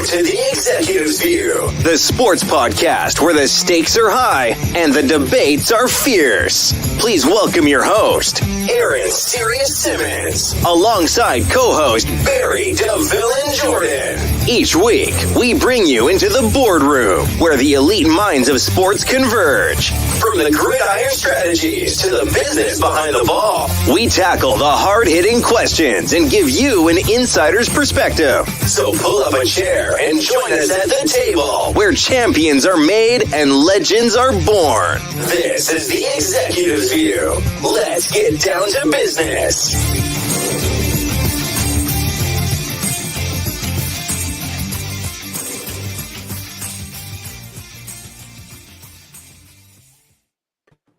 to The Executive's View, the sports podcast where the stakes are high and the debates are fierce. Please welcome your host, Aaron Sirius Simmons, alongside co-host Barry DeVille Jordan. Each week, we bring you into the boardroom where the elite minds of sports converge. From the gridiron strategies to the business behind the ball, we tackle the hard-hitting questions and give you an insider's perspective. So pull up a chair and join us at the table where champions are made and legends are born. This is The Executive's View. Let's get down to business.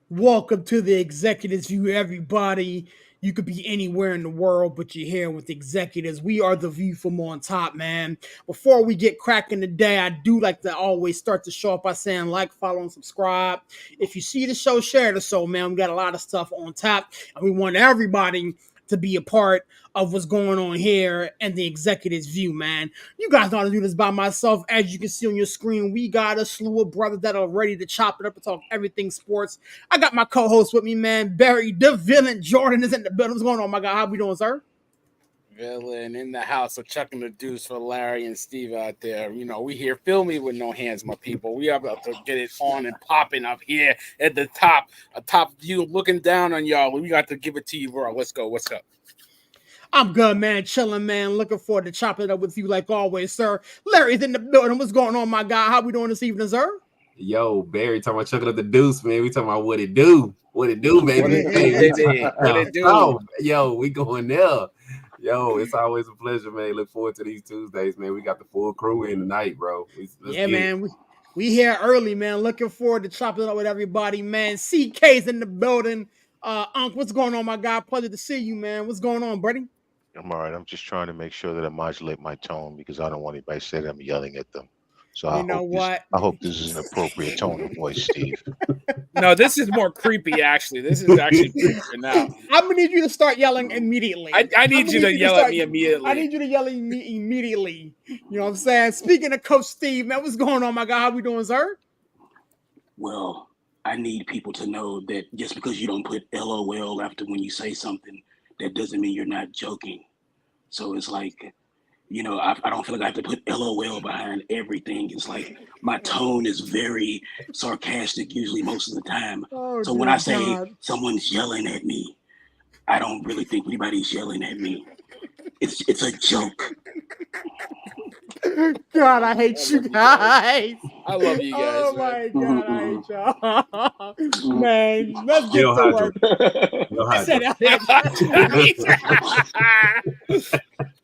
Welcome to The Executives View, everybody. You could be anywhere in the world, but you're here with executives. We are the view from on top, man. Before we get cracking today, I do like to always start the show off by saying like, follow, and subscribe. If you see the show, share the show, man. We got a lot of stuff on tap, and we want everybody to be a part of what's going on here and the executives view, man. You guys know how to do this by myself. As you can see on your screen, we got a slew of brothers that are ready to chop it up and talk everything sports. I got my co-host with me, man. Barry DeVille Jordan is in the building. What's going on, my guy? How we doing, sir? Villain in the house, so chucking the deuce for Larry and Steve out there. You know, we here filming with no hands, my people. We are about to get it on and popping up here at the top, a top view looking down on y'all. We got to give it to you, bro. Let's go. What's up? I'm good, man. Chilling, man. Looking forward to chopping it up with you like always, sir. Larry's in the building. What's going on, my guy? How we doing this evening, sir? Yo, Barry, talking about chucking up the deuce, man. We talking about what it do. What it do, baby. What it do? Oh, yo, we going there. Yo, it's always a pleasure, man. Look forward to these Tuesdays, man. We got the full crew in tonight, bro. Yeah, man. We here early, man. Looking forward to chopping it up with everybody, man. CK's in the building. Unc, what's going on, my guy? Pleasure to see you, man. What's going on, buddy? I'm all right. I'm just trying to make sure that I modulate my tone because I don't want anybody to say that I'm yelling at them. So I hope this is an appropriate tone of voice, Steve. No, this is more creepy, actually. This is actually creepier now. I'm going to need you to start yelling immediately. I need you to yell at me immediately. I need you to yell at me immediately. You know what I'm saying? Speaking of Coach Steve, man, what's going on, my guy? How we doing, sir? Well, I need people to know that just because you don't put LOL after when you say something, that doesn't mean you're not joking. So it's like, you know, I don't feel like I have to put LOL behind everything. It's like my tone is very sarcastic usually most of the time. So when I say someone's yelling at me, I don't really think anybody's yelling at me. It's a joke. God, I hate you guys. I love you guys. Oh my God, I hate y'all. Man, let's get to work. I said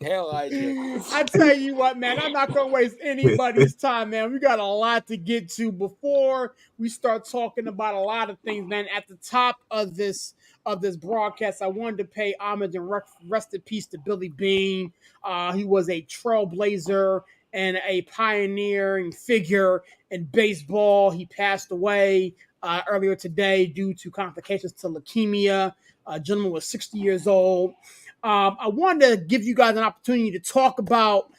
Hell, I tell you what, man, I'm not gonna waste anybody's time, man. We got a lot to get to before we start talking about a lot of things, man. At the top of this broadcast, I wanted to pay homage and rest in peace to Billy Beane. He was a trailblazer and a pioneering figure in baseball. He passed away earlier today due to complications to leukemia. A gentleman was 60 years old. I wanted to give you guys an opportunity to talk about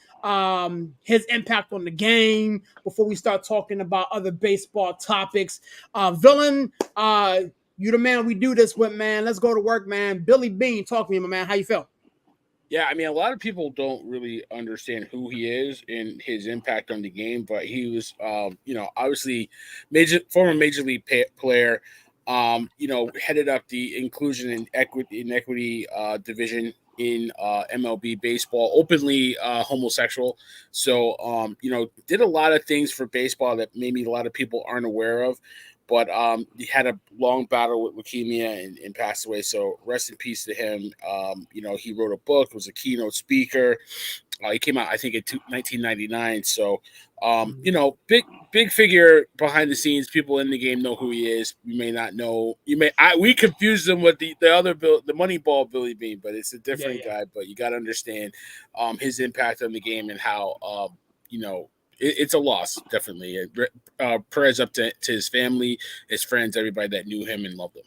his impact on the game before we start talking about other baseball topics. Villain, you the man we do this with, man. Let's go to work, man. Billy Beane, talk to me, my man. How you feel? Yeah, I mean, a lot of people don't really understand who he is and his impact on the game, but he was, obviously former major league player. Headed up the inclusion and equity division in MLB baseball, openly homosexual. So, did a lot of things for baseball that maybe a lot of people aren't aware of. But he had a long battle with leukemia and passed away. So rest in peace to him. He wrote a book, was a keynote speaker. He came out, I think, in 1999. So, big figure behind the scenes. People in the game know who he is. You may not know. We confused him with the other the Moneyball Billy Beane, but it's a different guy. But you got to understand his impact on the game and how it's a loss, definitely. Prayers up to his family, his friends, everybody that knew him and loved him.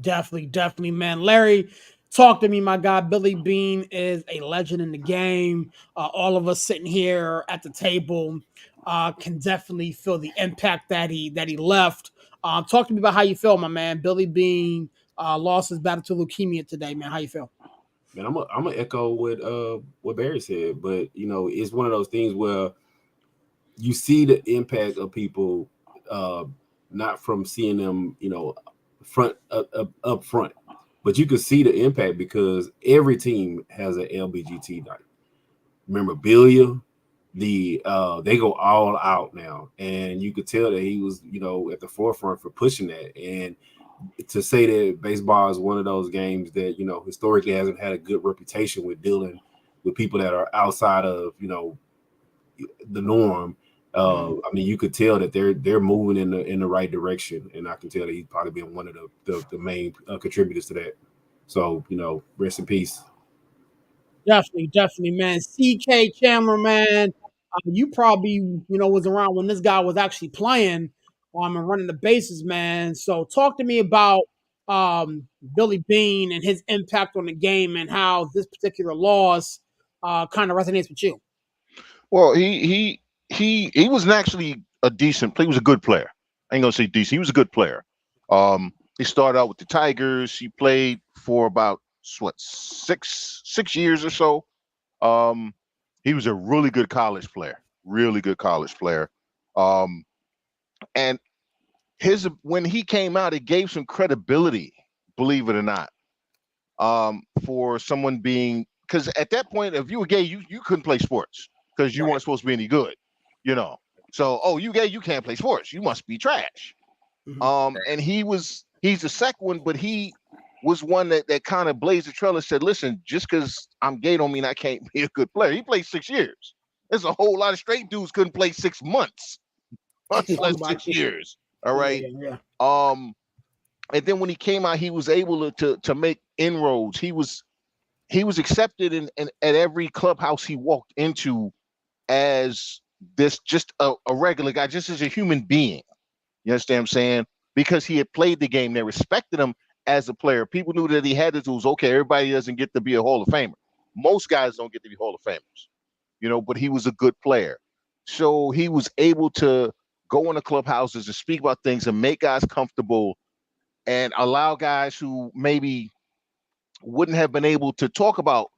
Definitely, man. Larry, Talk to me, my guy. Billy Beane is a legend in the game. All of us sitting here at the table can definitely feel the impact that he left. Talk to me about how you feel, my man. Billy Beane lost his battle to leukemia today, man. How you feel? Man, I'm gonna echo what Barry said, but it's one of those things where you see the impact of people, not from seeing them, front up front, but you can see the impact because every team has an LBGT night. Memorabilia, they go all out now, and you could tell that he was, at the forefront for pushing that. And to say that baseball is one of those games that historically hasn't had a good reputation with dealing with people that are outside of the norm. I mean, you could tell that they're moving in the right direction, and I can tell that he's probably been one of the main contributors to that. So rest in peace. Definitely, man. CK Chandler, man. You probably was around when this guy was actually playing and running the bases, man. So talk to me about Billy Beane and his impact on the game and how this particular loss kind of resonates with you. Well, he wasn't actually a decent player. He was a good player. I ain't gonna say decent. He was a good player. He started out with the Tigers. He played for about 6 years or so. He was a really good college player. And when he came out, it gave some credibility, believe it or not, for someone being, because at that point, if you were gay, you couldn't play sports because you weren't supposed to be any good, So, you gay, you can't play sports. You must be trash. And he's the second one, but he was one that kind of blazed the trail and said, listen, just because I'm gay don't mean I can't be a good player. He played 6 years. There's a whole lot of straight dudes couldn't play 6 months, much less 6 years. All right. Yeah. And then when he came out, he was able to make inroads. He was accepted in at every clubhouse he walked into as this just a regular guy, just as a human being. You understand what I'm saying? Because he had played the game, they respected him as a player. People knew that he had the tools. Okay, everybody doesn't get to be a Hall of Famer. Most guys don't get to be Hall of Famers, but he was a good player. So he was able to go in the clubhouses and speak about things and make guys comfortable and allow guys who maybe wouldn't have been able to talk about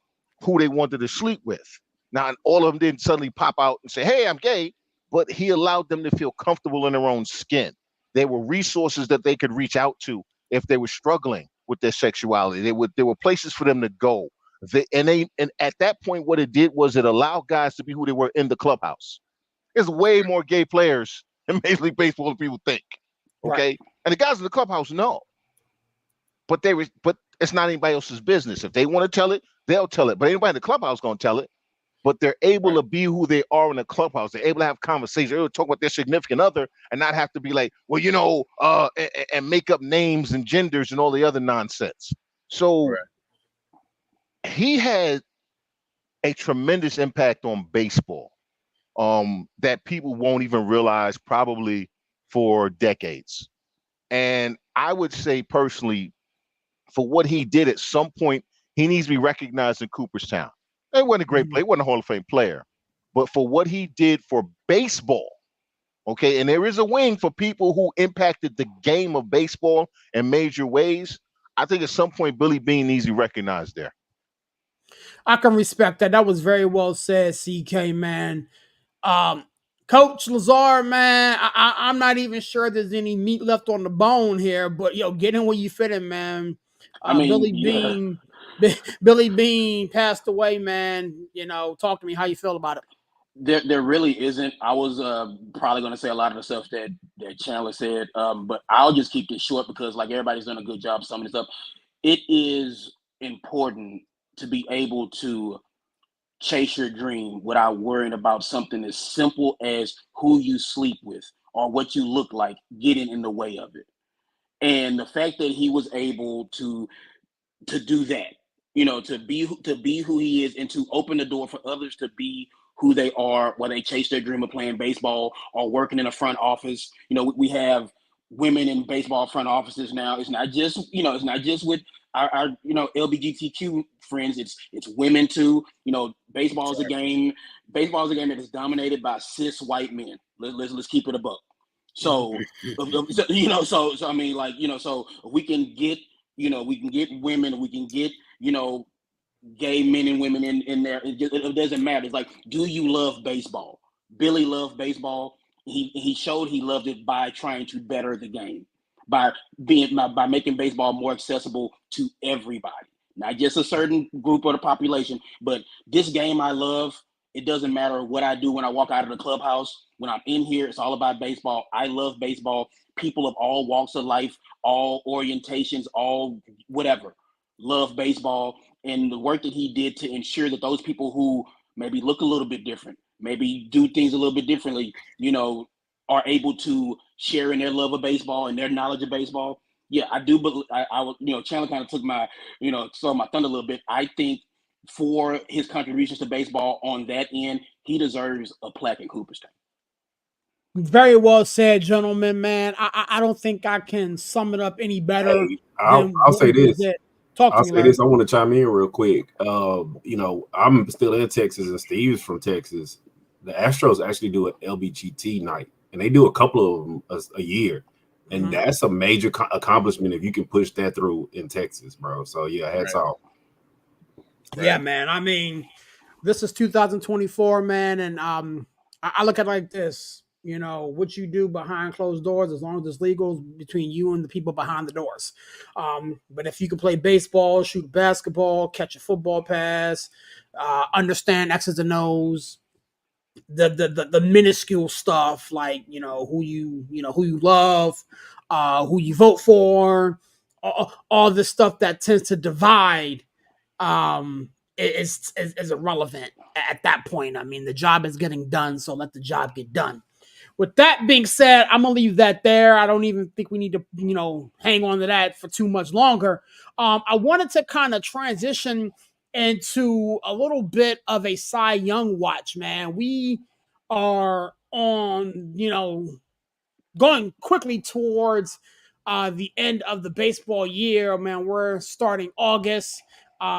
who they wanted to sleep with. Now, all of them didn't suddenly pop out and say, hey, I'm gay, but he allowed them to feel comfortable in their own skin. There were resources that they could reach out to if they were struggling with their sexuality. There were places for them to go. And at that point, what it did was it allowed guys to be who they were in the clubhouse. There's way more gay players in Major League Baseball than people think. Okay, right. And the guys in the clubhouse know, but it's not anybody else's business. If they want to tell it, they'll tell it. But anybody in the clubhouse gonna tell it. But they're able to be who they are in the clubhouse. They're able to have conversations. They're able to talk about their significant other and not have to be like, well, and make up names and genders and all the other nonsense. So he had a tremendous impact on baseball that people won't even realize probably for decades. And I would say personally, for what he did at some point, he needs to be recognized in Cooperstown. He wasn't a great player, he wasn't a Hall of Fame player, but for what he did for baseball, okay, and there is a wing for people who impacted the game of baseball in major ways. I think at some point Billy Beane needs to be recognized there. I can respect that. That was very well said, CK, man. Coach Lazar, man, I'm not even sure there's any meat left on the bone here, but get in where you fit in, man. Billy Beane passed away, man. Talk to me how you feel about it. There really isn't. I was probably going to say a lot of the stuff that Chandler said, but I'll just keep this short because everybody's done a good job summing this up. It is important to be able to chase your dream without worrying about something as simple as who you sleep with or what you look like getting in the way of it. And the fact that he was able to do that, to be who he is and to open the door for others to be who they are while they chase their dream of playing baseball or working in a front office. We have women in baseball front offices now. It's not just with our LGBTQ friends. It's women too. Baseball is a game. Baseball is a game that is dominated by cis white men. Let's keep it a buck. So, so I mean, so we can get women, we can get gay men and women in there. It doesn't matter. It's like, do you love baseball? Billy loved baseball. He showed he loved it by trying to better the game, by making baseball more accessible to everybody, not just a certain group of the population. But this game I love. It doesn't matter what I do when I walk out of the clubhouse. When I'm in here, it's all about baseball. I love baseball. People of all walks of life, all orientations, all whatever, love baseball. And the work that he did to ensure that those people who maybe look a little bit different, maybe do things a little bit differently, are able to share in their love of baseball and their knowledge of baseball. Yeah, I do. But Chandler kind of took my, stole my thunder a little bit. I think for his contributions to baseball on that end, he deserves a plaque in Cooperstown. Very well said, gentlemen, man. I don't think I can sum it up any better. Hey, I'll say this. I'll say this. I want to chime in real quick. I'm still in Texas, and Steve's from Texas. The Astros actually do an LBGT night, and they do a couple of them a year. And that's a major accomplishment if you can push that through in Texas, bro. So, yeah, hats off. Yeah, man. I mean, this is 2024, man. And I look at it like this. What you do behind closed doors, as long as it's legal, between you and the people behind the doors. But if you can play baseball, shoot basketball, catch a football pass, understand X's and O's, the minuscule stuff like who you love, who you vote for, all the stuff that tends to divide, is irrelevant at that point. I mean, the job is getting done, so let the job get done. With that being said, I'm going to leave that there. I don't even think we need to, hang on to that for too much longer. I wanted to kind of transition into a little bit of a Cy Young watch, man. We are on, going quickly towards the end of the baseball year, man. We're starting August.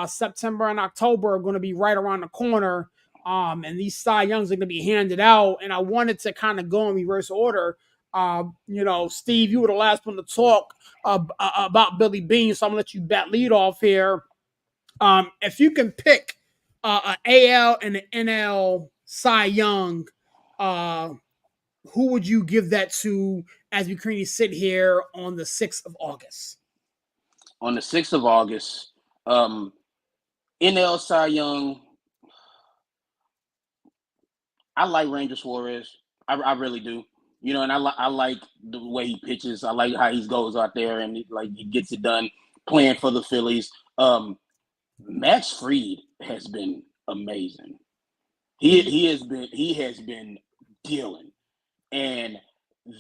September and October are going to be right around the corner. And these Cy Youngs are going to be handed out. And I wanted to kind of go in reverse order. Steve, you were the last one to talk about Billy Beane, so I'm going to let you bat lead off here. If you can pick an AL and an NL Cy Young, who would you give that to as we currently sit here on the 6th of August? On the 6th of August, NL Cy Young, I like Ranger Suarez. I really do. And I like the way he pitches. I like how he goes out there and he gets it done playing for the Phillies. Max Fried has been amazing. He has been dealing, and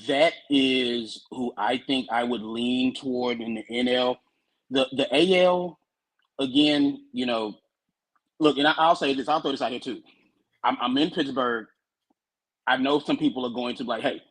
that is who I think I would lean toward in the NL. The AL, again, look, and I'll say this. I'll throw this out here too. I'm in Pittsburgh. I know some people are going to be like, hey,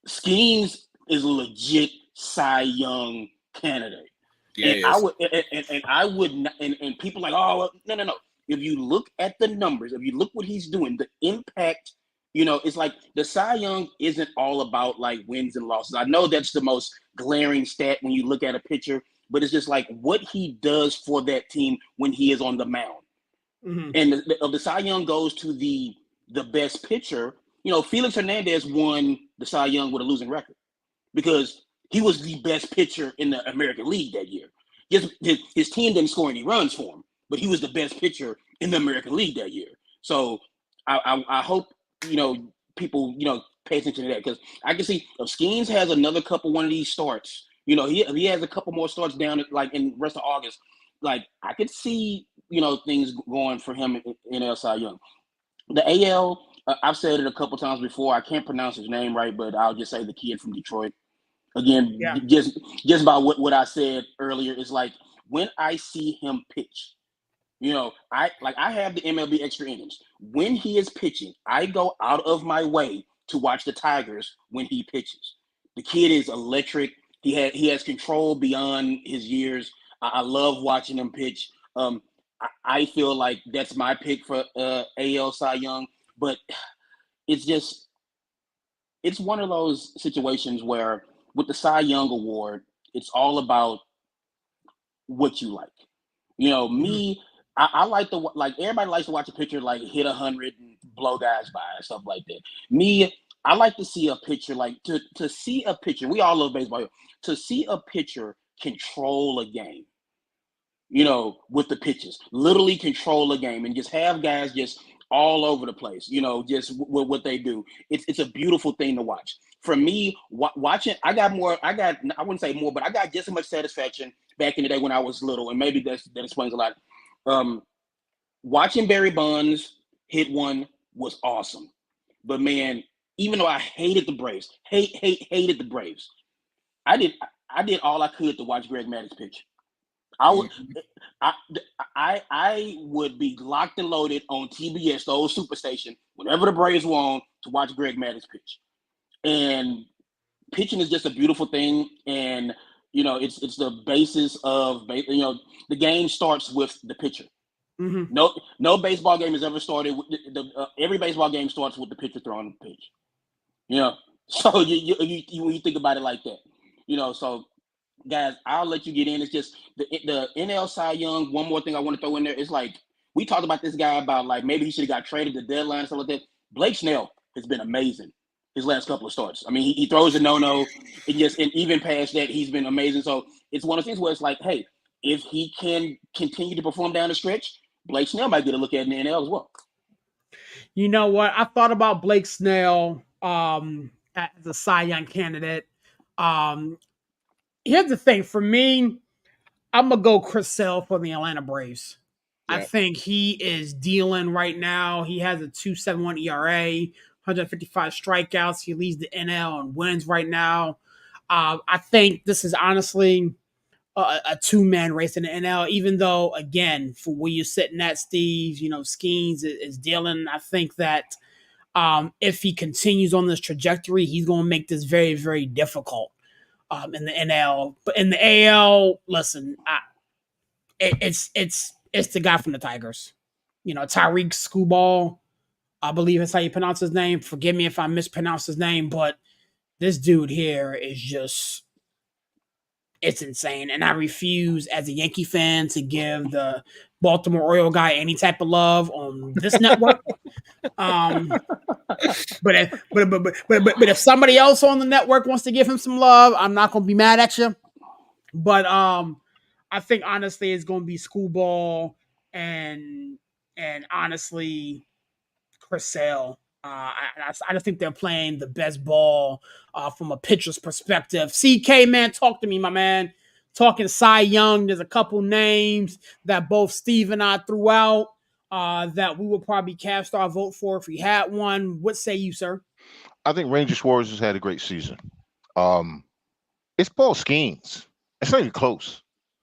Skeens is a legit Cy Young candidate. Yeah, I would not, and people are like, oh, no. If you look at the numbers, if you look what he's doing, the impact, it's like the Cy Young isn't all about like wins and losses. I know that's the most glaring stat when you look at a pitcher, but it's just like what he does for that team when he is on the mound. Mm-hmm. And the Cy Young goes to the best pitcher. Felix Hernandez won the Cy Young with a losing record because he was the best pitcher in the American League that year. His team didn't score any runs for him, but he was the best pitcher in the American League that year. So I hope, people, pay attention to that, because I can see if Skeens has another one of these starts, he has a couple more starts down like in the rest of August, like I could see, things going for him in NL Cy Young. The AL, I've said it a couple times before. I can't pronounce his name right, but I'll just say the kid from Detroit. Again, just about what I said earlier is like when I see him pitch, I have the MLB extra innings. When he is pitching, I go out of my way to watch the Tigers when he pitches. The kid is electric. He has control beyond his years. I love watching him pitch. I feel like that's my pick for AL Cy Young, but it's one of those situations where with the Cy Young Award, it's all about what you like. You know, me, I like everybody likes to watch a pitcher like hit 100 and blow guys by and stuff like that. Me, I like to see a pitcher to see a pitcher. We all love baseball here. To see a pitcher control a game, you know, with the pitches, literally control a game and just have guys just all over the place, you know, just with what they do. It's a beautiful thing to watch. For me, watching, I wouldn't say more, but I got just as much satisfaction back in the day when I was little, and maybe that explains a lot. Watching Barry Bonds hit one was awesome. But man, even though I hated the Braves, hated the Braves, I did all I could to watch Greg Maddux pitch. I would be locked and loaded on TBS, the old Superstation, whenever the Braves were on, to watch Greg Maddux pitch. And pitching is just a beautiful thing, and you know it's the basis of, you know, the game starts with the pitcher. Mm-hmm. No baseball game has ever started with every baseball game starts with the pitcher throwing the pitch. You know, so you think about it like that, you know. So guys, I'll let you get in. It's just the NL Cy Young. One more thing I want to throw in there is like we talked about this guy about like maybe he should have got traded to the deadline and stuff like that. Blake Snell has been amazing his last couple of starts. I mean, he throws a no-no, and even past that, he's been amazing. So it's one of those things where it's like, hey, if he can continue to perform down the stretch, Blake Snell might get a look at in the NL as well. You know what? I thought about Blake Snell as a Cy Young candidate. Here's the thing. For me, I'm going to go Chris Sale for the Atlanta Braves. Yeah. I think he is dealing right now. He has a 2.71 ERA, 155 strikeouts. He leads the NL and wins right now. I think this is honestly a two-man race in the NL, even though, again, for where you're sitting at, Steve, you know, Skeens is dealing. I think that if he continues on this trajectory, he's going to make this very, very difficult in the NL. But in the AL, listen, it's the guy from the Tigers. You know, Tyreek Skubal, I believe that's how you pronounce his name. Forgive me if I mispronounce his name, but this dude here is just, it's insane. And I refuse as a Yankee fan to give the Baltimore Oriole guy any type of love on this network. But if somebody else on the network wants to give him some love, I'm not going to be mad at you. But I think honestly it's going to be Skubal and honestly Chris Sale. I just think they're playing the best ball from a pitcher's perspective. CK, man, talk to me, my man. Talking Cy Young, there's a couple names that both Steve and I threw out that we would probably cast our vote for if we had one. What say you, sir? I think Rangers Warriors has had a great season. It's Paul Skeens. It's not even close.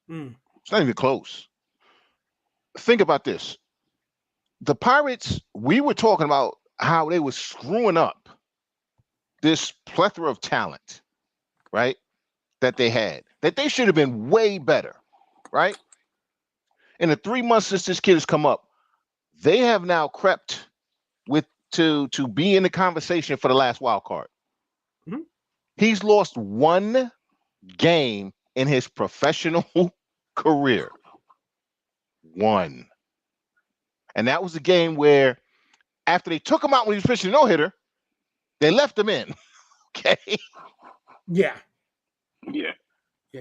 It's not even close. Think about this. The Pirates, we were talking about how they were screwing up this plethora of talent, right? That they had, that they should have been way better, right? In the 3 months since this kid has come up, they have now crept to be in the conversation for the last wild card. Mm-hmm. He's lost one game in his professional career. One. And that was the game where after they took him out when he was pitching a no-hitter, they left him in. Okay. Yeah.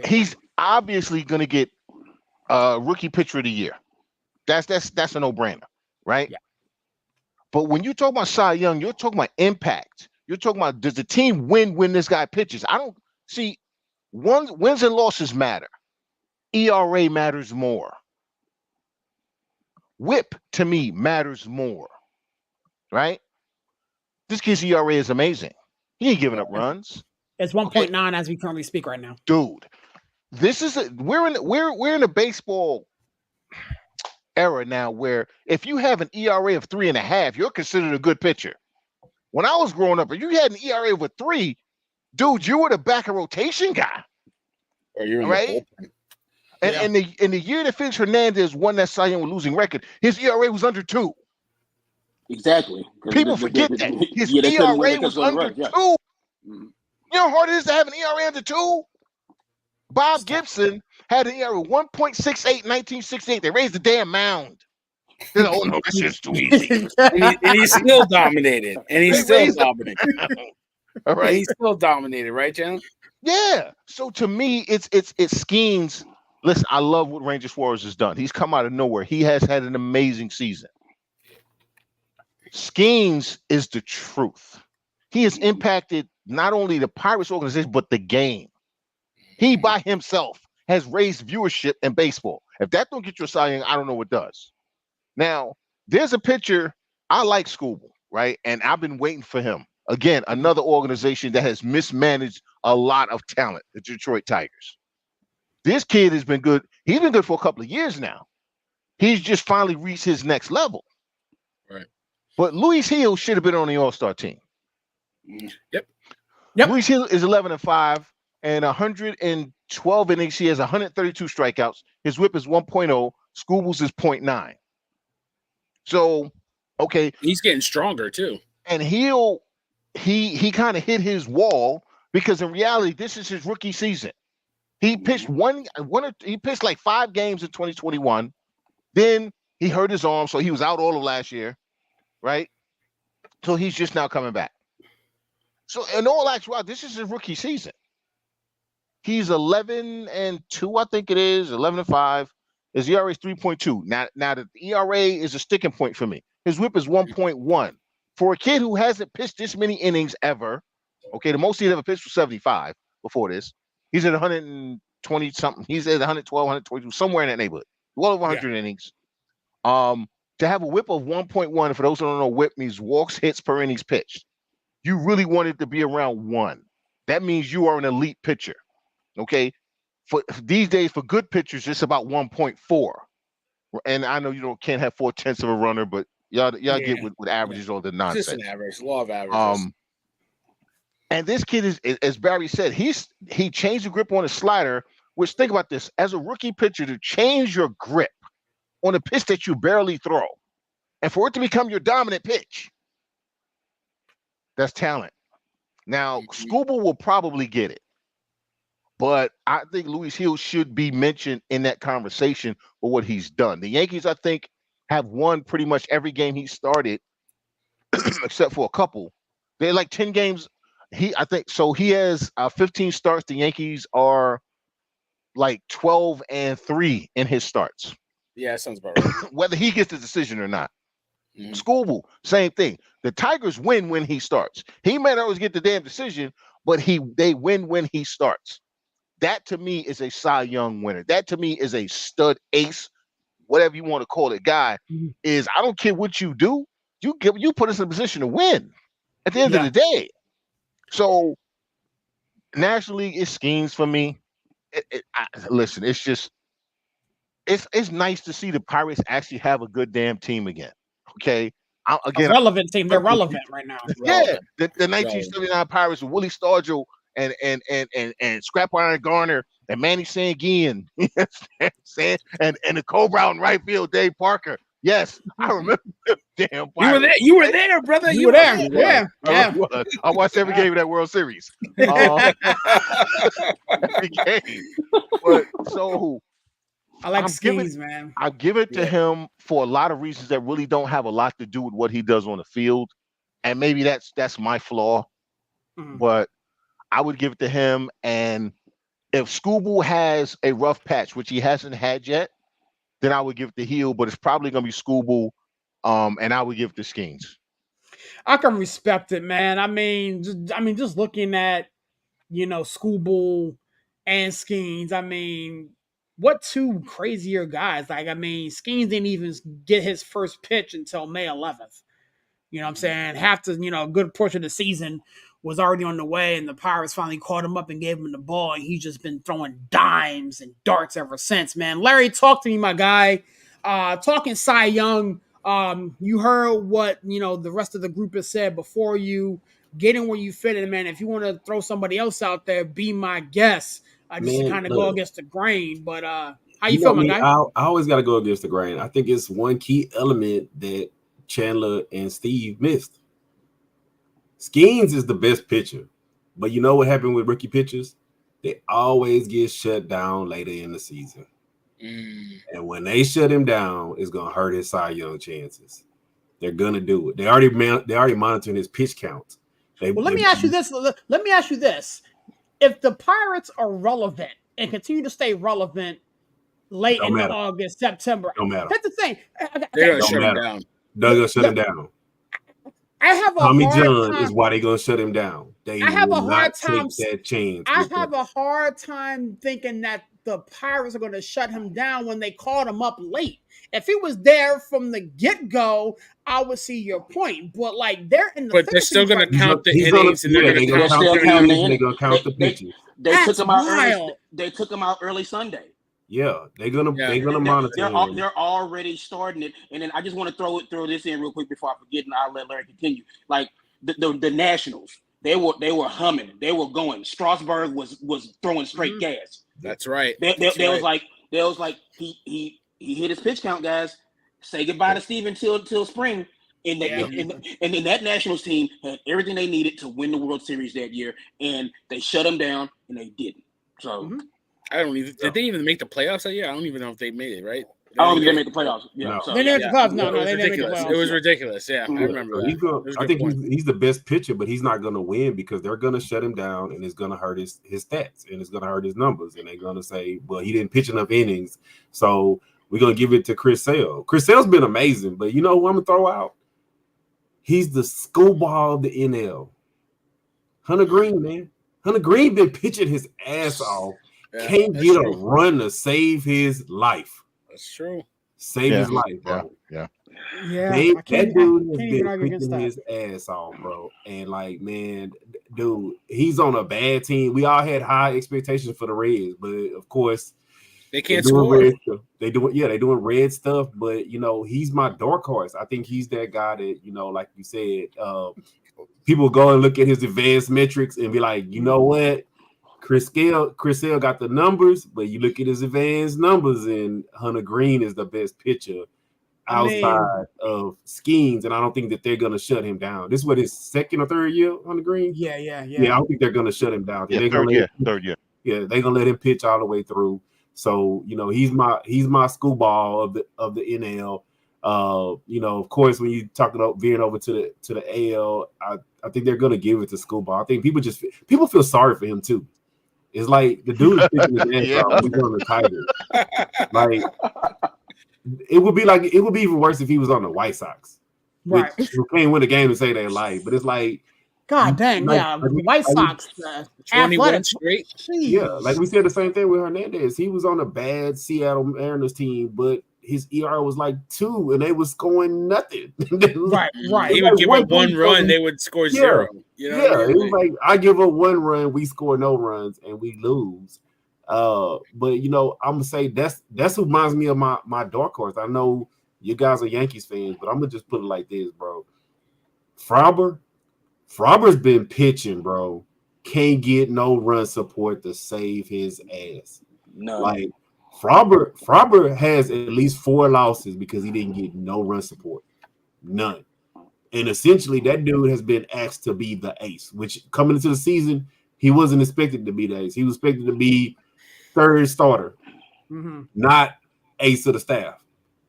He's obviously going to get rookie pitcher of the year. That's a no-brainer, right? Yeah. But when you talk about Cy Young, you're talking about impact. You're talking about, does the team win when this guy pitches? I don't see. Wins and losses matter. ERA matters more. WHIP to me matters more, right? This kid's ERA is amazing. He ain't giving up runs. It's 1.9 as we currently speak right now. Dude, we're in a baseball era now where if you have an ERA of 3.5, you're considered a good pitcher. When I was growing up, if you had an ERA of 3, dude, you were the back of rotation guy. Or you're in Right? the bullpen. And in the year that Felix Hernandez won that Cy Young with losing record, his ERA was under 2. Exactly. People forget that. His ERA was under 2. Mm-hmm. You know how hard it is to have an ERA under 2? Bob Gibson had an ERA 1.68 in 1968. They raised the damn mound. They're like, oh no, that's just too easy. and he's still dominated. And he's They still raised dominated. All And right. he's still dominated, right, Jen? Yeah. So to me, it's Skeens. Listen, I love what Ranger Suarez has done. He's come out of nowhere. He has had an amazing season. Skeens is the truth. He has impacted not only the Pirates organization, but the game. He by himself has raised viewership in baseball. If that don't get you a Cy Young, I don't know what does. Now, there's a pitcher. I like Scooble, right? And I've been waiting for him. Again, another organization that has mismanaged a lot of talent, the Detroit Tigers. This kid has been good. He's been good for a couple of years now. He's just finally reached his next level. Right. But Luis Hill should have been on the All-Star team. Yep. Luis Hill is 11-5 and 112 innings. He has 132 strikeouts. His whip is 1.0. Scooble's is 0.9. So, okay. He's getting stronger too. And Hill, he kind of hit his wall because in reality, this is his rookie season. He pitched he pitched like 5 games in 2021. Then he hurt his arm, so he was out all of last year, right? So he's just now coming back. So in all actuality, this is his rookie season. He's 11-2, I think it is, 11-5. His ERA is 3.2. Now the ERA is a sticking point for me. His whip is 1.1. For a kid who hasn't pitched this many innings ever, okay, the most he'd ever pitched was 75 before this. He's at 120 something. He's at 112, 122, somewhere in that neighborhood. Well over 100 innings. To have a whip of 1.1, for those who don't know, whip means walks, hits per innings pitched. You really want it to be around 1. That means you are an elite pitcher. Okay. For these days, for good pitchers, it's about 1.4. And I know you can't have 4/10 of a runner, but y'all get with averages all the nonsense. Just an average, law of averages. And this kid is, as Barry said, he changed the grip on his slider, which, think about this, as a rookie pitcher, to change your grip on a pitch that you barely throw and for it to become your dominant pitch, that's talent. Now, Scooble will probably get it, but I think Luis Hill should be mentioned in that conversation for what he's done. The Yankees, I think, have won pretty much every game he started, except for a couple. They're like 10 games. I think so. He has 15 starts. The Yankees are like 12-3 in his starts. Yeah, sounds about right. Whether he gets the decision or not. Mm-hmm. Scooble, same thing. The Tigers win when he starts. He may not always get the damn decision, but they win when he starts. That to me is a Cy Young winner. That to me is a stud ace, whatever you want to call it, guy. Is I don't care what you do, you put us in a position to win at the end of the day. So National League is schemes for me. Listen, it's just it's nice to see the Pirates actually have a good damn team again. Okay, again, a relevant team. They're relevant right now. Yeah, the 1979 Pirates with Willie Stargell and Scrap Iron Garner and Manny Sanguin and the Cobra in right field, Dave Parker. Yes, I remember them damn Pirates. You were there, brother. You were there. Yeah. I watched every game of that World Series. Every game. But so I like schemes, man. I give it to him for a lot of reasons that really don't have a lot to do with what he does on the field. And maybe that's my flaw. Mm-hmm. But I would give it to him. And if Scooble has a rough patch, which he hasn't had yet, then I would give it to Hill, but it's probably going to be Scooble, and I would give it to Skeens. I can respect it, man. I mean, just looking at, Scooble and Skeens, I mean, what two crazier guys? Like, I mean, Skeens didn't even get his first pitch until May 11th. You know what I'm saying? Half the, a good portion of the season was already on the way, and the Pirates finally caught him up and gave him the ball, and he's just been throwing dimes and darts ever since, man. Larry, talk to me, my guy. Talking Cy Young, you heard what, the rest of the group has said before you. get in where you fit in, man. If you want to throw somebody else out there, be my guest. Just to kind of go against the grain. But how you feel, my guy? I always got to go against the grain. I think it's one key element that Chandler and Steve missed. Skeens is the best pitcher, but you know what happened with rookie pitchers? They always get shut down later in the season. And when they shut him down, it's gonna hurt his Cy Young chances. They're gonna do it. They already monitoring his pitch counts. Let me ask you this. Let me ask you this: if the Pirates are relevant and continue to stay relevant late in August, September, don't matter. That's the thing. They're gonna shut him down. They're gonna shut him down. I have a Tommy hard John time. is why they're gonna shut him down. They I have a will hard not time. take that chance. I have a hard time thinking that the Pirates are going to shut him down when they called him up late. If he was there from the get-go, I would see your point. But like they're in the. But they're still going to count the innings, and they're going to count the innings. They're going to count the pitches. They took him out early. They took him out early Sunday. Yeah, they're gonna monitor. They're already starting it, and then I just want to throw this in real quick before I forget, and I'll let Larry continue. Like the Nationals, they were humming, they were going. Strasburg was throwing straight gas. That's right. They was like he hit his pitch count, guys. Say goodbye to Steven till spring. And then that Nationals team had everything they needed to win the World Series that year, and they shut them down, and they didn't. So. I don't even. Did they even make the playoffs that year? I don't even know if they made it. Right? I don't think they made the playoffs. Yeah, no. So, they didn't make the playoffs. No, they didn't make the playoffs. It was ridiculous. Yeah, I remember that. I think he's the best pitcher, but he's not going to win because they're going to shut him down, and it's going to hurt his stats, and it's going to hurt his numbers, and they're going to say, "Well, he didn't pitch enough innings, so we're going to give it to Chris Sale." Chris Sale's been amazing, but you know who I'm going to throw out? He's the schoolball of the NL. Hunter Green, man. Hunter Green been pitching his ass off. Yeah, can't get a run to save his life. That's true. Save his life, bro. Yeah. That dude has been pitching his ass off, bro. And like, man, dude, he's on a bad team. We all had high expectations for the Reds, but of course, they can't score. They're doing red stuff, but you know, he's my dark horse. I think he's that guy that, you know, like you said, people go and look at his advanced metrics and be like, you know what? Chris Sale got the numbers, but you look at his advanced numbers, and Hunter Green is the best pitcher outside of Skeens, and I don't think that they're going to shut him down. This is what his second or third year, Hunter Green? Yeah. I don't think they're going to shut him down. Third year. Yeah, they're going to let him pitch all the way through. So, you know, he's my schoolball of the NL. You know, of course, when you talk about veering over to the AL, I think they're going to give it to schoolball. I think people feel sorry for him too. It's like the dude is picking his ass off. He's on the Tigers. Like it would be even worse if he was on the White Sox. Right. You can't win a game and say they're light, but it's like, God dang, White Sox. 21 straight. Yeah, like we said the same thing with Hernandez. He was on a bad Seattle Mariners team, but his ERA was like 2, and they was scoring nothing. Right. He would give up one run, they would score 0. You know it was like I give up 1 run, we score no runs, and we lose. But you know, I'm gonna say that's who reminds me of my dark horse. I know you guys are Yankees fans, but I'm gonna just put it like this, bro. Frauber's been pitching, bro. Can't get no run support to save his ass. No, like Frauber has at least 4 losses because he didn't get no run support. None. And essentially, that dude has been asked to be the ace, which coming into the season, he wasn't expected to be the ace. He was expected to be 3rd starter, not ace of the staff.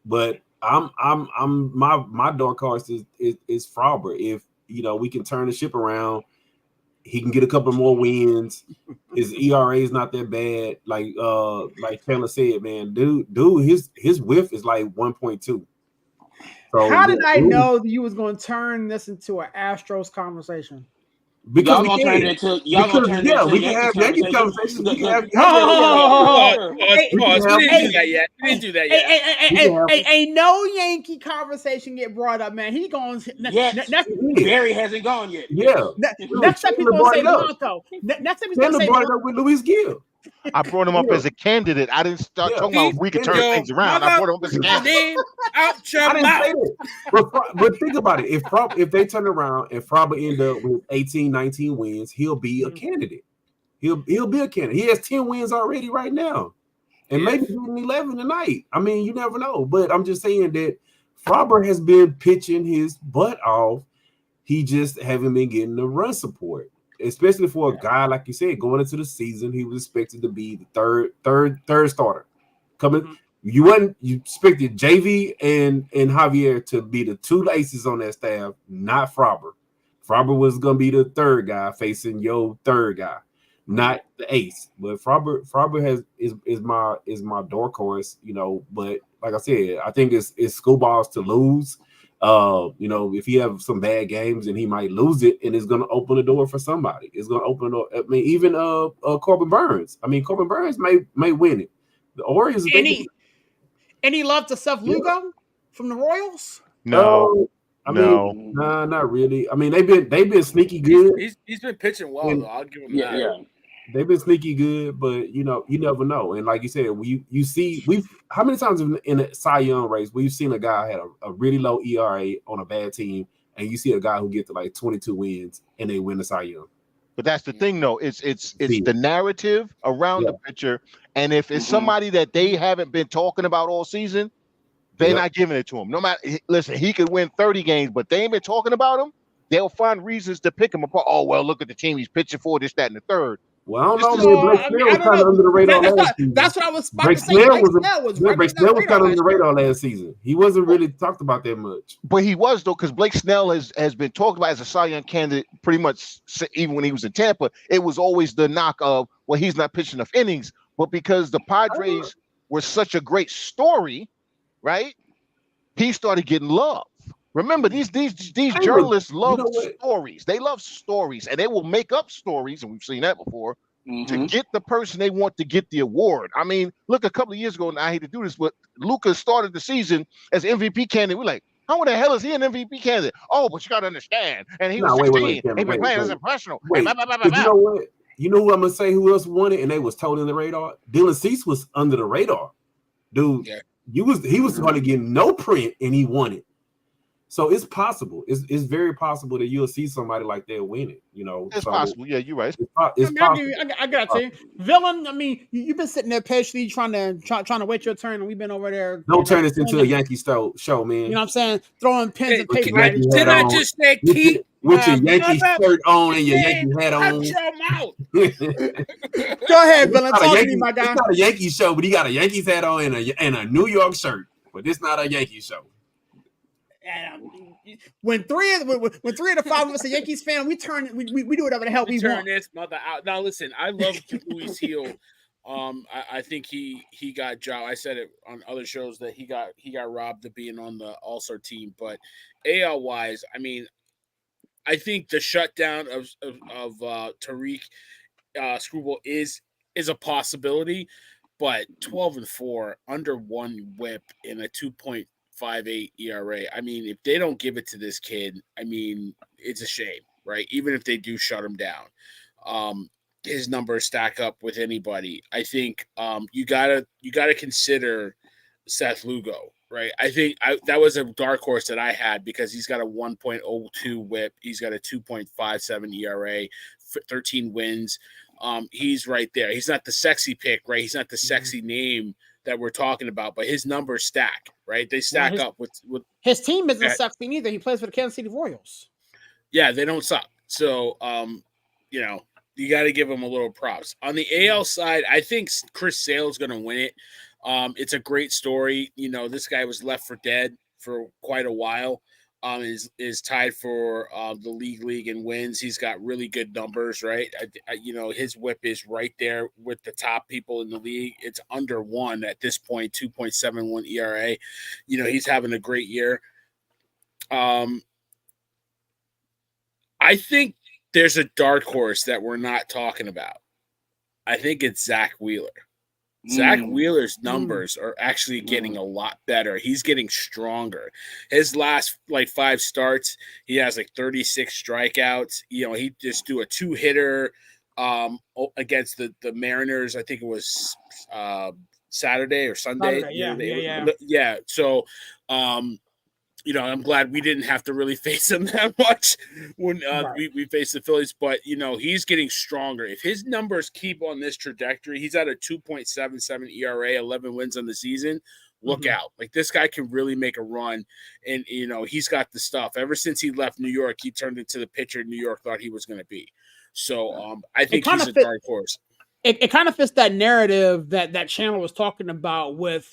But my dark horse is Frauber. If you know we can turn the ship around, he can get a couple more wins. His ERA is not that bad. Like Taylor said, man, dude, his whiff is like 1.2. So, how did I know that you was going to turn this into an Astros conversation? Because y'all gonna turn it into we can have Yankees conversations. We can have. We didn't do that yet. Ain't no Yankee conversation get brought up, man. He going. Barry hasn't gone yet. Yeah. Next time people say Blanco. Next time people say brought it up with Luis Gil. I brought him up as a candidate. I didn't start talking about if we could turn things around. I brought him up as a candidate. Name out your I didn't mouth. say that. But think about it. If they turn around and Frobber end up with 18, 19 wins, he'll be a candidate. He'll be a candidate. He has 10 wins already right now. And maybe even 11 tonight. I mean, you never know. But I'm just saying that Frobber has been pitching his butt off. He just haven't been getting the run support. Especially for a guy, like you said, going into the season, he was expected to be the third starter. Coming, you expected JV and Javier to be the two aces on that staff, not Frobber. Frobber was gonna be the third guy facing your third guy, not the ace. But Frobber is my dark horse, you know. But like I said, I think it's Schoolballs to lose. You know, if he have some bad games and he might lose it, and it's gonna open the door for somebody. It's gonna open the door. I mean, even Corbin Burns. I mean, Corbin Burns may win it. The Orioles. Any love to Seth Lugo from the Royals? No. I mean, nah, not really. I mean, they've been sneaky good. He's been pitching well, though. I'll give him that. Yeah. They've been sneaky good, but you know, you never know. And like you said, you see, how many times in a Cy Young race we've seen a guy had a really low ERA on a bad team, and you see a guy who gets to like 22 wins and they win the Cy Young. But that's the thing, though. It's the narrative around the pitcher, and if it's somebody that they haven't been talking about all season, they're not giving it to him. No matter, listen, he could win 30 games, but they ain't been talking about him. They'll find reasons to pick him apart. Oh well, look at the team he's pitching for, this, that, and the third. Well, I don't know, man. Blake Snell was kind of under the radar last season. That's what I was about Blake to say. Snell was kind of under the radar last season. He wasn't really talked about that much. But he was, though, because Blake Snell has been talked about as a Cy Young candidate pretty much even when he was in Tampa. It was always the knock of, well, he's not pitching enough innings. But because the Padres were such a great story, right? He started getting love. Remember, these journalists love stories. They love stories, and they will make up stories, and we've seen that before, to get the person they want to get the award. I mean, look, a couple of years ago, and I hate to do this, but Lucas started the season as MVP candidate. We're like, how the hell is he an MVP candidate? Oh, but you got to understand. And he was 16. He been playing as a professional. But you know what? You know who I'm going to say who else won it, and they was totally on the radar? Dylan Cease was under the radar. Dude, he was going to get no print, and he won it. So it's possible. It's very possible that you'll see somebody like that win it. You know, it's possible. Yeah, you're right. It's possible. I got to tell you, Villain. I mean, you've been sitting there patiently trying to wait your turn, and we've been over there. Don't turn this into a Yankee show, man. You know what I'm saying? Throwing pens and paper. Did I just say keep with your Yankee shirt on and your Yankee hat on? Shut your mouth. Go ahead, Villain. Talk to me, my guy. It's not a Yankee show, but he got a Yankees hat on and a New York shirt. But it's not a Yankee show. When three of the five of us are Yankees fan, we do whatever the hell we turn want. This mother out. Now listen, I love Luis Heel. I think he got job. I said it on other shows that he got robbed of being on the All-Star team. But AL wise, I mean, I think the shutdown of Tariq Skubal is a possibility, but 12-4 under 1 WHIP in a 2.58 ERA. I mean, if they don't give it to this kid, I mean, it's a shame, right? Even if they do shut him down, his numbers stack up with anybody. I think you gotta consider Seth Lugo, right? I think that was a dark horse that I had because he's got a 1.02 WHIP, he's got a 2.57 ERA, 13 wins. He's right there. He's not the sexy pick, right? He's not the sexy name that we're talking about, but his numbers stack, right? They stack up with his team isn't sexy neither. He plays for the Kansas City Royals. Yeah, they don't suck. So, you know, you got to give him a little props. On the AL side, I think Chris Sale's going to win it. It's a great story. You know, this guy was left for dead for quite a while. Is tied for the league in wins. He's got really good numbers, right? You know, his WHIP is right there with the top people in the league. It's under 1 at this point, 2.71 ERA. You know, he's having a great year. I think there's a dark horse that we're not talking about. I think it's Zach Wheeler. Zach Wheeler's numbers are actually getting a lot better. He's getting stronger. His last 5 starts, he has 36 strikeouts. You know, he just do a 2-hitter, against the Mariners. I think it was Saturday or Sunday. Yeah. So, I'm glad we didn't have to really face him that much when we faced the Phillies. But, he's getting stronger. If his numbers keep on this trajectory, he's at a 2.77 ERA, 11 wins on the season. Look out. Like, this guy can really make a run. And, he's got the stuff. Ever since he left New York, he turned into the pitcher New York thought he was going to be. So I think he's a dark horse. It kind of fits that narrative that Chandler was talking about with,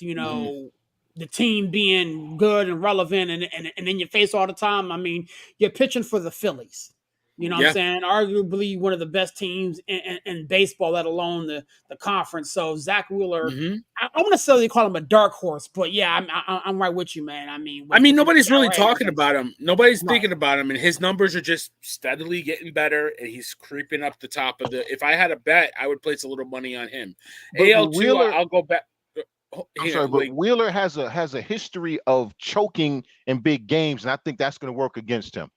the team being good and relevant and in your face all the time. I mean, you're pitching for the Phillies. You know what I'm saying? Arguably one of the best teams in baseball, let alone the conference. So Zach Wheeler, I don't necessarily call him a dark horse, but yeah, I'm right with you, man. I mean, nobody's really talking about him. Nobody's thinking about him, and his numbers are just steadily getting better, and he's creeping up the top of the. If I had a bet, I would place a little money on him. AL2, I'll go back. But Wheeler has a history of choking in big games, and I think that's going to work against him.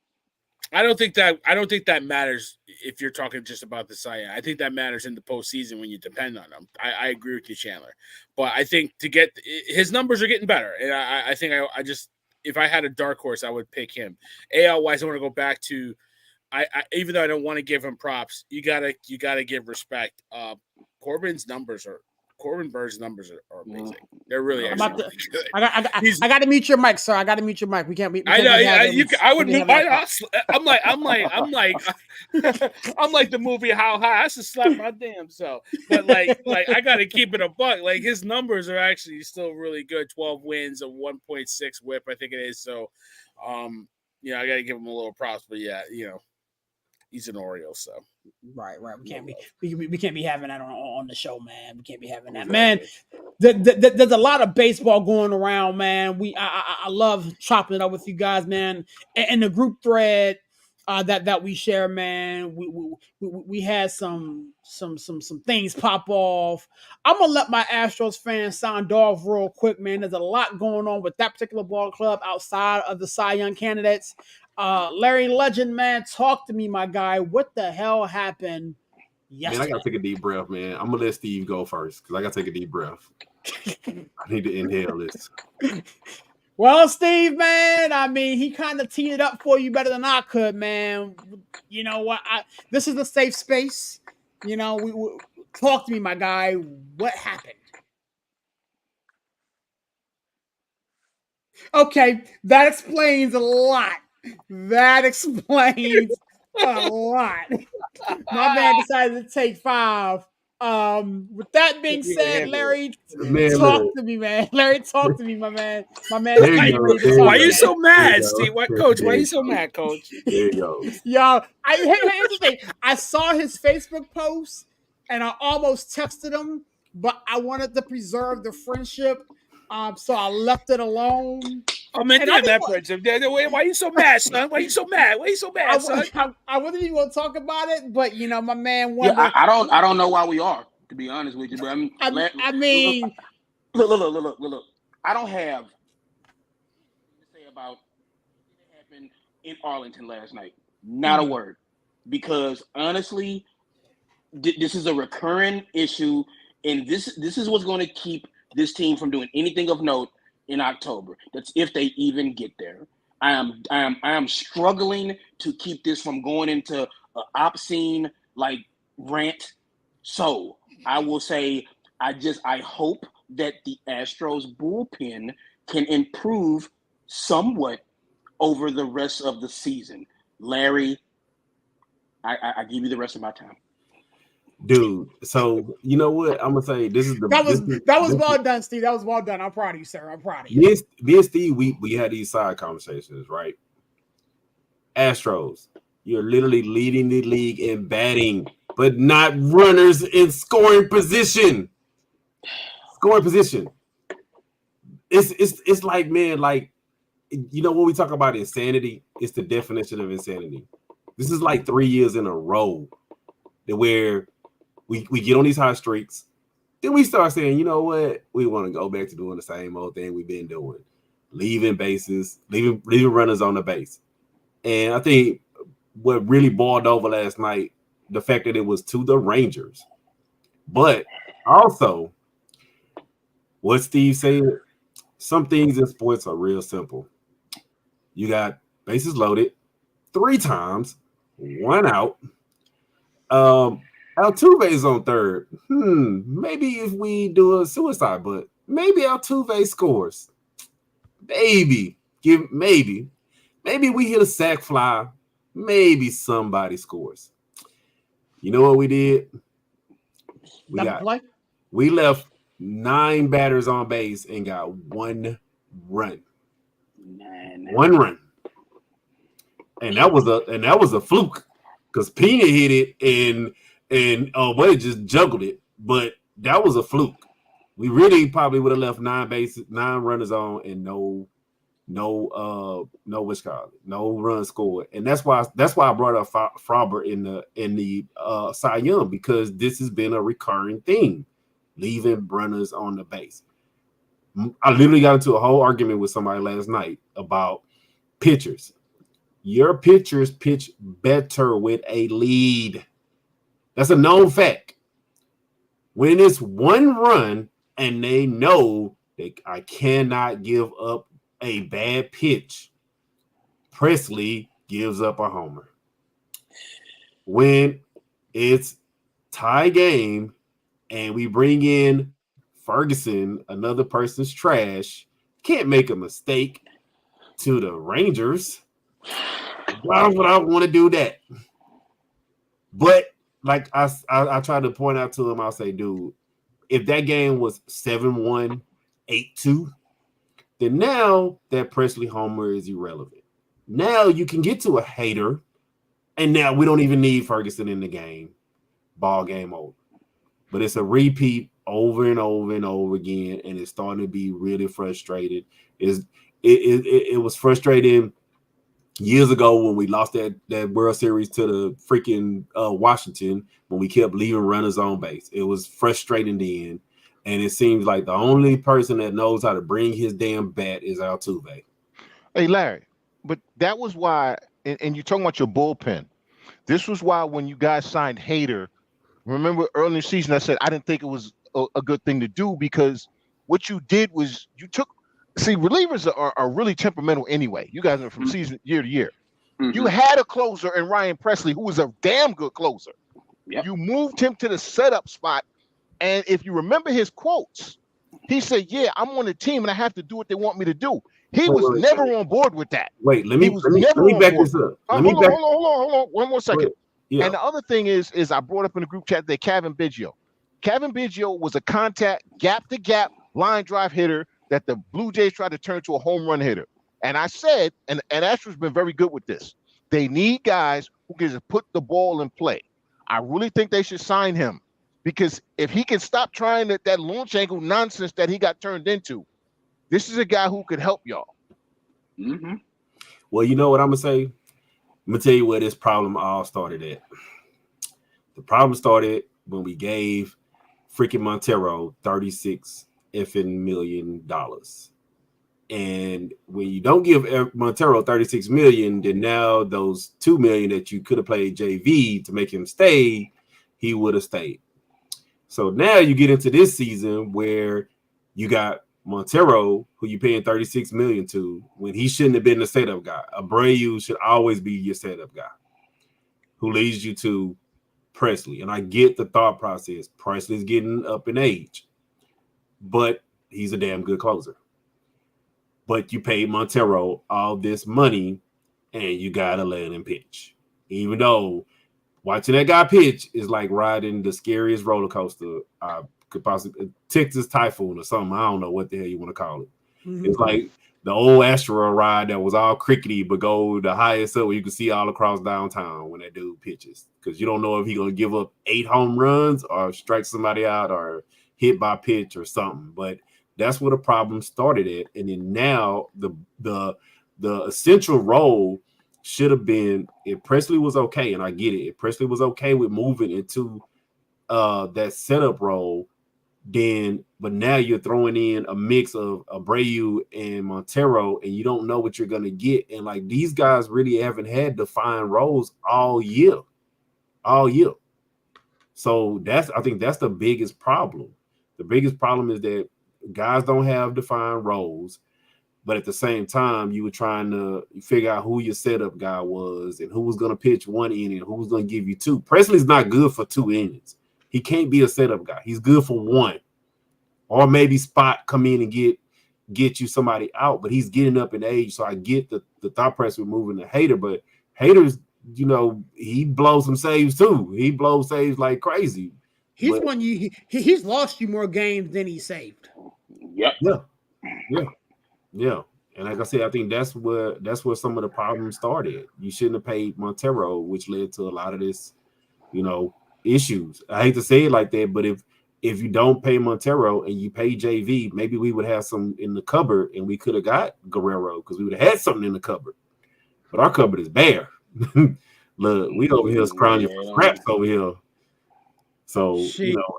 I don't think that matters if you're talking just about the Cy Young. I think that matters in the postseason when you depend on them. I agree with you, Chandler. But I think his numbers are getting better, and I think I just if I had a dark horse, I would pick him. AL wise, I want to go back to I even though I don't want to give him props, you gotta give respect. Corbin Bird's numbers are amazing. They're really actually really good. I got to mute your mic, sir. I got to mute your mic. We can't. I know. I would move my. I'm like the movie How High. I should slap my damn self. But like I got to keep it a buck. Like his numbers are actually still really good. 12 wins, a 1.6 WHIP, I think it is. So, I got to give him a little props. But yeah, he's an Oriole, so. Right. We can't be having that on the show, man. We can't be having that, man. There's a lot of baseball going around, man. I love chopping it up with you guys, man. And the group thread that we share, man. We had some things pop off. I'm gonna let my Astros fans sound off real quick, man. There's a lot going on with that particular ball club outside of the Cy Young candidates. Larry Legend, man, talk to me, my guy. What the hell happened yesterday? Man, I gotta take a deep breath, man. I'm gonna let Steve go first because I gotta take a deep breath. I need to inhale this. Well, Steve, man, I mean, he kind of teed it up for you better than I could, man. You know what? This is a safe space. We talk to me, my guy. What happened? Okay, that explains a lot. That explains a lot. My man decided to take 5. With that being said, Larry, talk to me, man. Larry, talk to me, my man. My man. Why are you so mad, Steve? Coach? Why are you so mad, Coach? There you go. Yo, here's the thing. I saw his Facebook post, and I almost texted him, but I wanted to preserve the friendship. So I left it alone. Oh man, damn that friendship. Why are you so mad, son? Why are you so mad? Son? I wasn't even going to talk about it, but my man. I don't know why we are, to be honest with you. But I mean, look. I don't have to say about what happened in Arlington last night. Not a word, because honestly, this is a recurring issue, and this is what's going to keep this team from doing anything of note in October. That's if they even get there. I am struggling to keep this from going into an obscene rant. So I will say I hope that the Astros bullpen can improve somewhat over the rest of the season. Larry, I give you the rest of my time. Dude, so you know what I'm gonna say? This is that was well done, Steve. That was well done. I'm proud of you, sir. I'm proud of you. Me and Steve, we had these side conversations, right? Astros, you're literally leading the league in batting, but not runners in scoring position. It's like, man, when we talk about insanity, it's the definition of insanity. This is like 3 years in a row where we get on these hot streaks, then we start saying, you know what, we want to go back to doing the same old thing we've been doing, leaving bases, leaving runners on the base. And I think what really boiled over last night the fact that it was to the Rangers. But also, what Steve said, some things in sports are real simple. You got bases loaded 3 times, 1 out. Altuve is on third. Maybe if we do a suicide, but maybe Altuve scores. Maybe we hit a sac fly. Maybe somebody scores. You know what we did? We left 9 batters on base and got 1 run. 1 run. And that was a fluke because Pena hit it and Wade just juggled it, but that was a fluke. We really probably would have left 9 runners on and no run scored. And that's why I brought up Frauber in the Cy Young, because this has been a recurring thing, leaving runners on the base. I literally got into a whole argument with somebody last night about pitchers. Your pitchers pitch better with a lead. That's a known fact. When it's 1 run and they know that I cannot give up a bad pitch, Presley gives up a homer. When it's tie game and we bring in Ferguson, another person's trash, can't make a mistake to the Rangers. Why would I want to do that? But like I try to point out to him, I'll say, dude, if that game was 7-1, 8-2, then now that Presley homer is irrelevant. Now you can get to a hater, and now we don't even need Ferguson in the game. Ball game over. But it's a repeat over and over and over again, and it's starting to be really frustrated. It was frustrating years ago when we lost that World Series to the freaking Washington, when we kept leaving runners on base. It was frustrating then, and it seems like the only person that knows how to bring his damn bat is Altuve. Hey, Larry, but that was why, and you're talking about your bullpen. This was why when you guys signed Hader, remember early in the season I said I didn't think it was a good thing to do, because what you did was you took – see, relievers are really temperamental anyway. You guys are from season year to year. Mm-hmm. You had a closer in Ryan Presley who was a damn good closer. Yep. You moved him to the setup spot, and if you remember his quotes, he said, "Yeah, I'm on the team and I have to do what they want me to do." He was never on board with that. Wait, let me back this up. Hold on. One more second. Yeah. And the other thing is I brought up in the group chat that Cavan Biggio. Cavan Biggio was a contact, gap-to-gap line drive hitter that the Blue Jays tried to turn to a home run hitter. And I said, and Astros been very good with this, they need guys who can just put the ball in play. I really think they should sign him, because if he can stop trying that launch angle nonsense that he got turned into, this is a guy who could help y'all. Mm-hmm. Well, you know what I'm going to say? I'm going to tell you where this problem all started at. The problem started when we gave freaking Montero $36 million. And when you don't give Montero $36 million, then now those $2 million that you could have paid JV to make him stay, he would have stayed. So now you get into this season where you got Montero, who you're paying $36 million to, when he shouldn't have been the setup guy. Abreu should always be your setup guy, who leads you to Presley. And I get the thought process. Presley's getting up in age, but he's a damn good closer. But you paid Montero all this money, and you got to let him pitch. Even though watching that guy pitch is like riding the scariest roller coaster I could possibly – Texas Typhoon or something. I don't know what the hell you want to call it. Mm-hmm. It's like the old Astro ride that was all crickety but go the highest up where you can see all across downtown when that dude pitches, because you don't know if he's going to give up 8 home runs or strike somebody out or hit by pitch or something. But that's where the problem started at. And then now the essential role should have been, if Presley was okay, and I get it, if Presley was okay with moving into that setup role, then, but now you're throwing in a mix of Abreu and Montero, and you don't know what you're going to get. And like, these guys really haven't had defined roles all year. all year. So I think that's the biggest problem. The biggest problem is that guys don't have defined roles, but at the same time, you were trying to figure out who your setup guy was and who was going to pitch one inning and who was going to give you two. Presley's not good for 2 innings. He can't be a setup guy. He's good for 1. Or maybe Spot come in and get you somebody out, but he's getting up in age. So I get the thought process with moving to Hader, but Hader's, he blows some saves too. He blows saves like crazy. He's won you. He's lost you more games than he saved. Yep. Yeah. And like I said, I think that's where some of the problems started. You shouldn't have paid Montero, which led to a lot of this, issues. I hate to say it like that, but if you don't pay Montero and you pay JV, maybe we would have some in the cupboard and we could have got Guerrero because we would have had something in the cupboard. But our cupboard is bare. Look, we over here scrounging for scraps over here. So,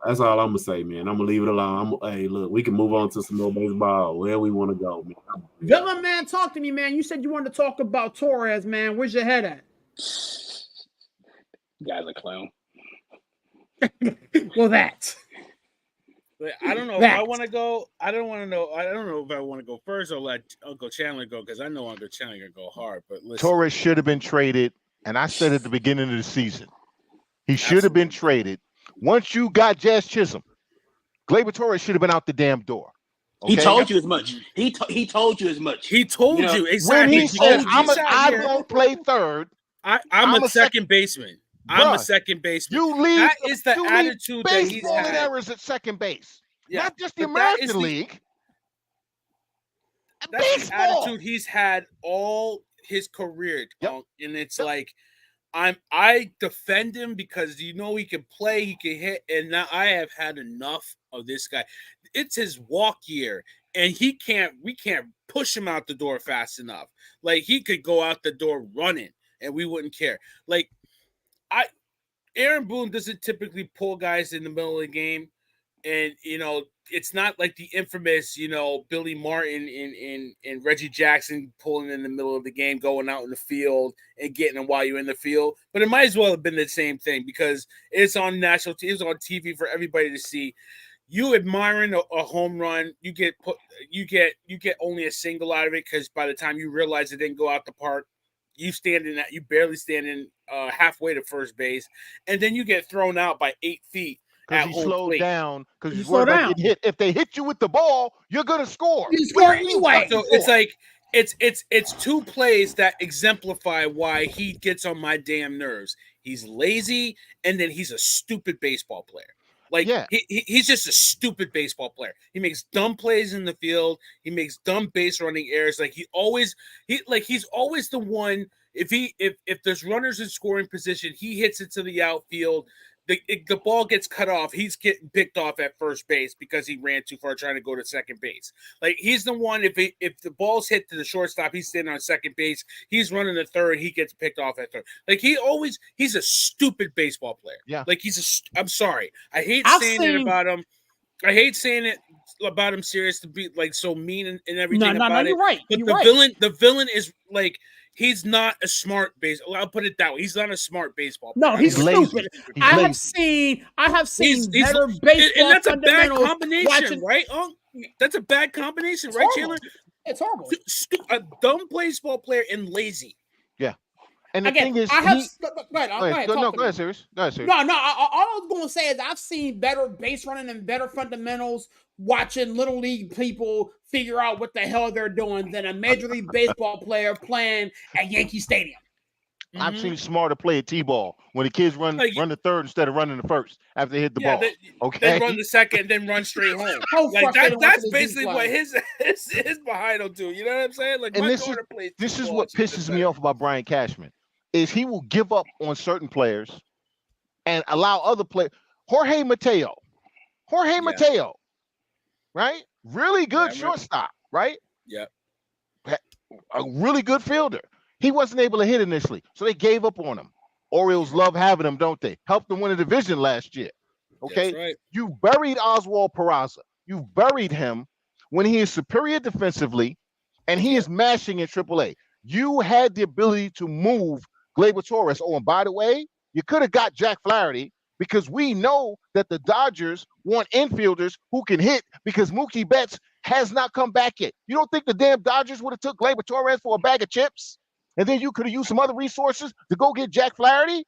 that's all I'm going to say, man. I'm going to leave it alone. Hey, look, we can move on to some more baseball, where we want to go, man. Villain, man, talk to me, man. You said you wanted to talk about Torres, man. Where's your head at? Guy's a clown. Well, that. But I don't know if I want to go. I don't know if I want to go first or let Uncle Chandler go because I know Uncle Chandler gonna go hard. But listen, Torres should have been traded, and I said at the beginning of the season, he should have been traded. Once you got Jazz Chisholm, Gleyber Torres should have been out the damn door. Okay? He told you as much. He told you as much. He told you When exactly. he said, I don't play third. I'm a second baseman. I'm a second baseman. You leave. That is the attitude that he's baseball had. errors at second base, not just the but American League. That's Baseball. the attitude he's had all his career, and it's like I defend him because he can play, he can hit, and now I have had enough of this guy. It's his walk year, and we can't push him out the door fast enough. Like he could go out the door running, and we wouldn't care. Like Aaron Boone doesn't typically pull guys in the middle of the game. And, it's not like the infamous, Billy Martin and Reggie Jackson pulling in the middle of the game, going out in the field and getting them while you're in the field. But it might as well have been the same thing because it's on national TV, it's on TV for everybody to see. You admiring a home run, you get only a single out of it because by the time you realize it didn't go out the park, you barely standing halfway to first base, and then you get thrown out by 8 feet. Because he slowed down. Because he's worried about getting hit. If they hit you with the ball, you're gonna score. You score anyway. So it's like it's 2 plays that exemplify why he gets on my damn nerves. He's lazy, and then he's a stupid baseball player. Like he's just a stupid baseball player. He makes dumb plays in the field. He makes dumb base running errors. Like he's always the one. If there's runners in scoring position, he hits it to the outfield. The ball gets cut off. He's getting picked off at first base because he ran too far trying to go to second base. Like he's the one. If the ball's hit to the shortstop, he's standing on second base. He's running to third. He gets picked off at third. Like he's a stupid baseball player. Yeah. Like I'm sorry. I hate saying it about him. I hate saying it about him. Serious to be like so mean and everything. No, you're right. But the villain is like. He's not a smart baseball. I'll put it that way. He's not a smart baseball player. No, he's stupid. I have seen better baseball, and that's a bad combination, right? That's a bad combination, right, Chandler? It's horrible. A dumb baseball player and lazy. Yeah. And the thing is, go ahead, Sirius. No, all I was going to say is I've seen better base running and better fundamentals watching Little League people figure out what the hell they're doing than a Major League Baseball player playing at Yankee Stadium. I've seen smarter play at T-ball when the kids run the third instead of running the first after they hit the ball. They run the second and then run straight home. That's basically what his behind will do. You know what I'm saying? Like, and this is what pisses me off about Brian Cashman is he will give up on certain players and allow other players. Jorge Mateo, right? Really good shortstop, right? Yeah. A really good fielder. He wasn't able to hit initially, so they gave up on him. Orioles love having him, don't they? Helped them win a division last year. Okay? That's right. You buried Oswald Peraza. You buried him when he is superior defensively and he is mashing in AAA. You had the ability to move Gleyber Torres. Oh, and by the way, You could have got Jack Flaherty because we know that the Dodgers want infielders who can hit because Mookie Betts has not come back yet. You don't think the damn Dodgers would have took Gleyber Torres for a bag of chips? And then you could have used some other resources to go get Jack Flaherty?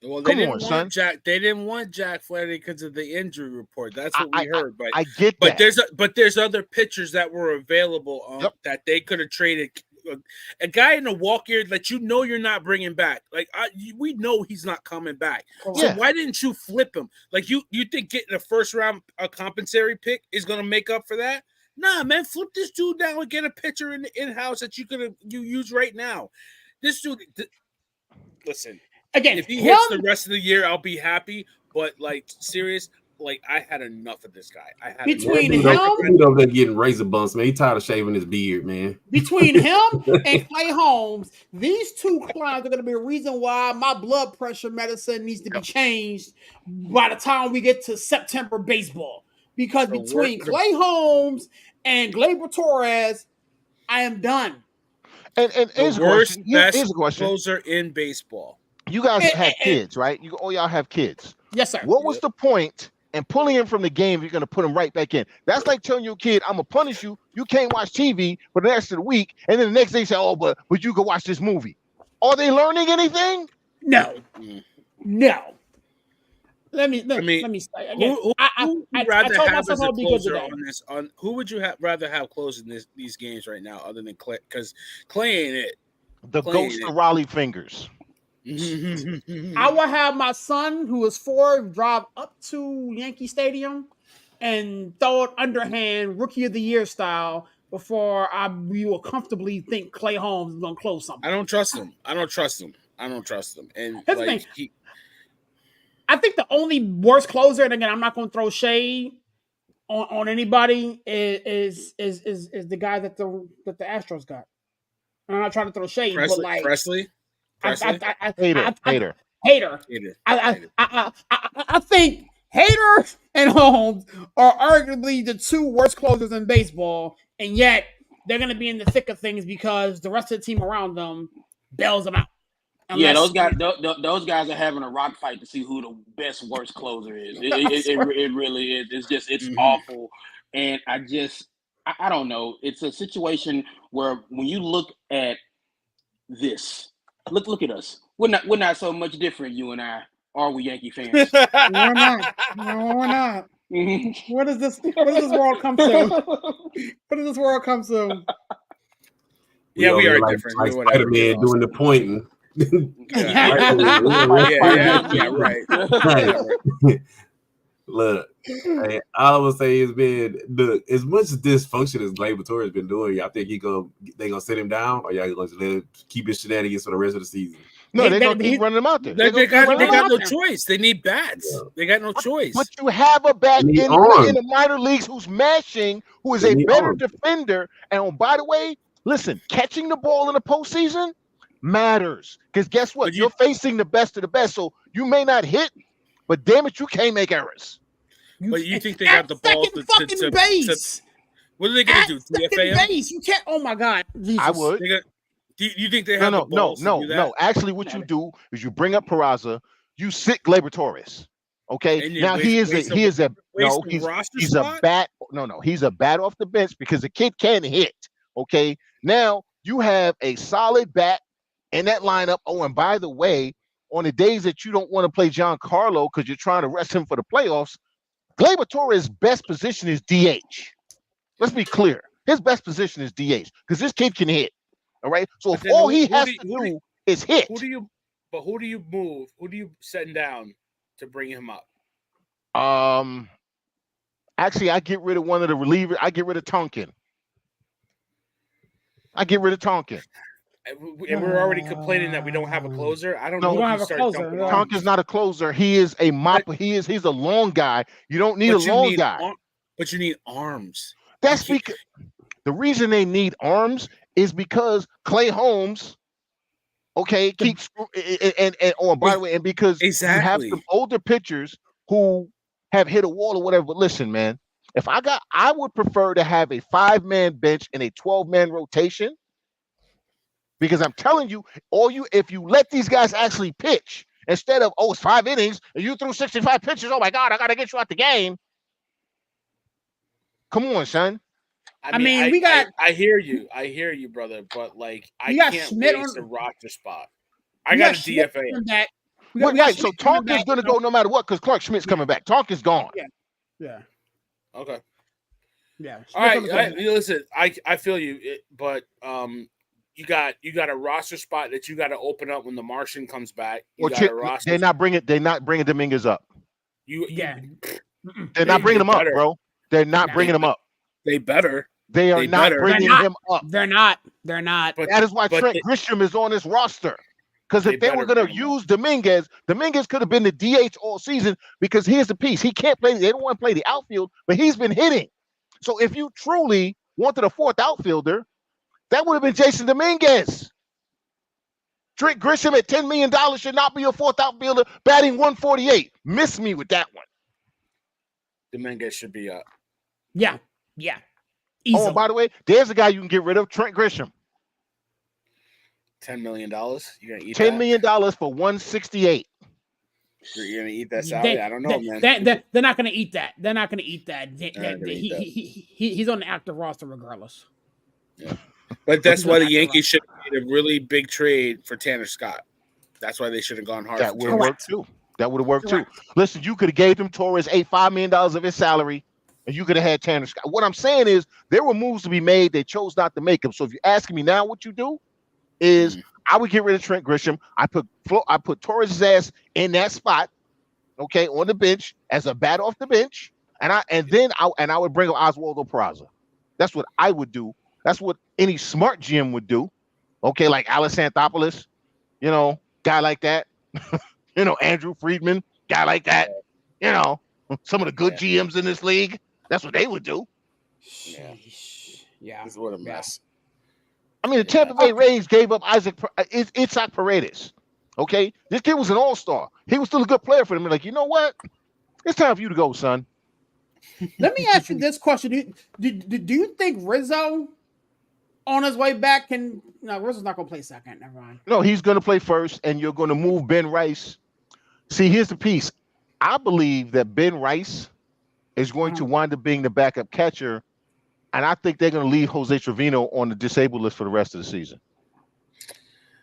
Well, they Come didn't on, want son. Jack. They didn't want Jack Flaherty because of the injury report. That's what we heard. But I get that. there's other pitchers that were available that they could have traded. A guy in a walk year that you're not bringing back. Like we know he's not coming back. So why didn't you flip him? Like you think getting a first round compensatory pick is going to make up for that? Nah, man, flip this dude down and get a pitcher in house that you use right now. This dude, listen. Again, if he hits the rest of the year, I'll be happy. But like, serious, like I had enough of this guy. I had between him, him, over there getting razor bumps, man. He tired of shaving his beard, man. Between him and Clay Holmes, these two clowns are going to be a reason why my blood pressure medicine needs to be changed by the time we get to September baseball. Because between Clay Holmes and Gleyber Torres, I am done. And here's a question. Closer in baseball. You guys have kids, right? All y'all have kids. Yes, sir. What was the point in pulling him from the game if you're going to put him right back in? That's like telling your kid, I'm going to punish you. You can't watch TV for the rest of the week. And then the next day you say, oh, but you can watch this movie. Are they learning anything? No. Let me say again. Who would rather have as a closer on this? Who would you rather have closing these games right now, other than Clay? Because Clay ain't it. The ghost of Raleigh Fingers. I will have my son, who is 4, drive up to Yankee Stadium and throw it underhand, Rookie of the Year style, before we will comfortably think Clay Holmes is going to close something. I don't trust him. And here's the thing. I think the only worst closer, and again, I'm not going to throw shade on anybody, is the guy that the Astros got. I'm not trying to throw shade, but like Presley. Hater. I think Hader and Holmes are arguably the two worst closers in baseball, and yet they're going to be in the thick of things because the rest of the team around them bails them out. Those guys are having a rock fight to see who the best worst closer is. It really is. It's awful, and I don't know. It's a situation where when you look at this. Look at us. We're not so much different, you and I, are we, Yankee fans? We're not. No, we're not. Mm-hmm. What does this world come to? Yeah, we are different. Like Spider-Man doing the pointing. Right. Look, all I would say is, man, as much dysfunction as Gleyber Torres has been doing, y'all think they gonna sit him down, or y'all gonna let him keep his shenanigans for the rest of the season? No, they're gonna keep running him out there. They got no choice. They need bats. Yeah. They got no choice. But you have a bat in the minor leagues who's mashing, who is a better defender. And by the way, listen, catching the ball in the postseason matters, because guess what? You're facing the best of the best, so you may not hit. But damn it, you can't make errors. But you think they got the balls to base? What are they going to do? DFA base? You can't. Oh my God! Jesus. I would. Do you think they have the balls to do that? No. Actually, what you do is you bring up Peraza, you sit Gleyber Torres. Okay. Now he's a bat. No, he's a bat off the bench because the kid can hit. Okay. Now you have a solid bat in that lineup. Oh, and by the way, on the days that you don't want to play Giancarlo because you're trying to rest him for the playoffs, Gleyber Torres' best position is DH. Let's be clear. His best position is DH because this kid can hit. All right. So if all he has to do is hit. Who do you move? Who do you send down to bring him up? Actually, I get rid of one of the relievers. I get rid of Tonkin. And we're already complaining that we don't have a closer. I don't know. We don't have a closer. Tonkin's not a closer. He is a mop. He's a long guy. You don't need a long guy. But you need arms. That's because the reason they need arms is because Clay Holmes, keeps and by the way, and because you have some older pitchers who have hit a wall or whatever. But listen, man, I would prefer to have a 5-man bench and a 12-man rotation. Because I'm telling you, if you let these guys actually pitch, instead of, oh, it's 5 innings and you threw 65 pitches. Oh my God, I gotta get you out the game. Come on, son. I mean, we got. I hear you, brother. But like, I We got can't Schmidt waste on- a roster spot. I got a Schmidt DFA. coming back. Right, so Tonkin's gonna go no matter what because Clark Schmidt's coming back. Tonkin's gone. Yeah. Okay. Yeah. All right. Listen, I feel you, but you got a roster spot that you got to open up when the Martian comes back. You got a roster. They're not bringing Dominguez up. They're not bringing him up, bro. They're not bringing him up. They better. They are not bringing him up. They're not. But that is why Trent Grisham is on this roster. Because if they were going to use Dominguez could have been the DH all season because here's the piece. He can't play. They don't want to play the outfield, but he's been hitting. So if you truly wanted a fourth outfielder, that would have been Jason Dominguez. Trent Grisham at $10 million should not be a fourth outfielder batting 148. Miss me with that one. Dominguez should be up. Yeah. Easily. Oh, by the way, there's a guy you can get rid of, Trent Grisham. $10 million. You're gonna eat $10 million for 168. You're gonna eat that salary? I don't know, man. They're not gonna eat that. They're not gonna eat that. He's on the active roster regardless. Yeah, but that's why the Yankees should have made a really big trade for Tanner Scott. That's why they should have gone hard. That would have worked too. Listen, you could have gave them Torres $5 million of his salary, and you could have had Tanner Scott. What I'm saying is there were moves to be made. They chose not to make them. So if you're asking me now, what you do is I would get rid of Trent Grisham. I put Torres' ass in that spot, okay, on the bench as a bat off the bench, and I would bring up Oswaldo Peraza. That's what I would do. That's what any smart GM would do, okay, like Alex Anthopoulos, guy like that, Andrew Friedman, guy like that, some of the good GMs in this league. That's what they would do. Yeah, what a mess. I mean, the Tampa Bay Rays gave up Isaac Paredes. Okay, this kid was an all-star. He was still a good player for them. They're like, you know what? It's time for you to go, son. Let me ask you this question: Do you think Rizzo, on his way back, can? No, Rizzo's not going to play second. Never mind. No, he's going to play first, and you're going to move Ben Rice. See, here's the piece. I believe that Ben Rice is going to wind up being the backup catcher. And I think they're going to leave Jose Trevino on the disabled list for the rest of the season.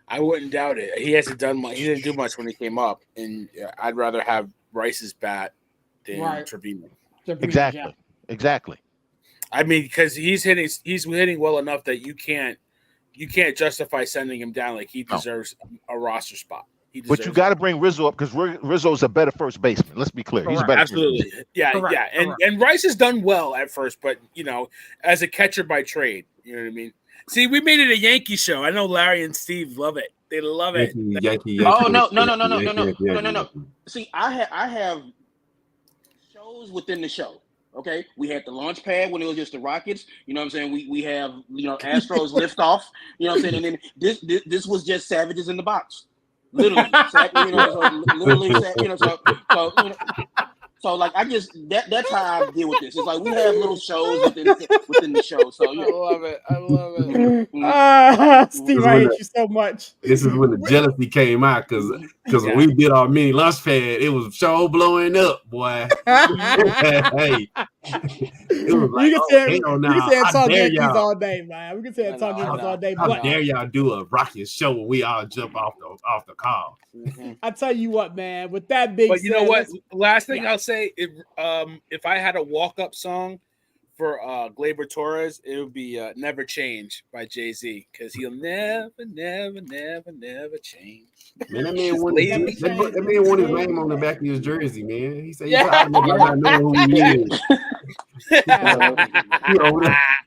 I wouldn't doubt it. He hasn't done much. He didn't do much when he came up, and I'd rather have Rice's bat than Trevino. Exactly. I mean, because he's hitting well enough that you can't justify sending him down. Like he deserves a roster spot. But you got to bring Rizzo up because Rizzo is a better first baseman. Let's be clear. He's a better. Absolutely. Yeah. And Rice has done well at first, but as a catcher by trade, you know what I mean? See, we made it a Yankee show. I know Larry and Steve love it. They love it. Yankee. Oh no. See, I have shows within the show. Okay, we had the launch pad when it was just the Rockets. You know what I'm saying? We have Astros liftoff. You know what I'm saying? And then this was just Savages in the Box. Literally, so like I just that's how I deal with this. It's like we have little shows within the show. So I love it. Steve, I hate you so much. This is when the jealousy came out because when we did our mini launch pad, it was show blowing up, boy. Hey, it was like, you can say how talk dare Yankees y'all. all day, man. We can say talk Yankees all day. How dare y'all do a Rocket show when we all jump off the call? I tell you what, man. With that being said, you know what? Last thing I'll say, if I had a walk-up song for Gleyber Torres, it would be "Never Change" by Jay-Z, because he'll never change. Man, that man wanted his name on the back of his jersey, man. He said, "I don't know who he is."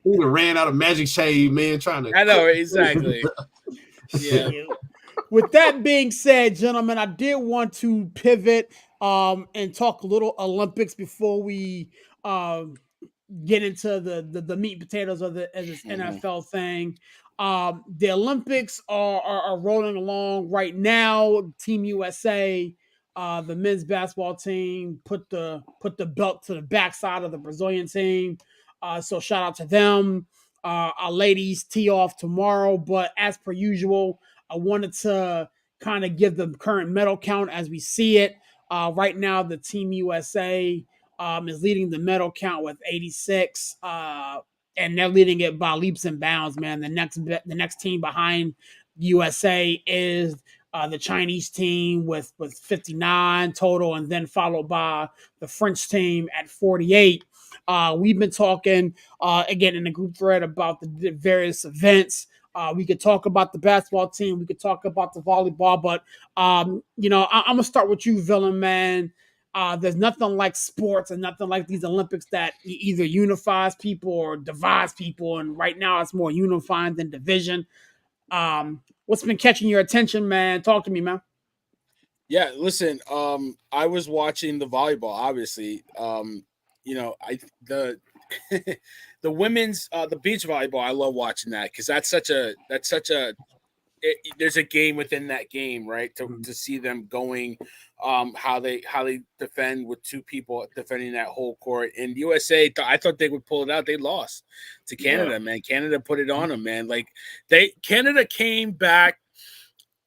He ran out of Magic Shade, man, trying to. I know exactly. Yeah. With that being said, gentlemen, I did want to pivot and talk a little Olympics before we get into the meat and potatoes of this NFL thing. The Olympics are rolling along right now. Team USA, the men's basketball team, put the belt to the backside of the Brazilian team. So shout out to them. Our ladies tee off tomorrow, but as per usual, I wanted to kind of give the current medal count as we see it. Right now, the Team USA is leading the medal count with 86, and they're leading it by leaps and bounds. Man, the next team behind USA is the Chinese team with 59 total, and then followed by the French team at 48. We've been talking again in the group thread about the various events. We could talk about the basketball team. We could talk about the volleyball, but I'm gonna start with you, Villain Man. There's nothing like sports and nothing like these Olympics that either unifies people or divides people. And right now, it's more unifying than division. What's been catching your attention, man? Talk to me, man. Yeah, listen, I was watching the volleyball, obviously. The the women's the beach volleyball, I love watching that because there's a game within that game, right? To see them going, how they defend with two people defending that whole court. And USA, I thought they would pull it out. They lost to Canada, man. Canada put it on them, man. Like Canada came back,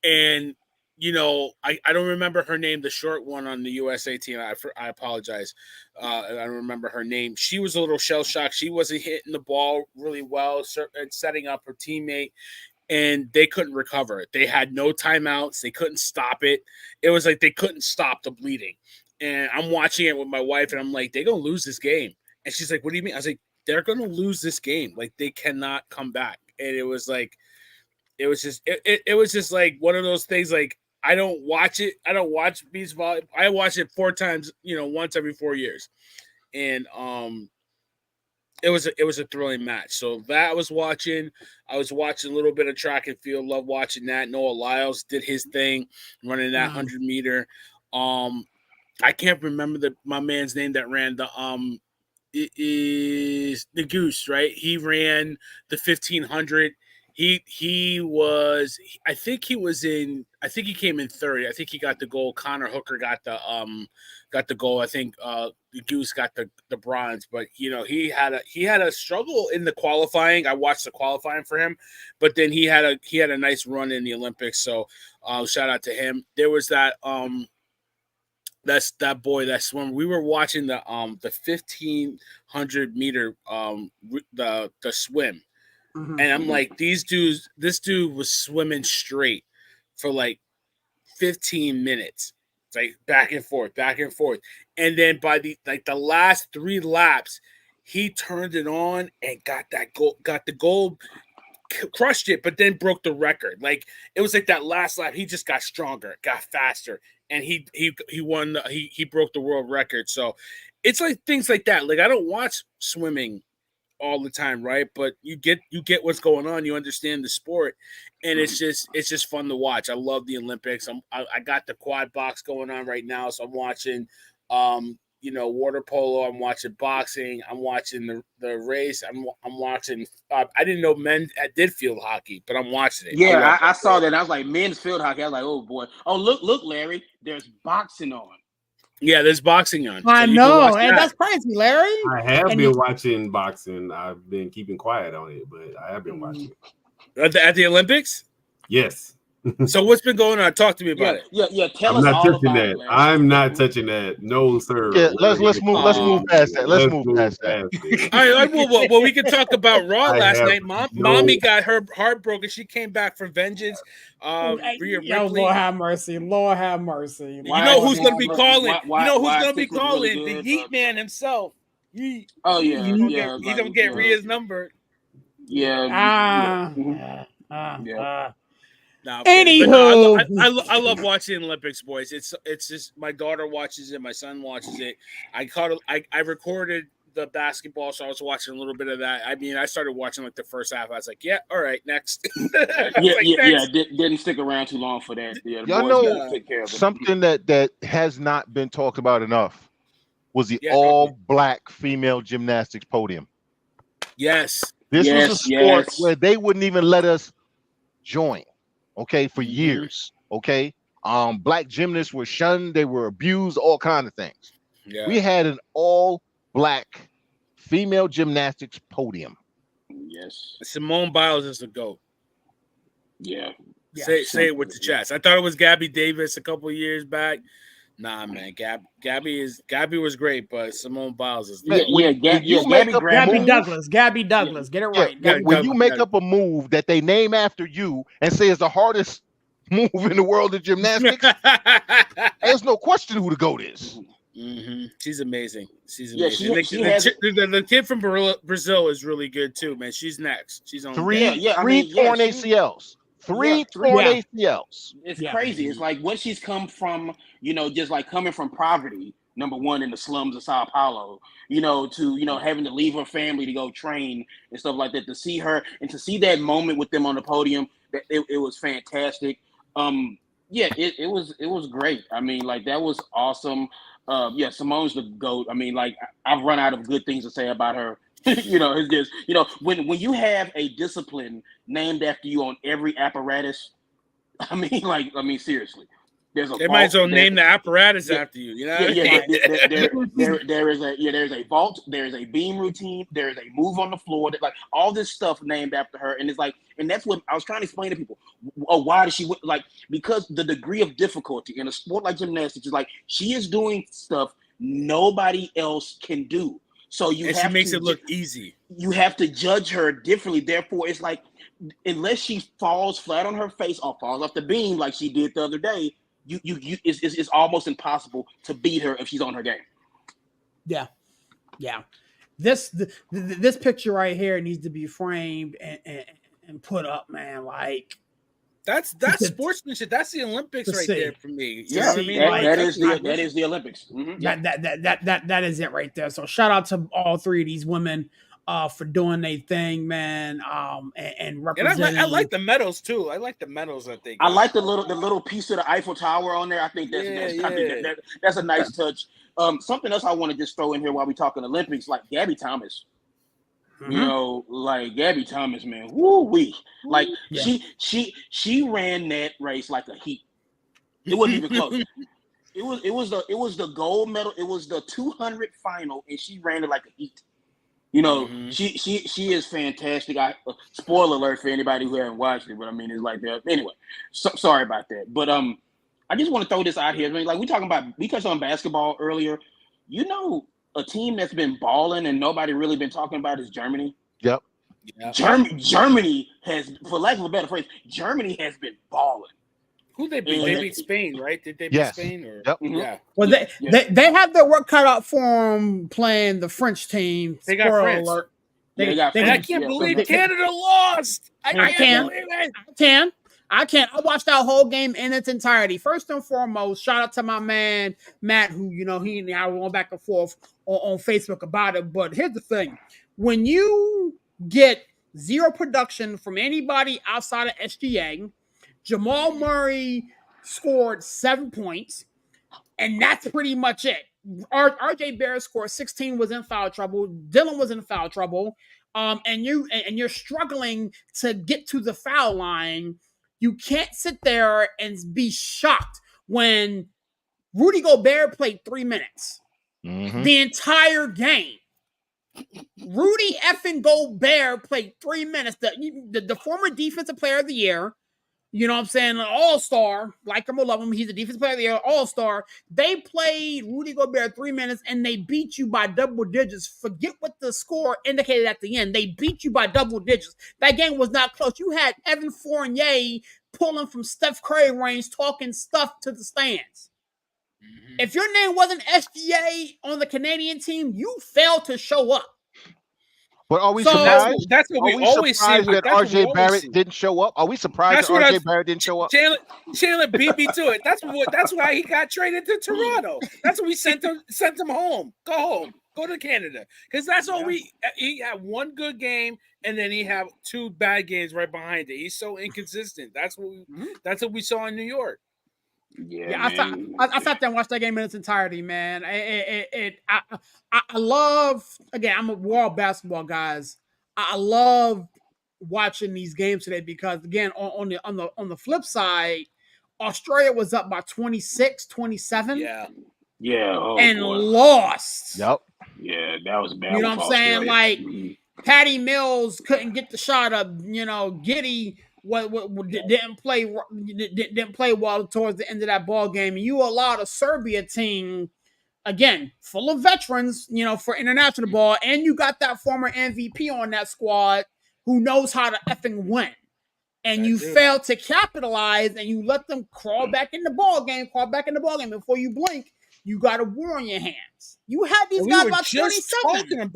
and I don't remember her name, the short one on the USA team. I apologize. I don't remember her name. She was a little shell shocked. She wasn't hitting the ball really well and setting up her teammate, and they couldn't recover it. They had no timeouts. They couldn't stop it. It was like they couldn't stop the bleeding. And I'm watching it with my wife, and I'm like, they're going to lose this game. And she's like, what do you mean? I was like, they're going to lose this game. Like, they cannot come back. And it was just like one of those things. Like, I don't watch it. I don't watch beach volleyball. I watch it 4 times, once every 4 years. And it was a thrilling match. So that I was watching a little bit of track and field. Love watching that. Noah Lyles did his thing running that 100-meter. I can't remember my man's name that ran it is the Goose, right? He ran the 1500. He was, I think he came in third. I think he got the goal. Connor Hooker got the goal. I think the Goose got the bronze, but he had a struggle in the qualifying. I watched the qualifying for him, but then he had a nice run in the Olympics. So shout out to him. There was that that's that boy, that swimmer. We were watching the 1500 meter the swim. And I'm like, this dude was swimming straight for like 15 minutes, like back and forth. And then by the last 3 laps, he turned it on and got the gold, crushed it, but then broke the record. Like, it was like that last lap, he just got stronger, got faster, and he won. He broke the world record. So it's like things like that. Like, I don't watch swimming all the time, right? But you get what's going on. You understand the sport, and it's just fun to watch. I love the Olympics. I got the quad box going on right now, so I'm watching water polo. I'm watching boxing. I'm watching the race. I'm watching. I didn't know men did field hockey, but I'm watching it. Yeah, I saw that. I was like, men's field hockey. I was like, oh boy. Oh, look, Larry. There's boxing on. Yeah, there's boxing on. I know, and that's crazy, Larry. I have been watching boxing. I've been keeping quiet on it, but I have been watching it. At the Olympics? Yes. So what's been going on? Talk to me about it. Yeah. Tell us all about it. I'm not touching that. No, sir. Yeah, let's move past that. Let's move past that. All right. Well, we can talk about Raw last night. Mommy got her heart broken. She came back for vengeance. Rhea Ripley. Lord have mercy. Lord have mercy. You know who's going to be calling? You know who's going to be calling? The Yeet Man himself. Yeet. Oh yeah. He's going to get Rhea's number. Yeah. Anywho, I love watching the Olympics, boys. It's just my daughter watches it, my son watches it. I recorded the basketball, so I was watching a little bit of that. I mean, I started watching like the first half. I was like, yeah, all right, next. Didn't stick around too long for that. Yeah, y'all know something that has not been talked about enough was the all-black female gymnastics podium. Yes. This was a sport where they wouldn't even let us join. Okay, for years. Okay, black gymnasts were shunned, they were abused, all kinds of things. Yeah. We had an all-black female gymnastics podium. Yes. Simone Biles is the GOAT. Yeah. Say it with the chest. I thought it was Gabby Davis a couple of years back. Nah, man, Gabby was great, but Simone Biles is Gabby Douglas, get it right. When you make up a move that they name after you and say is the hardest move in the world of gymnastics, there's no question who the GOAT is. Mm-hmm. She's amazing. The kid from Brazil is really good too, man. She's next. She's on three torn ACLs. Three torn ACLs. It's crazy. It's like what she's come from, just like coming from poverty, number one, in the slums of Sao Paulo, to, having to leave her family to go train and stuff like that, to see her and to see that moment with them on the podium, it was fantastic. It was great. I mean, like, that was awesome. Simone's the GOAT. I mean, like, I've run out of good things to say about her. It's just, when you have a discipline named after you on every apparatus, I mean, seriously, they might as well name the apparatus after you. There's a vault, there's a beam routine, there's a move on the floor, like all this stuff named after her, and it's like, and that's what I was trying to explain to people. Why does she like? Because the degree of difficulty in a sport like gymnastics is like she is doing stuff nobody else can do. So she makes it look easy. You have to judge her differently. Therefore, it's like unless she falls flat on her face or falls off the beam like she did the other day, it's almost impossible to beat her if she's on her game. Yeah. This picture right here needs to be framed and put up, man. Like that's sportsmanship. That's the Olympics right there for me. You know what I mean? That is the Olympics. Mm-hmm. That is it right there. So shout out to all three of these women for doing their thing, man. And representing. And I like the medals too. I like the medals that they got. I like the little piece of the Eiffel Tower on there. I think that's a nice touch. Something else I want to just throw in here while we talking Olympics, like Gabby Thomas. Mm-hmm. Like Gabby Thomas, man. Woo-wee. Like she ran that race like a heat. It wasn't even close. It was the gold medal. It was the 200 final, and she ran it like a heat. She is fantastic. Spoiler alert for anybody who haven't watched it, but I mean, it's like that. Anyway, sorry about that. But I just want to throw this out here. I mean, like we touched on basketball earlier. A team that's been balling and nobody really been talking about is Germany. Yep. Yeah. Germany has, for lack of a better phrase, Germany has been balling. Who they beat? They beat Spain, right? Did they beat Spain? Or yep. Yeah. Well, they have their work cut out for them playing the French team. They got France. Alert. I can't believe Canada lost. I can't believe it. I watched that whole game in its entirety. First and foremost, shout out to my man Matt, who he and I were going back and forth on Facebook about it. But here's the thing: when you get zero production from anybody outside of SGA, Jamal Murray scored 7 points, and that's pretty much it. RJ Barrett scored 16, was in foul trouble. Dylan was in foul trouble. And you're struggling to get to the foul line. You can't sit there and be shocked when Rudy Gobert played 3 minutes. Mm-hmm. The entire game. Rudy effing Gobert played 3 minutes. The former defensive player of the year, you know what I'm saying, an all-star, like him or love him, he's a defensive player of the year, all-star. They played Rudy Gobert 3 minutes, and they beat you by double digits. Forget what the score indicated at the end. They beat you by double digits. That game was not close. You had Evan Fournier pulling from Steph Curry range, talking stuff to the stands. Mm-hmm. If your name wasn't SGA on the Canadian team, you failed to show up. But are we surprised? That's what we always say that RJ Barrett didn't show up. Are we surprised that RJ Barrett didn't show up? Chandler beat me to it. That's why he got traded to Toronto. That's why we sent him home. Go home. Go to Canada. Because that's all he had one good game and then he had 2 bad games right behind it. He's so inconsistent. That's what we saw in New York. Yeah, I sat there and watched that game in its entirety, man. I love, again, we're all basketball guys. I love watching these games today because, again, on the flip side, Australia was up by 26, 27. Yeah. And lost. Yep. Yeah, that was bad. You know what I'm saying? Like, Patty Mills couldn't get the shot up. Giddy didn't play well towards the end of that ball game, and you allowed a Serbia team, again, full of veterans, for international ball, and you got that former MVP on that squad who knows how to effing win. And you failed to capitalize, and you let them crawl back in the ball game. Before you blink, you got a war on your hands. You had these guys about 27.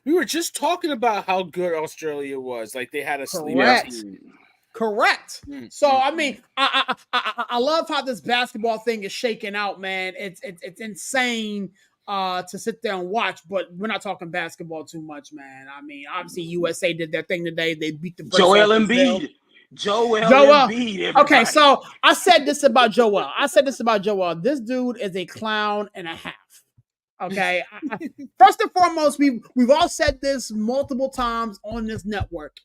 We were just talking about how good Australia was. Like, they had a sleeper team. Correct. So I mean, I love how this basketball thing is shaking out, man. It's insane to sit there and watch, but we're not talking basketball too much, man. I mean, obviously USA did their thing today. They beat the Joel Embiid. Embiid. Okay, so I said this about Joel. This dude is a clown and a half. Okay. First and foremost, we've all said this multiple times on this network.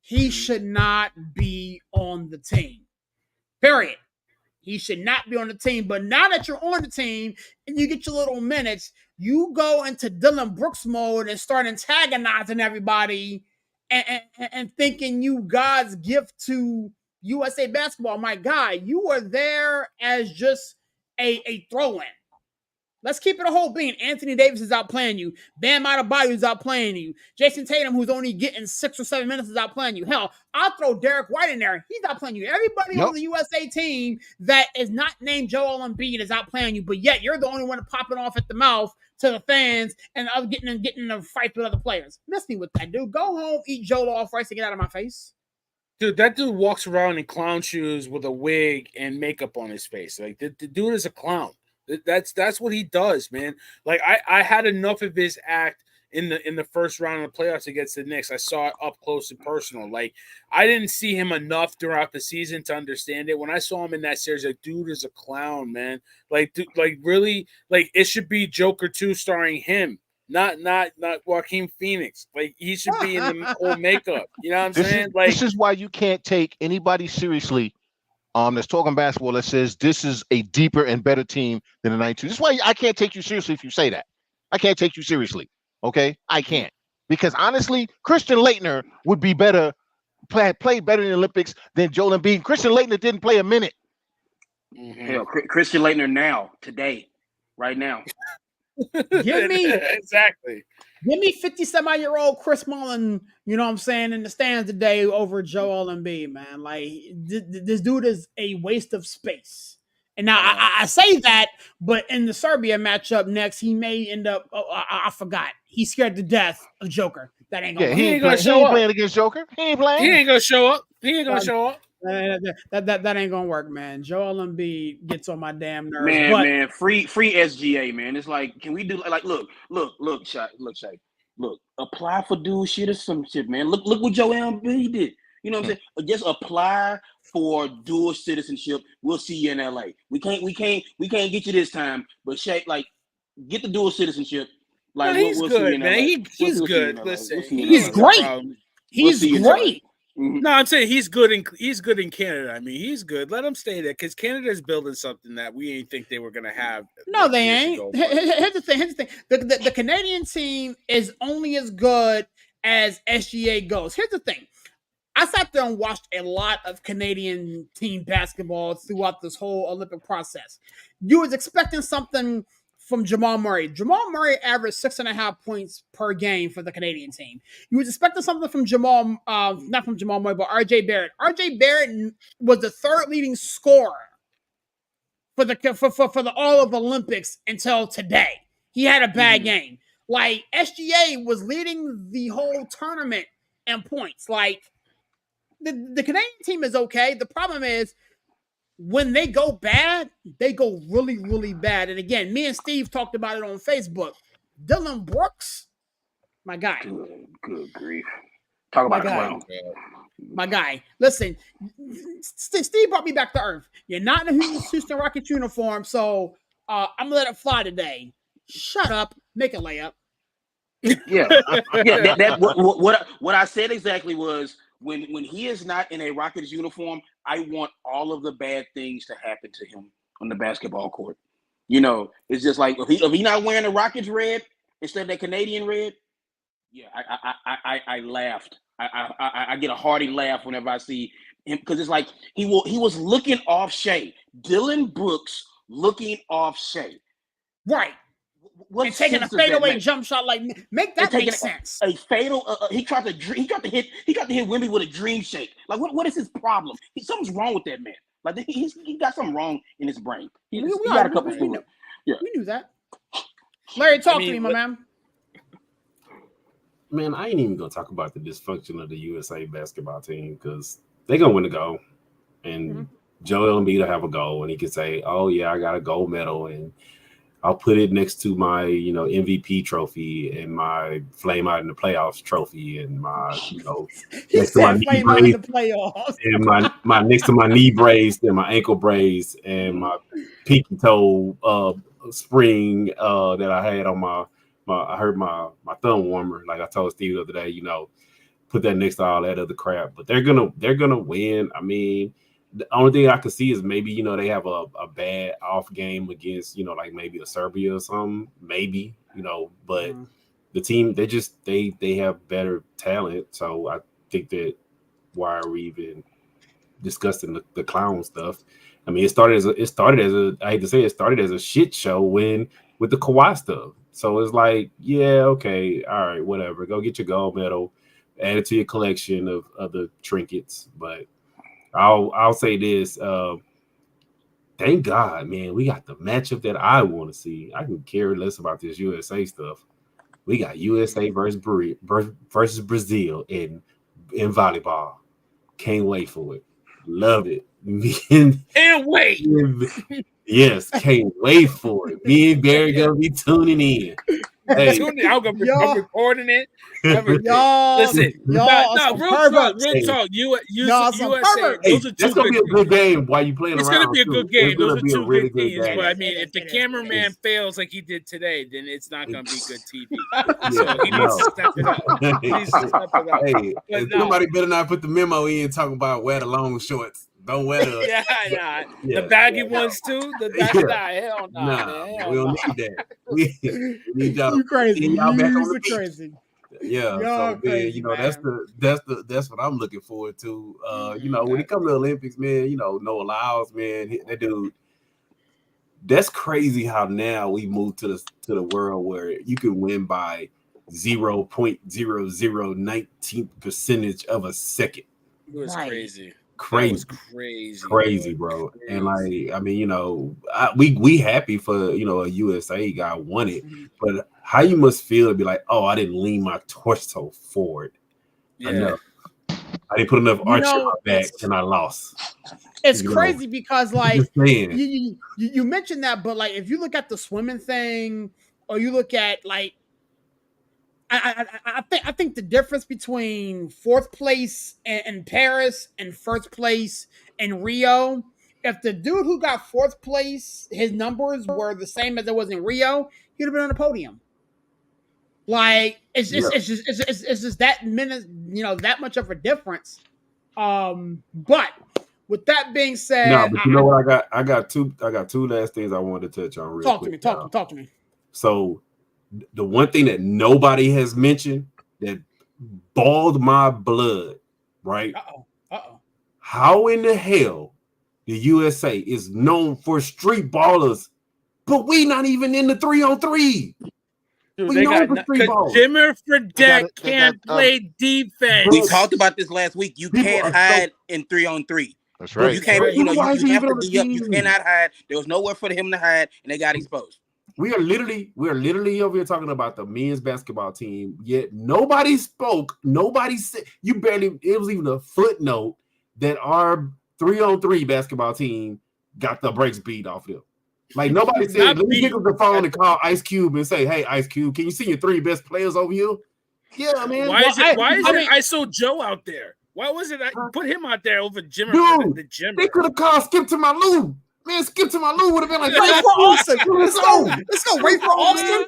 He should not be on the team. Period. He should not be on the team. But now that you're on the team and you get your little minutes, you go into Dylan Brooks mode and start antagonizing everybody and thinking you God's gift to USA basketball. My guy, you are there as just a throw-in. Let's keep it a whole bean. Anthony Davis is outplaying you. Bam Adebayo is outplaying you. Jason Tatum, who's only getting 6 or 7 minutes, is outplaying you. Hell, I'll throw Derek White in there. He's outplaying you. Everybody on the USA team that is not named Joel Embiid is outplaying you, but yet you're the only one popping off at the mouth to the fans and getting in a fight with other players. Miss me with that, dude. Go home, eat Joel off rice and get out of my face. Dude, that dude walks around in clown shoes with a wig and makeup on his face. Like, the dude is a clown. That's what he does, man. Like, I had enough of his act in the first round of the playoffs against the Knicks. I saw it up close and personal. Like, I didn't see him enough throughout the season to understand it. When I saw him in that series, like, dude is a clown, man. Like, dude, like, really, like, it should be Joker 2 starring him, not Joaquin Phoenix. Like, he should be in the whole makeup. You know what I'm saying? This is why you can't take anybody seriously. That's talking basketball that says this is a deeper and better team than the 92. This is why I can't take you seriously if you say that. I can't take you seriously. Okay? I can't. Because honestly, Christian Laettner would be better, play better in the Olympics than Joel Embiid. Christian Laettner didn't play a minute. Hell, Christian Laettner today, right now. Give me exactly. Give me 50-some-year-old Chris Mullin, you know what I'm saying, in the stands today over Joel Embiid, man. Like, this dude is a waste of space. And now I say that, but in the Serbia matchup next, he may end up. I forgot. He's scared to death of Joker. That ain't gonna. He ain't playing against Joker. He ain't playing. He ain't gonna show up. That ain't gonna work, man. Joel Embiid gets on my damn nerves. Man, free SGA, man. It's like, can we do look, Shay. Look, apply for dual shit or some shit, man. Look what Joel Embiid did. You know what I'm saying? Just apply for dual citizenship. We'll see you in LA. We can't get you this time, but Shay, like, get the dual citizenship. Like, he's we'll good, see man. He's good. Listen, he's great. He's great. No, I'm saying he's good in Canada. I mean, he's good. Let him stay there because Canada is building something that we ain't think they were gonna have. No, they ain't. Here's the thing. The Canadian team is only as good as SGA goes. Here's the thing. I sat there and watched a lot of Canadian team basketball throughout this whole Olympic process. You was expecting something from Jamal Murray. Jamal Murray averaged 6.5 points per game for the Canadian team. You was expecting something from not from Jamal Murray, but RJ Barrett. RJ Barrett was the third leading scorer for the all of Olympics until today. He had a bad game. Like, SGA was leading the whole tournament in points. Like, the Canadian team is okay. The problem is, when they go bad, they go really, really bad. And again, me and Steve talked about it on Facebook. Dylan Brooks, my guy. Good grief. Talk about a clown. My guy. Listen, Steve brought me back to earth. You're not in a Houston Rockets uniform, so I'm going to let it fly today. Shut up. Make a layup. Yeah. What I said exactly was, when he is not in a Rockets uniform, I want all of the bad things to happen to him on the basketball court. You know, it's just like if he not wearing the Rockets red instead of that Canadian red, yeah, I laughed. I get a hearty laugh whenever I see because it's like he was looking off Shea. Dylan Brooks looking off Shea. Right. What and taking a fadeaway jump shot, like make that make sense. A fatal. He tried to hit Wemby with a dream shake. Like what is his problem? Something's wrong with that man. Like he got something wrong in his brain. He got a couple we knew that. Larry, talk to me, my man. Man, I ain't even gonna talk about the dysfunction of the USA basketball team because they're gonna win the gold, and Joel Embiid will have a goal, and he can say, "Oh yeah, I got a gold medal," and I'll put it next to my, MVP trophy and my flame out in the playoffs trophy and my, next to my knee brace and my next to my knee brace and my ankle brace and my pinky toe spring that I had on I hurt my thumb warmer, like I told Steve the other day, put that next to all that other crap. But they're gonna win. I mean, the only thing I could see is maybe, they have a bad off game against, like maybe a Serbia or something, maybe, but the team, they have better talent. So I think that why are we even discussing the clown stuff? I mean, it started as a shit show with the Kawhi stuff. So it's like, yeah, okay, all right, whatever. Go get your gold medal, add it to your collection of other trinkets, but I'll say this. Thank God, man, we got the matchup that I want to see. I can care less about this USA stuff. We got USA versus Brazil in volleyball. Can't wait for it. Love it. Can't wait. Yes, can't wait for it. Me and Barry gonna be tuning in. Hey. I'm recording it. Y'all, listen, real talk. USA. Hey, that's gonna be a good game while you playing around. It's gonna be a good game. Those are two really good teams. But I mean, if the cameraman fails like he did today, then it's not gonna be good TV. So he needs to step it up. Hey, somebody better not put the memo in talking about wear the long shorts. Don't wear the the baggy ones too. Hell no. Nah, we don't need that. We need y'all. You crazy? Y'all back on the crazy. Yeah, so crazy, that's what I'm looking forward to. When it comes to Olympics, man, Noah Lyles, man, that dude. That's crazy how now we moved to the world where you can win by 0.0019% of a second. It was crazy. Crazy, bro. And like, I mean, we happy for a USA guy won it, but how you must feel to be like, oh, I didn't lean my torso forward enough. I didn't put enough arch on my back and I lost. It's crazy because like you mentioned that, but like if you look at the swimming thing, or you look at like I think the difference between fourth place in Paris and first place in Rio, if the dude who got fourth place, his numbers were the same as it was in Rio, he'd have been on the podium. Like it's just that minute, that much of a difference. But with that being said, no, but you know what I got two last things I wanted to touch on real quick. Talk to me. So the one thing that nobody has mentioned that boiled my blood, right? Uh-oh. How in the hell the USA is known for street ballers, but we not even in the 3-on-3? Dude, Jimmer Fredette can't play defense. We talked about this last week. You can't hide in 3-on-3. That's right. You can't. You have to be up. You cannot hide. There was nowhere for him to hide, and they got exposed. We are literally over here talking about the men's basketball team, yet nobody spoke. Nobody said, it was even a footnote that our 3-on-3 basketball team got the brakes beat off them. Like nobody said, let me pick up the phone and call Ice Cube and say, hey, Ice Cube, can you see your 3 best players over here? Yeah, man. Why is it ISO Joe out there? Why wasn't I put him out there over Jimmer? Dude, the Jimmer? They could have called Skip to my Lou. Man, Skip to my Lou would have been like, Ray for Austin. Let's go. Ray for Austin.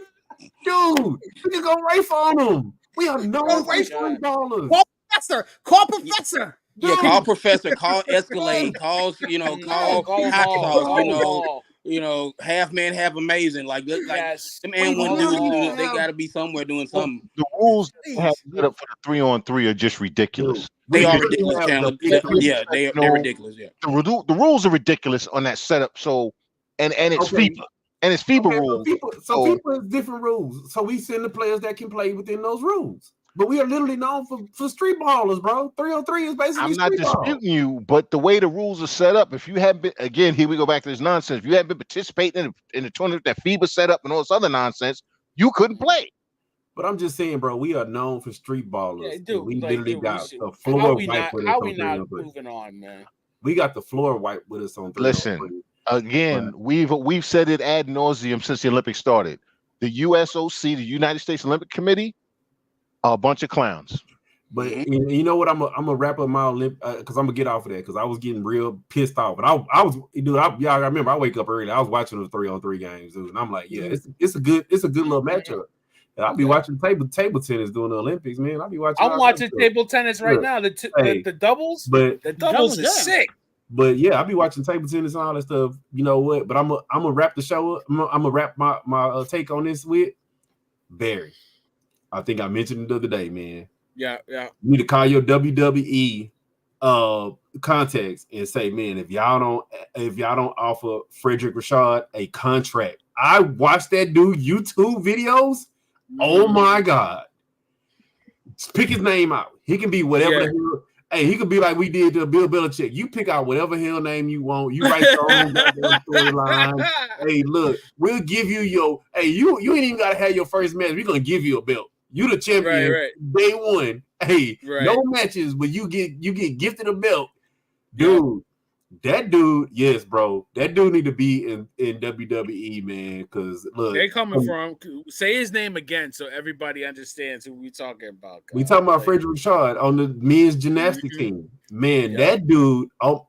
Dude, we can go Rafe on him. We are no street ballers. Call Professor. Yeah, call Professor. Call Escalade. Call Hot Sauce. half man, half amazing. Like them and one dude, they got to be somewhere doing something. The rules have set up for the 3-on-3 are just ridiculous. They are ridiculous, Chandler. Yeah, they're ridiculous. Yeah, the rules are ridiculous on that setup. So, and it's FIBA. And it's FIBA rules. So FIFA has different rules. So we send the players that can play within those rules. But we are literally known for street ballers, bro. 3-on-3 is basically I'm not disputing you, but the way the rules are set up, if you haven't been, again, here we go back to this nonsense. If you haven't been participating in the tournament that FIBA set up and all this other nonsense, you couldn't play. But I'm just saying, bro, we are known for street ballers. Yeah, dude, we literally got the floor floor wipe with us. How we not moving on, man? We got the floor wipe with us on 3-on-3. Listen, again, we've said it ad nauseum since the Olympics started. The USOC, the United States Olympic Committee, are a bunch of clowns. But you know what? I'm gonna wrap up my Olympic because I'm gonna get off of that because I was getting real pissed off. And I was, dude. I remember I wake up early. I was watching the 3-on-3 games, dude, and I'm like, yeah, it's a good little matchup. And I'll be watching table tennis during the Olympics, man. I'll be watching. I'm watching table tennis right now. The doubles, but the doubles is sick. But yeah, I'll be watching table tennis and all that stuff. You know what? But I'm gonna wrap the show up. I'm gonna wrap my take on this with Barry. I think I mentioned it the other day, man. Yeah. You need to call your WWE contacts and say, man, if y'all don't offer Frederick Rashad a contract. I watched that dude YouTube videos. Oh my God. Pick his name out. He can be whatever the hell. Hey, he could be like we did to Bill Belichick. You pick out whatever hell name you want. You write your own storyline. Hey, look, we'll give you your. Hey, you ain't even gotta have your first match. We're gonna give you a belt. You the champion. Right. Day one. Hey, no matches, but you get gifted a belt, dude. That dude, yes, bro. That dude need to be in WWE, man. Because look, they coming from. Say his name again so everybody understands who we talking about. We talking about Frederick Rashad on the men's gymnastic team. Man, that dude. Oh,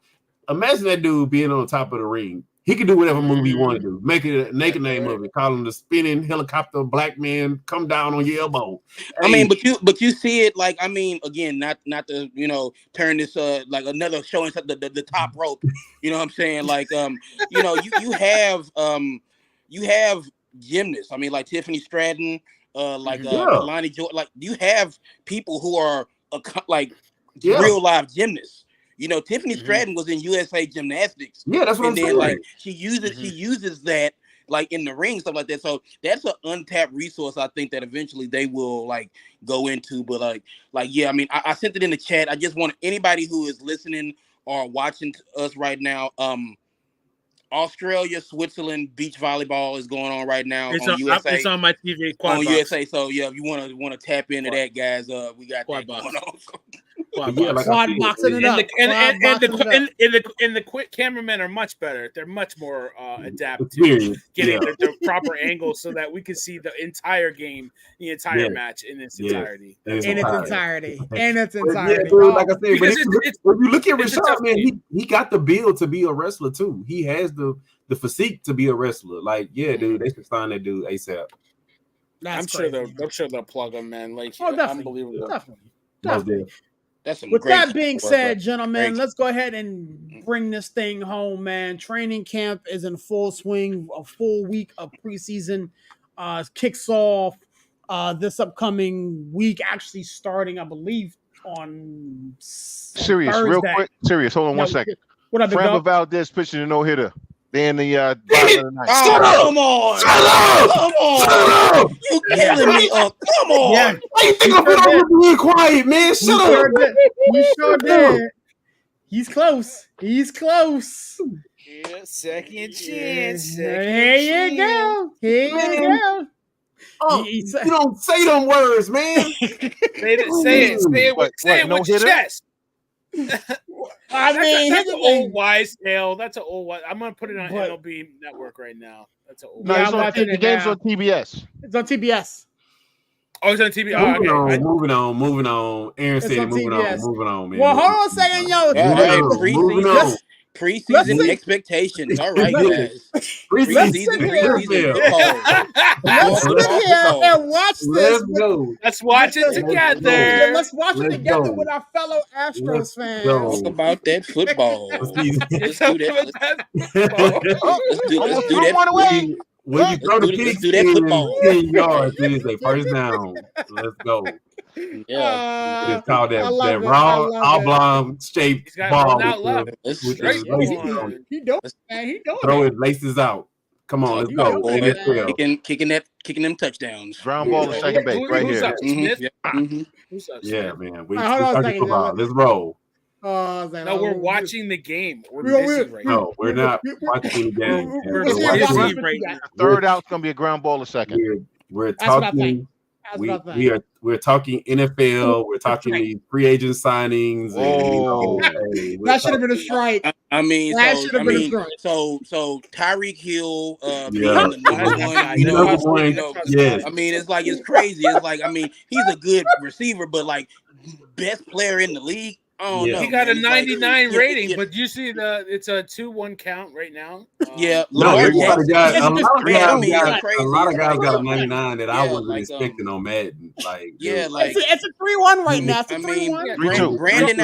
imagine that dude being on top of the ring. He can do whatever movie he want to do. Make it a naked name of it. Call him the spinning helicopter black man. Come down on your elbow. Hey. I mean, but you see it like, I mean, again, not to turn this like another showing the top rope. You know what I'm saying? Like you have gymnasts. I mean, like Tiffany Stratton, Lonnie Jordan. Like you have people who are real live gymnasts. Tiffany Stratton was in USA Gymnastics. Yeah, that's what I'm saying. Like she uses that like in the ring, stuff like that. So that's an untapped resource. I think that eventually they will like go into. But yeah, I mean, I sent it in the chat. I just want anybody who is listening or watching us right now. Australia, Switzerland beach volleyball is going on right now on USA. It's on my TV. On USA. So yeah, if you want to tap into that, guys, we got that going on. Quad boxing it up. And the quick cameramen are much better. They're much more adapted to getting the proper angle so that we can see the entire game, the entire match in its entirety. In its entirety. Yeah, dude, like I said, but when you look at Rashad, man, he got the build to be a wrestler too. He has the physique to be a wrestler. Like, yeah, dude, they should sign that dude ASAP. I'm sure they'll plug him, man. Like, unbelievable. Definitely. With that being said, gentlemen, let's go ahead and bring this thing home, man. Training camp is in full swing. A full week of preseason kicks off this upcoming week, actually starting, I believe, on Serious, Thursday. Real quick. Serious, hold on 1 second. What up, Framber Valdez pitching a no-hitter. They in the bottom of the ninth. Come on! Come on! You killing me up? Come on! Yeah. Why you think I'm being quiet, man? Shut up! You sure did. He's close. Yeah, second chance. Here you go. You don't say them words, man. Say it with your chest. I mean, that's an old wise tale. That's an old one. I'm gonna put it on MLB Network right now. That's an old. No, the game's on TBS. It's on TBS. Oh, it's on TBS. Moving on. Aaron said moving on, man. Well, hold on a second, yo. Moving on. Preseason expectations. All right, guys. Let's sit here. Let's sit here and watch this. Let's watch it together. Let's watch it together with our fellow Astros fans. Talk about that football. Let's do that. Let's do that. One away. When you throw the pig do that football. 10 yards, it is a first down. Let's go. Yeah. It's called that raw oblong shaped ball. He dope, man. He dope. Throw it, laces out. Come on, let's go. Kicking them touchdowns. Ground ball to second base right here. Yeah, man. Hold on a second. Let's roll. No, we're watching the game. We're busy right now. No, we're not watching the game. We're busy right now. Third out's gonna be a ground ball to second. We're talking. We're talking NFL. We're talking these free agent signings. That should have been a strike. I mean, so Tyreek Hill being the number one. Yes. I mean, it's like it's crazy. It's like he's a good receiver, but like best player in the league. Oh no, he got a 99 rating, but you see it's a 2-1 count right now. Yeah, a lot of guys got a 99 that I wasn't expecting on Madden. Like, it's a 3-1 right now. It's a 3-1. Brandon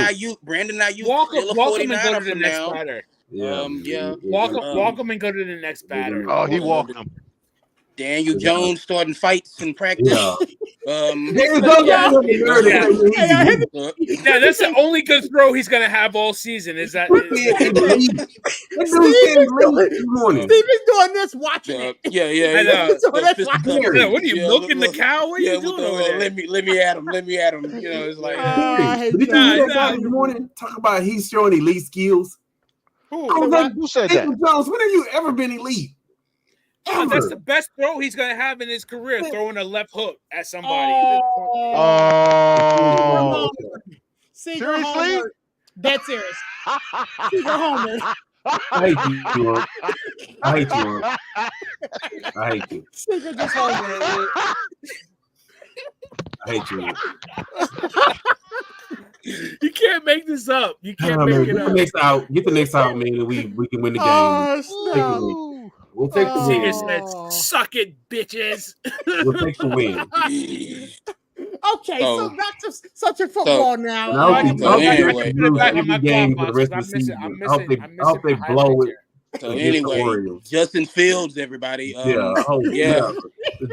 Ayuk, walk him and go to the from next now. batter. Walk him and go to the next batter. Oh, he walked him. Daniel Jones starting fights in practice. Yeah, that's the only good throw he's gonna have all season. Is that? Steven's doing this, watching it. Yeah. What are you milking the cow? What are you doing over there? Let me at him. You know, it's like. Did you hear about this morning? Talk about he's showing elite skills. Who said that? Jones, when have you ever been elite? That's the best throw he's gonna have in his career, throwing a left hook at somebody. Seriously? That's serious. Secret homer. I hate you. Secret just homer. I hate you. You can't make this up. You can't make it up. Get the next out, man, and we can win the game. We'll take the win. Said, suck it, bitches. We'll take the win. Okay, so back to such a football now. I hope they blow it. So anyway, Justin Fields, everybody.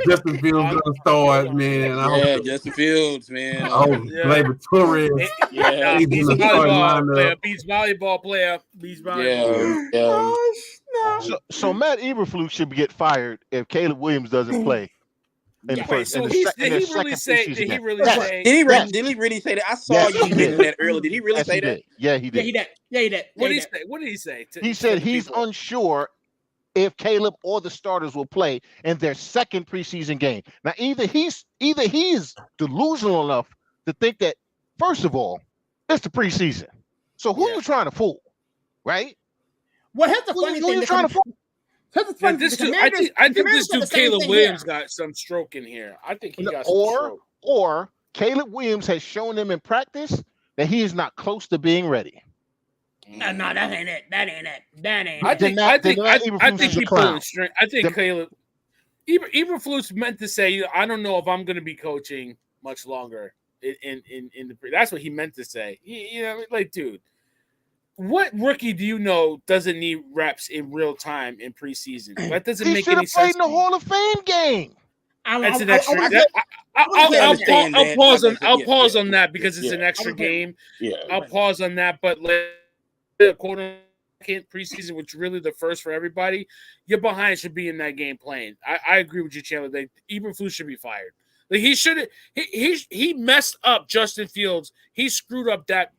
Justin Fields gonna start, man. Justin Fields, man. Gleyber Torres. Beats volleyball player. So Matt Eberflus should get fired if Caleb Williams doesn't play. Did he really say that? I saw you getting that early. Did he really say that? Yeah, he did. What did he say? He said he's unsure if Caleb or the starters will play in their second preseason game. Now, either he's delusional enough to think that, first of all, it's the preseason. So who are you trying to fool, right? Well, here's the funny thing. Trying to fool? I think this dude Caleb Williams got some stroke in here. I think he got some stroke. Or Caleb Williams has shown them in practice that he is not close to being ready. No, that ain't it. I think he pulling string. I think Caleb Eberflus meant to say, I don't know if I'm going to be coaching much longer in the. That's what he meant to say. Dude. What rookie do you know doesn't need reps in real time in preseason? That doesn't make any sense. He should have played in the Hall of Fame game. That's an extra. I'll pause on that because it's an extra game. Yeah, I'll pause on that. But the quote preseason, which really the first for everybody, your behind should be in that game playing. I agree with you, Chandler. Eberflus should be fired. Like he should. He messed up Justin Fields. He screwed up that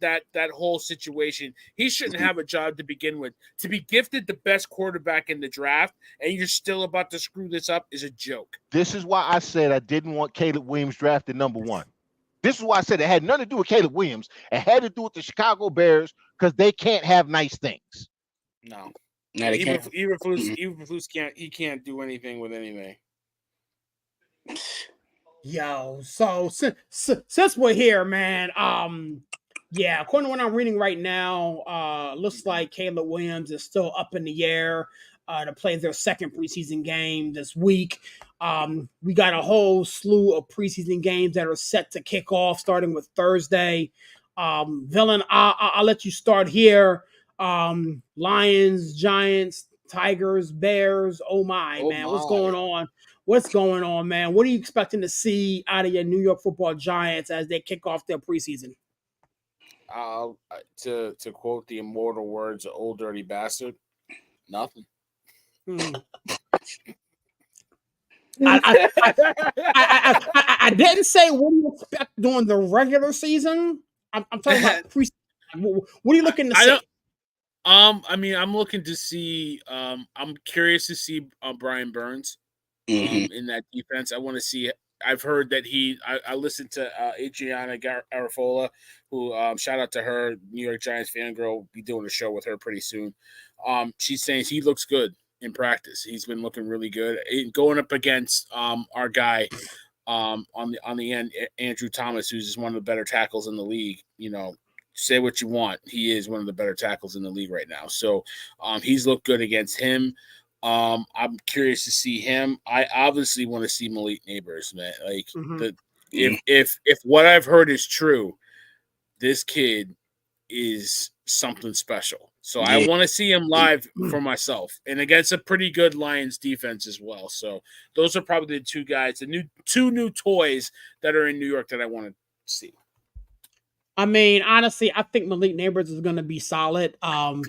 whole situation. He shouldn't have a job to begin with. To be gifted the best quarterback in the draft, and you're still about to screw this up is a joke. This is why I said I didn't want Caleb Williams drafted number 1. This is why I said it had nothing to do with Caleb Williams. It had to do with the Chicago Bears because they can't have nice things. No, Eberflus can't. He can't do anything with anything. Yo, so since we're here, man, Yeah, according to what I'm reading right now, looks like Caleb Williams is still up in the air to play their second preseason game this week. We got a whole slew of preseason games that are set to kick off, starting with Thursday. Villain, I'll let you start here. Lions, Giants, Tigers, Bears. Oh my, man, what's going on? What's going on, man? What are you expecting to see out of your New York Football Giants as they kick off their preseason? To quote the immortal words of Old Dirty Bastard, nothing. I didn't say what do you expect during the regular season. I'm talking about preseason. What are you looking to see? I mean, I'm looking to see. I'm curious to see Brian Burns in that defense. I want to see. I've heard that I listened to Adriana Garafola, who shout out to her, New York Giants fangirl. Will be doing a show with her pretty soon. She's saying he looks good in practice. He's been looking really good. Going up against our guy on the end, Andrew Thomas, who's just one of the better tackles in the league. You know, say what you want, he is one of the better tackles in the league right now. So he's looked good against him. I'm curious to see him. I obviously want to see Malik Neighbors, man. Like if what I've heard is true, this kid is something special. So I want to see him live for myself and against a pretty good Lions defense as well. So those are probably the two guys, the two new toys that are in New York that I want to see. I mean, honestly, I think Malik Neighbors is going to be solid. No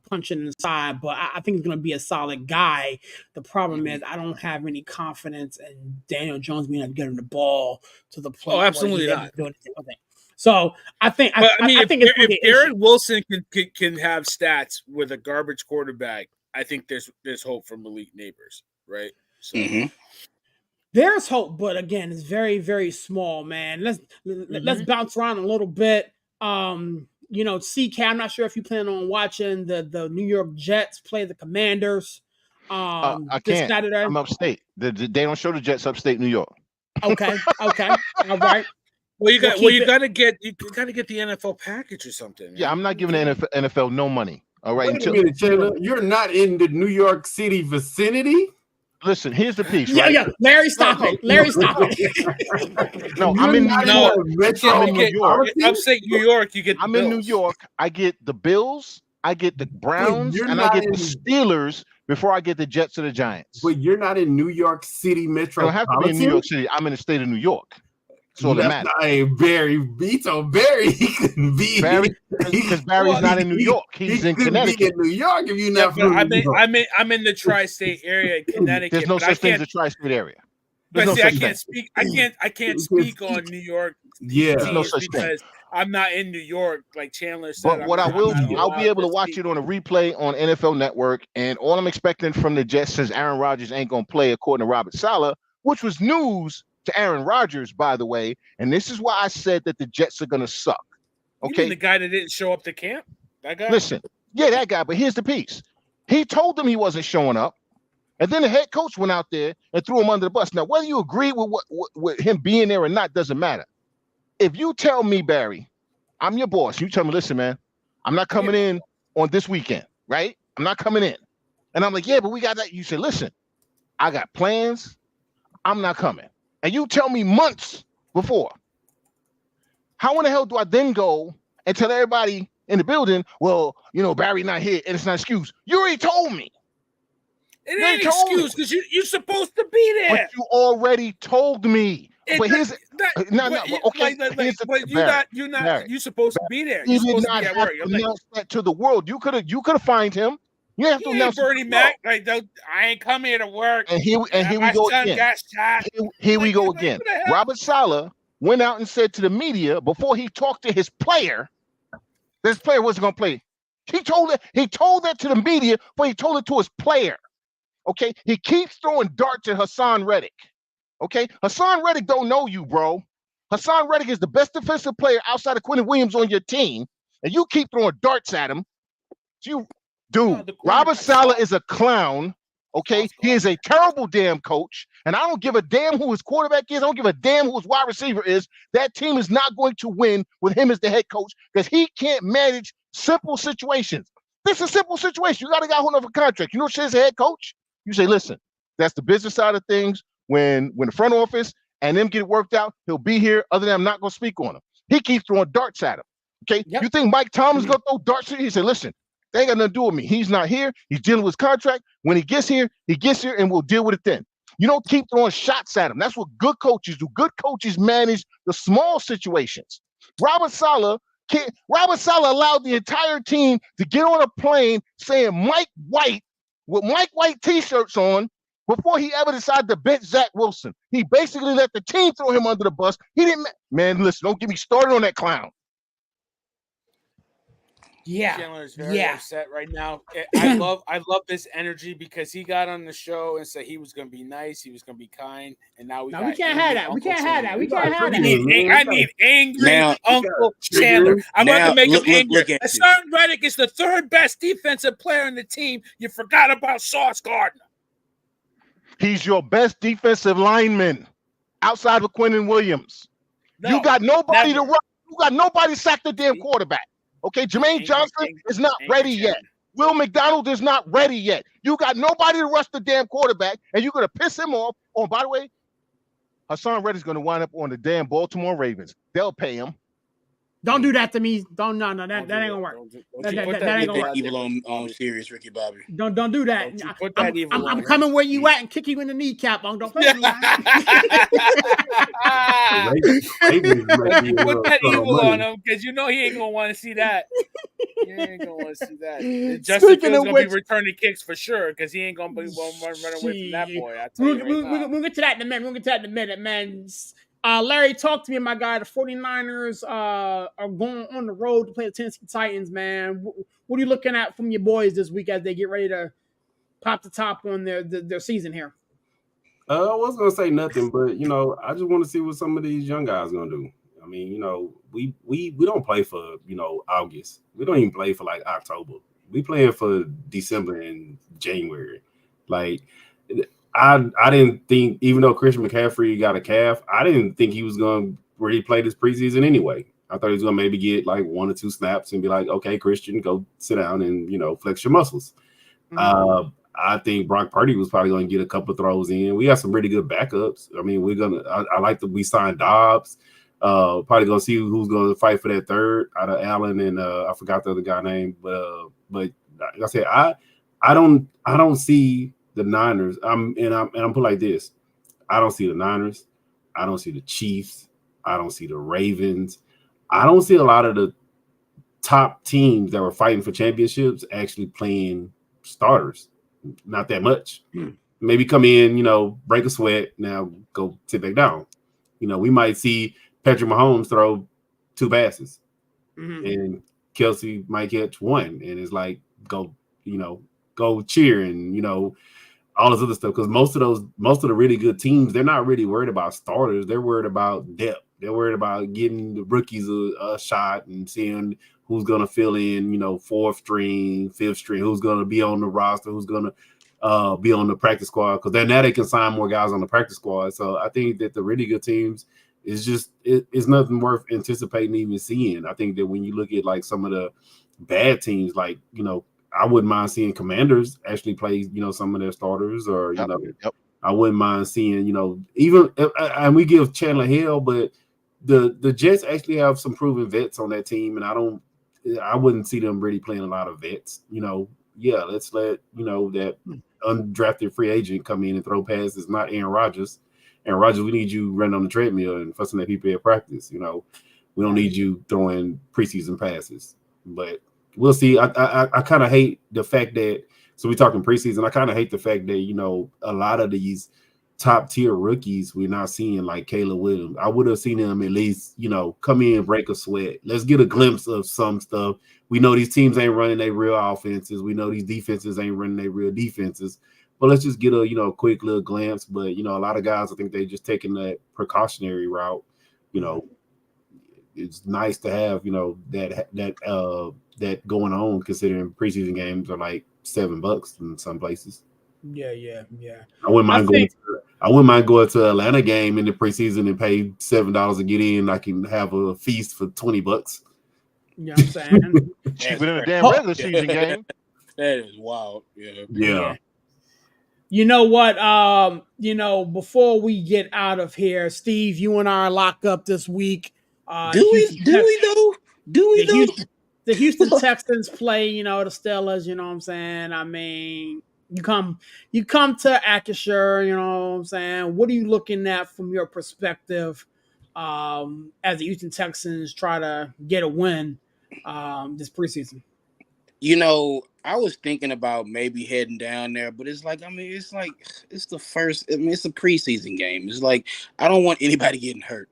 punching inside, but I think he's going to be a solid guy. The problem is I don't have any confidence in Daniel Jones being able to get him the ball to the plate. Oh, absolutely not. So I think, if Garrett Wilson can have stats with a garbage quarterback, I think there's hope for Malik Neighbors, right? So. There's hope, but again, it's very, very small, man. Let's bounce around a little bit. CK, I'm not sure if you plan on watching the New York Jets play the Commanders. I can't. Saturday. I'm upstate. They don't show the Jets upstate New York. Okay. All right. Well, you got to get the NFL package or something. Man. Yeah, I'm not giving the NFL no money. All right. Wait a minute, Chandler. You're not in the New York City vicinity. Listen, here's the piece. Yeah, right? yeah. Larry, stop it. No, I'm in New York. I'm in New York. Upstate New York, you get the I'm Bills. in New York. I get the Bills, I get the Browns, and I get the Steelers before I get the Jets or the Giants. But you're not in New York City metro. I don't have to be in New York City. I'm in the state of New York. So that matters. Barry he couldn't be Barry because Barry's not in New York. He's in Connecticut. Be in New York if you're not from I'm in the tri-state area in Connecticut. There's no such thing as a tri-state area. But see, I can't speak on New York. Yeah, no such thing. I'm not in New York, like Chandler said. But what I'll be able to watch it on a replay on NFL Network, and all I'm expecting from the Jets, since Aaron Rodgers ain't gonna play, according to Robert Saleh, which was news to Aaron Rodgers, by the way, and this is why I said that the Jets are gonna suck. Okay, you mean the guy that didn't show up to camp, that guy. Listen, yeah, that guy. But here's the piece: he told them he wasn't showing up, and then the head coach went out there and threw him under the bus. Now, whether you agree with him being there or not doesn't matter. If you tell me, Barry, I'm your boss, you tell me, listen, man, I'm not coming in on this weekend, right? I'm not coming in, and I'm like, yeah, but we got that. You say, listen, I got plans. I'm not coming. And you tell me months before. How in the hell do I then go and tell everybody in the building, well, Barry not here and it's not an excuse? You already told me. It ain't an excuse because you're supposed to be there. But you already told me. But here's you're supposed to be there. He You're did supposed not to be at have work. to announce that to the world. You could have fined him. You have to announce Bernie Mac. Like, I ain't come here to work. And here we go again. Here we go again. Robert Saleh went out and said to the media before he talked to his player, this player wasn't going to play. He told that to the media, but he told it to his player. Okay, he keeps throwing darts at Hassan Reddick. Okay, Hassan Reddick don't know you, bro. Hassan Reddick is the best defensive player outside of Quentin Williams on your team, and you keep throwing darts at him. Dude, Robert Saleh is a clown. Okay, he is a terrible damn coach. And I don't give a damn who his quarterback is. I don't give a damn who his wide receiver is. That team is not going to win with him as the head coach because he can't manage simple situations. This is a simple situation. You got a guy holding up a contract. You know what says the head coach? You say, listen, that's the business side of things. When the front office and them get it worked out, he'll be here. Other than I'm not going to speak on him. He keeps throwing darts at him. Okay. Yep. You think Mike Tomlin's going to throw darts at him? He said, listen, they ain't got nothing to do with me. He's not here. He's dealing with his contract. When he gets here, and we'll deal with it then. You don't keep throwing shots at him. That's what good coaches do. Good coaches manage the small situations. Robert Saleh allowed the entire team to get on a plane saying Mike White with Mike White t-shirts on before he ever decided to bench Zach Wilson. He basically let the team throw him under the bus. He didn't. Man, listen, don't get me started on that clown. Yeah, Chandler is very upset right now. I love this energy because he got on the show and said he was going to be nice, he was going to be kind, and now we can't have that. We can't have that. I need angry Uncle Chandler. I'm going to make him angry. Hassan Reddick is the third best defensive player on the team. You forgot about Sauce Gardner. He's your best defensive lineman outside of Quinnen Williams. You got nobody to run. You got nobody sack the damn quarterback. Okay, Jermaine Johnson is not ready yet. Will McDonald is not ready yet. You got nobody to rush the damn quarterback, and you're going to piss him off. Oh, by the way, Hassan Reddick's going to wind up on the damn Baltimore Ravens. They'll pay him. Don't do that to me. That ain't gonna work. That ain't gonna work. Evil on serious, Ricky Bobby. Don't do that. I'm coming where you at and kick you in the kneecap. Don't play me. Put that evil on him because you know he ain't gonna want to see that. He ain't gonna want to see that. Justin Fields gonna be returning kicks for sure because he ain't gonna be run away from that boy. We'll get to that in a minute. Man. Larry, talk to me, my guy. The 49ers are going on the road to play the Tennessee Titans, man. What are you looking at from your boys this week as they get ready to pop the top on their season here? I wasn't going to say nothing, but, I just want to see what some of these young guys going to do. I mean, we don't play for, August. We don't even play for, like, October. We playing for December and January. Like, I didn't think, even though Christian McCaffrey got a calf, I didn't think he was going to really play this preseason anyway. I thought he was going to maybe get like 1 or 2 snaps and be like, okay, Christian, go sit down and, flex your muscles. Mm-hmm. I think Brock Purdy was probably going to get a couple of throws in. We got some really good backups. I mean, I like that we signed Dobbs. Probably going to see who's going to fight for that third out of Allen and I forgot the other guy's name. But like I said, I don't see the Niners. I'm put like this. I don't see the Niners. I don't see the Chiefs. I don't see the Ravens. I don't see a lot of the top teams that were fighting for championships actually playing starters. Not that much. Maybe come in, break a sweat. Now go sit back down. We might see Patrick Mahomes throw 2 passes, and Kelsey might catch 1, and it's like go cheer and all this other stuff, because most of the really good teams, they're not really worried about starters. They're worried about depth. They're worried about getting the rookies a shot and seeing who's going to fill in, 4th string, 5th string, who's going to be on the roster, who's going to be on the practice squad, because then now they can sign more guys on the practice squad. So I think that the really good teams is just it's nothing worth anticipating even seeing. I think that when you look at like some of the bad teams, like I wouldn't mind seeing Commanders actually play, some of their starters, or I wouldn't mind seeing, even and we give Chandler hell, but the Jets actually have some proven vets on that team, and I wouldn't see them really playing a lot of vets. Let's let that undrafted free agent come in and throw passes, not Aaron Rodgers. Aaron Rodgers, we need you running on the treadmill and fussing at people at practice. We don't need you throwing preseason passes, but. We'll see. I kind of hate the fact that, so we're talking preseason, I kind of hate the fact that, a lot of these top tier rookies we're not seeing, like Caleb Williams. I would have seen him at least, come in, break a sweat. Let's get a glimpse of some stuff. We know these teams ain't running their real offenses. We know these defenses ain't running their real defenses. But let's just get a quick little glance. But, a lot of guys, I think they just taking that precautionary route. It's nice to have, that going on, considering preseason games are like $7 in some places. Yeah. I wouldn't mind I wouldn't mind going to an Atlanta game in the preseason and pay $7 to get in. I can have a feast for $20. You know what I'm saying? Cheaper than a damn regular season game. That is wild. Yeah. Yeah. You know what? Before we get out of here, Steve, you and I are locked up this week. Do we though? The Houston Texans play, the Steelers, you know what I'm saying? I mean, you come to Acrisure, you know what I'm saying? What are you looking at from your perspective as the Houston Texans try to get a win this preseason? I was thinking about maybe heading down there, but it's like it's the first. It's a preseason game. It's like I don't want anybody getting hurt.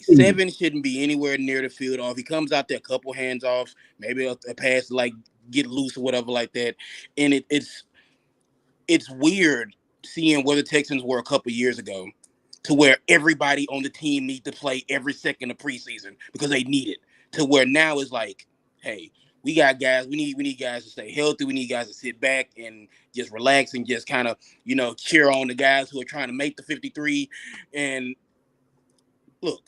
Seven shouldn't be anywhere near the field. Or if he comes out there, a couple hands off, maybe a pass get loose or whatever like that. And it's weird seeing where the Texans were a couple years ago, to where everybody on the team need to play every second of preseason because they need it. To where now it's like, hey, we got guys. We need guys to stay healthy. We need guys to sit back and just relax and just kind of cheer on the guys who are trying to make the 53. And look,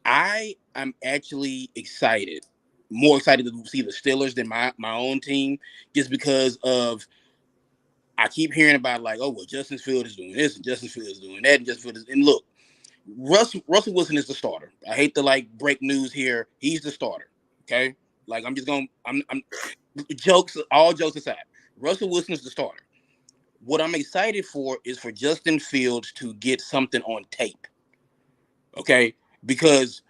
I am actually excited, more excited to see the Steelers than my own team, just because of I keep hearing about Justin Fields is doing this and Justin Fields is doing that and Justin Fields. And look, Russell Wilson is the starter. I hate to break news here. He's the starter. Okay. I'm all jokes aside, Russell Wilson is the starter. What I'm excited for is for Justin Fields to get something on tape. Okay. Because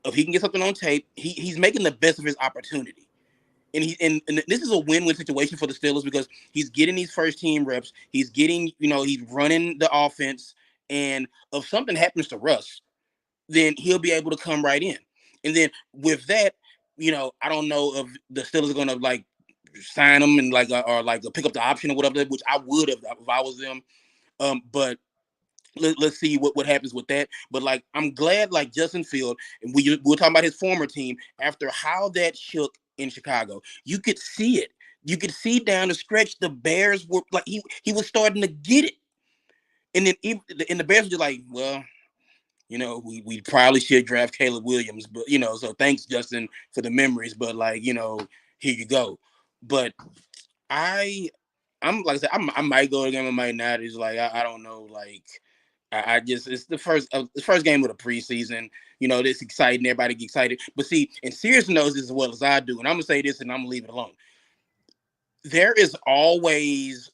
if he can get something on tape, he's making the best of his opportunity. And this is a win-win situation for the Steelers because he's getting these first team reps. He's getting, he's running the offense. And if something happens to Russ, then he'll be able to come right in. And then with that, I don't know if the Steelers are gonna sign him and or pick up the option or whatever, which I would have if I was them. But let's see what happens with that. But I'm glad Justin Field, and we were talking about his former team, after how that shook in Chicago, you could see it. You could see down the stretch the Bears were he was starting to get it. And then the Bears were just like, well, we probably should draft Caleb Williams, but so thanks Justin for the memories, but here you go. But I'm like I said, I might go to the game, I might not. It's I don't know. I just it's the first game of the preseason. It's exciting. Everybody gets excited. But see, and Sirius knows this as well as I do, and I'm gonna say this, and I'm gonna leave it alone. There is always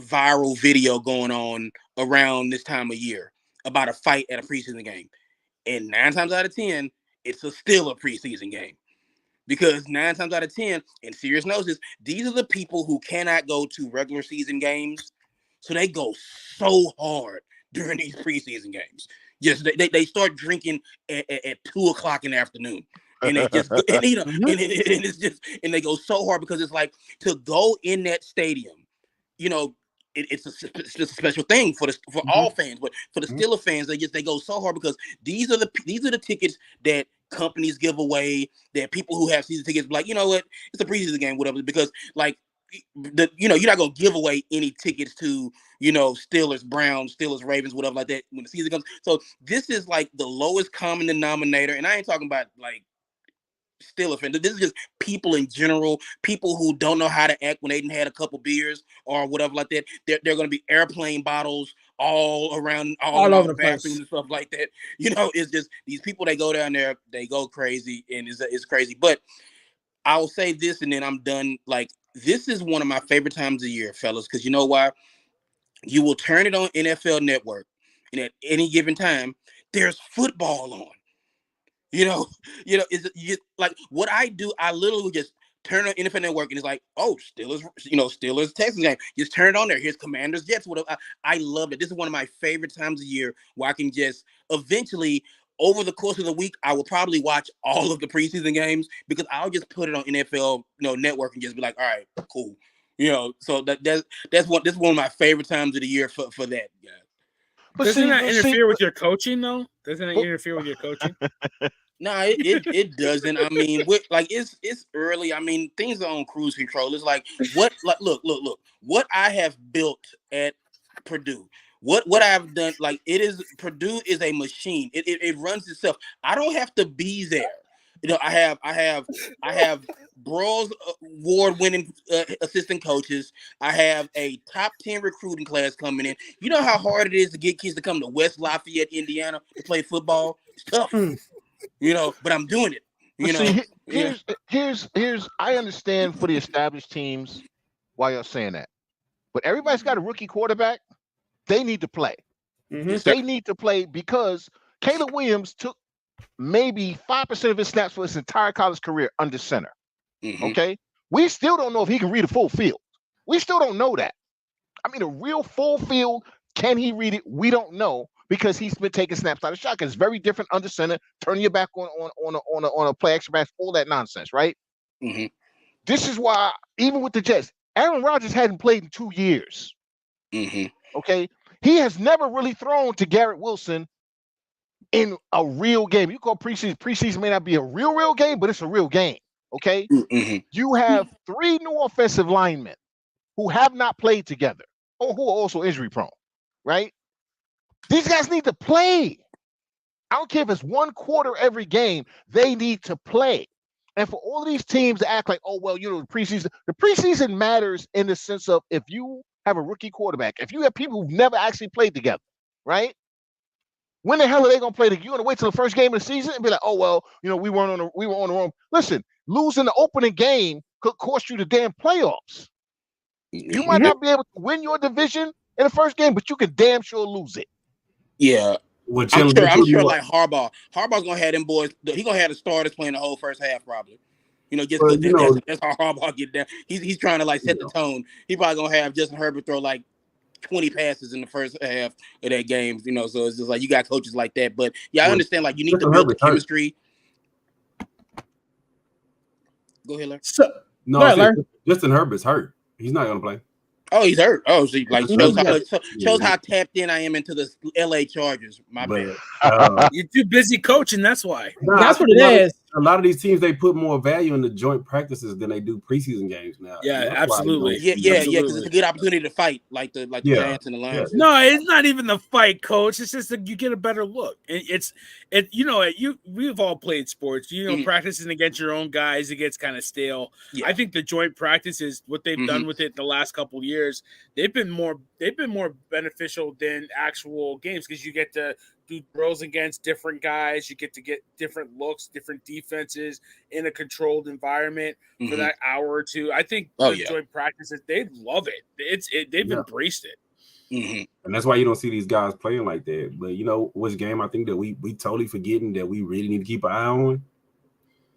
viral video going on around this time of year about a fight at a preseason game. And 9 times out of 10, it's still a preseason game. Because 9 times out of 10, and Sirius knows this, these are the people who cannot go to regular season games. So they go so hard during these preseason games. Just they start drinking at 2:00 in the afternoon. And they just and it's just and they go so hard because it's to go in that stadium, it's a special thing for all fans, but for the Steelers fans, they go so hard because these are the tickets that companies give away, that people who have season tickets you know what, it's a preseason game, whatever, because you're not gonna give away any tickets to Steelers, Browns, Steelers, Ravens, whatever like that when the season comes. So this is the lowest common denominator, and I ain't talking about Steelers fans. This is just people in general, people who don't know how to act when they done had a couple beers or whatever like that. They're going to be airplane bottles all around, all over the bathrooms and stuff like that. It's just these people, they go down there, they go crazy, and it's crazy. But I'll say this, and then I'm done. This is one of my favorite times of year, fellas, because you know why? You will turn it on NFL Network, and at any given time, there's football on. It's what I do. I literally just turn on NFL Network and it's Steelers, Steelers Texans game. Just turn it on there. Here's Commanders Jets. Whatever. I love it. This is one of my favorite times of year where I can just eventually, over the course of the week, I will probably watch all of the preseason games because I'll just put it on NFL Network and just be all right, cool. So that's one of my favorite times of the year for that, guys. Doesn't that interfere with your coaching, though? Doesn't that interfere with your coaching? No, it doesn't. I mean, it's early. I mean, things are on cruise control. It's like look. What I have built at Purdue, what I've done, like Purdue is a machine. It runs itself. I don't have to be there. You know, I have Broyles award-winning assistant coaches. I have a top 10 recruiting class coming in. You know how hard it is to get kids to come to West Lafayette, Indiana, to play football. It's tough. You know, but I'm doing it. You know, here's I understand for the established teams why you're saying that, but everybody's got a rookie quarterback. They need to play. Mm-hmm. They need to play because Caleb Williams took maybe 5% of his snaps for his entire college career under center. Mm-hmm. Okay, we still don't know if he can read a full field. We still don't know that. I mean, a real full field, can he read it? We don't know. Because he's been taking snaps out of shotgun. It's very different under center, turning your back on a play action pass, all that nonsense, right? Mm-hmm. This is why, even with the Jets, Aaron Rodgers hadn't played in 2 years. Mm-hmm. Okay, he has never really thrown to Garrett Wilson in a real game. You call preseason. Preseason may not be a real game, but it's a real game. Okay, Mm-hmm. you have 3 new offensive linemen who have not played together, or who are also injury prone, right? These guys need to play. I don't care if it's 1 quarter every game. They need to play. And for all of these teams to act like, oh, well, you know, the preseason matters in the sense of if you have a rookie quarterback, if you have people who've never actually played together, right? When the hell are they going to play together? You're going to wait till the first game of the season and be like, oh, well, you know, we were on the wrong. Listen, losing the opening game could cost you the damn playoffs. You might not be able to win your division in the first game, but you can damn sure lose it. Yeah, I'm sure. Like Harbaugh's gonna have them boys. He's gonna have the starters playing the whole first half, probably. You know, just that's how Harbaugh get down. He's trying to like set the tone. He probably gonna have Justin Herbert throw like 20 passes in the first half of that game. You know, so it's just like you got coaches like that. But yeah, I understand. Like you need to build the chemistry. Go ahead, Larry. Justin Herbert's hurt. He's not gonna play. Oh, he's hurt. Oh, so like shows how tapped in I am into the LA Chargers. My bad. You're too busy coaching. That's why. That's what it is. A lot of these teams, they put more value in the joint practices than they do preseason games now. Yeah, absolutely. Yeah, because it's a good opportunity to fight, like the Giants and the Lions. No, it's not even the fight, coach. It's just that you get a better look. We've all played sports. You know, practicing against your own guys, it gets kind of stale. Yeah. I think the joint practices, what they've done with it the last couple of years, they've been more beneficial than actual games because you get to do drills against different guys. You get different looks, different defenses in a controlled environment for that hour or two. I think joint practices, they love it. They've embraced it. Mm-hmm. And that's why you don't see these guys playing like that. But you know, which game I think that we totally forgetting that we really need to keep an eye on?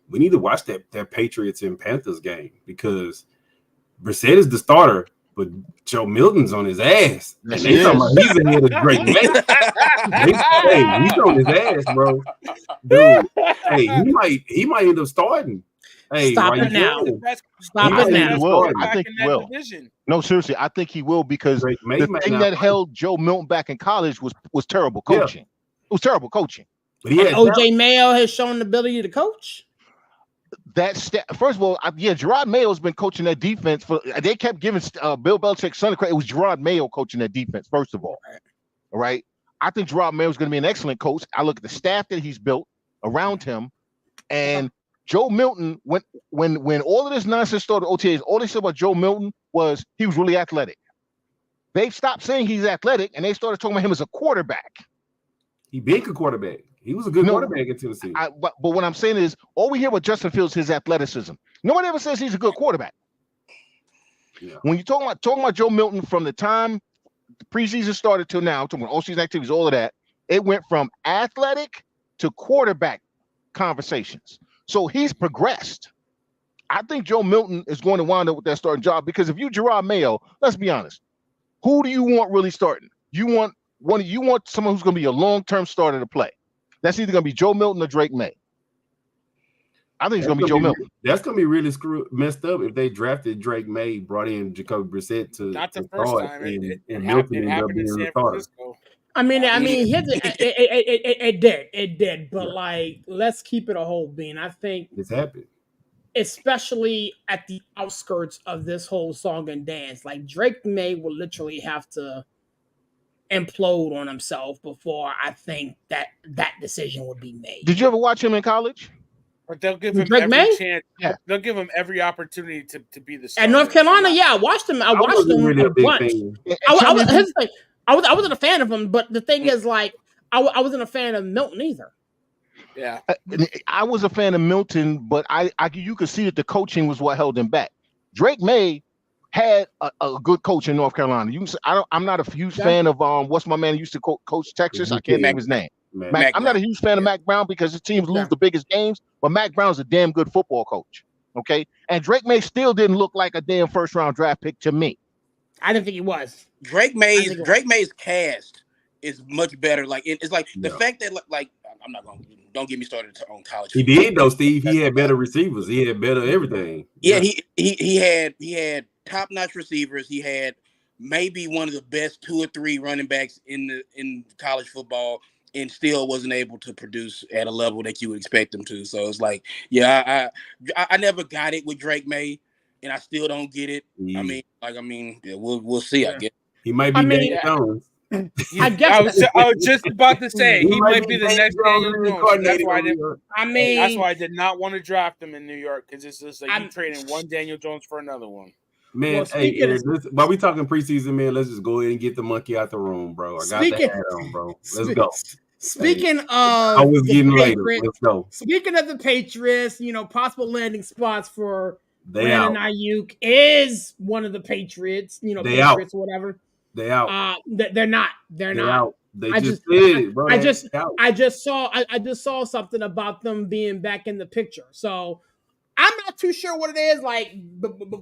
We need to watch that Patriots and Panthers game because Brissett is the starter, but Joe Milton's on his ass. And they talking about he's ahead of Drake May. He's on his ass, bro. Dude, he might end up starting. Hey, stop it now. Stop it now. I think he will. No, seriously, I think he will because the thing that held Joe Milton back in college was terrible coaching. Yeah. It was terrible coaching. But OJ Mayo has shown the ability to coach. First of all, Gerard Mayo's been coaching that defense they kept giving Bill Belichick's son credit. It was Gerard Mayo coaching that defense, first of all. All right. I think Gerard Mayo is going to be an excellent coach. I look at the staff that he's built around him, and Joe Milton, when all of this nonsense started OTAs, all they said about Joe Milton was he was really athletic. They stopped saying he's athletic, and they started talking about him as a quarterback. He big a quarterback. He was a good quarterback in Tennessee. But what I'm saying is, all we hear about Justin Fields is his athleticism. Nobody ever says he's a good quarterback. Yeah. When you're talking about Joe Milton from the time the preseason started till now, talking about all season activities, all of that, it went from athletic to quarterback conversations. So he's progressed. I think Joe Milton is going to wind up with that starting job because if you Gerard Mayo, let's be honest, who do you want really starting? You want someone who's going to be a long-term starter to play. That's either going to be Joe Milton or Drake May. I think it's going to be Joe Milton. That's going to be really messed up if they drafted Drake May, brought in Jacoby Brissett to not the first time. And Milton ended up being the starter. it did, but like, let's keep it a whole bean. I think It's happened. especially at the outskirts of this whole song and dance, like Drake May will literally have to implode on himself before I think that decision would be made. Did you ever watch him in college? But they'll give him Drake every May? chance. Yeah. They'll give him every opportunity to be the star. At North Carolina, yeah, I watched him. I watched wasn't him really a a big bunch. fan. Here's the thing. I wasn't a fan of him, but the thing is, like, I wasn't a fan of Milton either. Yeah. I was a fan of Milton, but I you could see that the coaching was what held him back. Drake May had a good coach in North Carolina. You can say, I'm not a huge fan of what's my man who used to coach Texas? I can't think of his name. I'm not a huge fan of Mac Brown because his teams lose the biggest games, but Mac Brown's a damn good football coach. Okay, and Drake May still didn't look like a damn first round draft pick to me. I didn't think he was. Drake May's cast is much better. Like it's like the fact that like I'm not gonna don't get me started on college. He did though, Steve. He had better receivers. He had better everything. Yeah, he had top notch receivers. He had maybe one of the best 2 or 3 running backs in college football, and still wasn't able to produce at a level that you would expect him to. So it's like, yeah, I never got it with Drake May, and I still don't get it. Yeah. I mean, yeah, we'll see. I guess he might be Daniel Jones. I guess I was just about to say he might be the next Daniel Jones. That's why that's why I did not want to draft him in New York, because it's just like you trading one Daniel Jones for another one. Man, while we talking preseason, man, let's just go ahead and get the monkey out the room, bro. I got the hat on, bro. Let's go. Speaking of I was getting later. Let's go. Speaking of the Patriots, possible landing spots for Brandon Ayuk is one of the Patriots. Patriots, whatever. They out. They're not. They're not. Out. They just did, bro. I just saw something about them being back in the picture. So I'm not too sure what it is. Like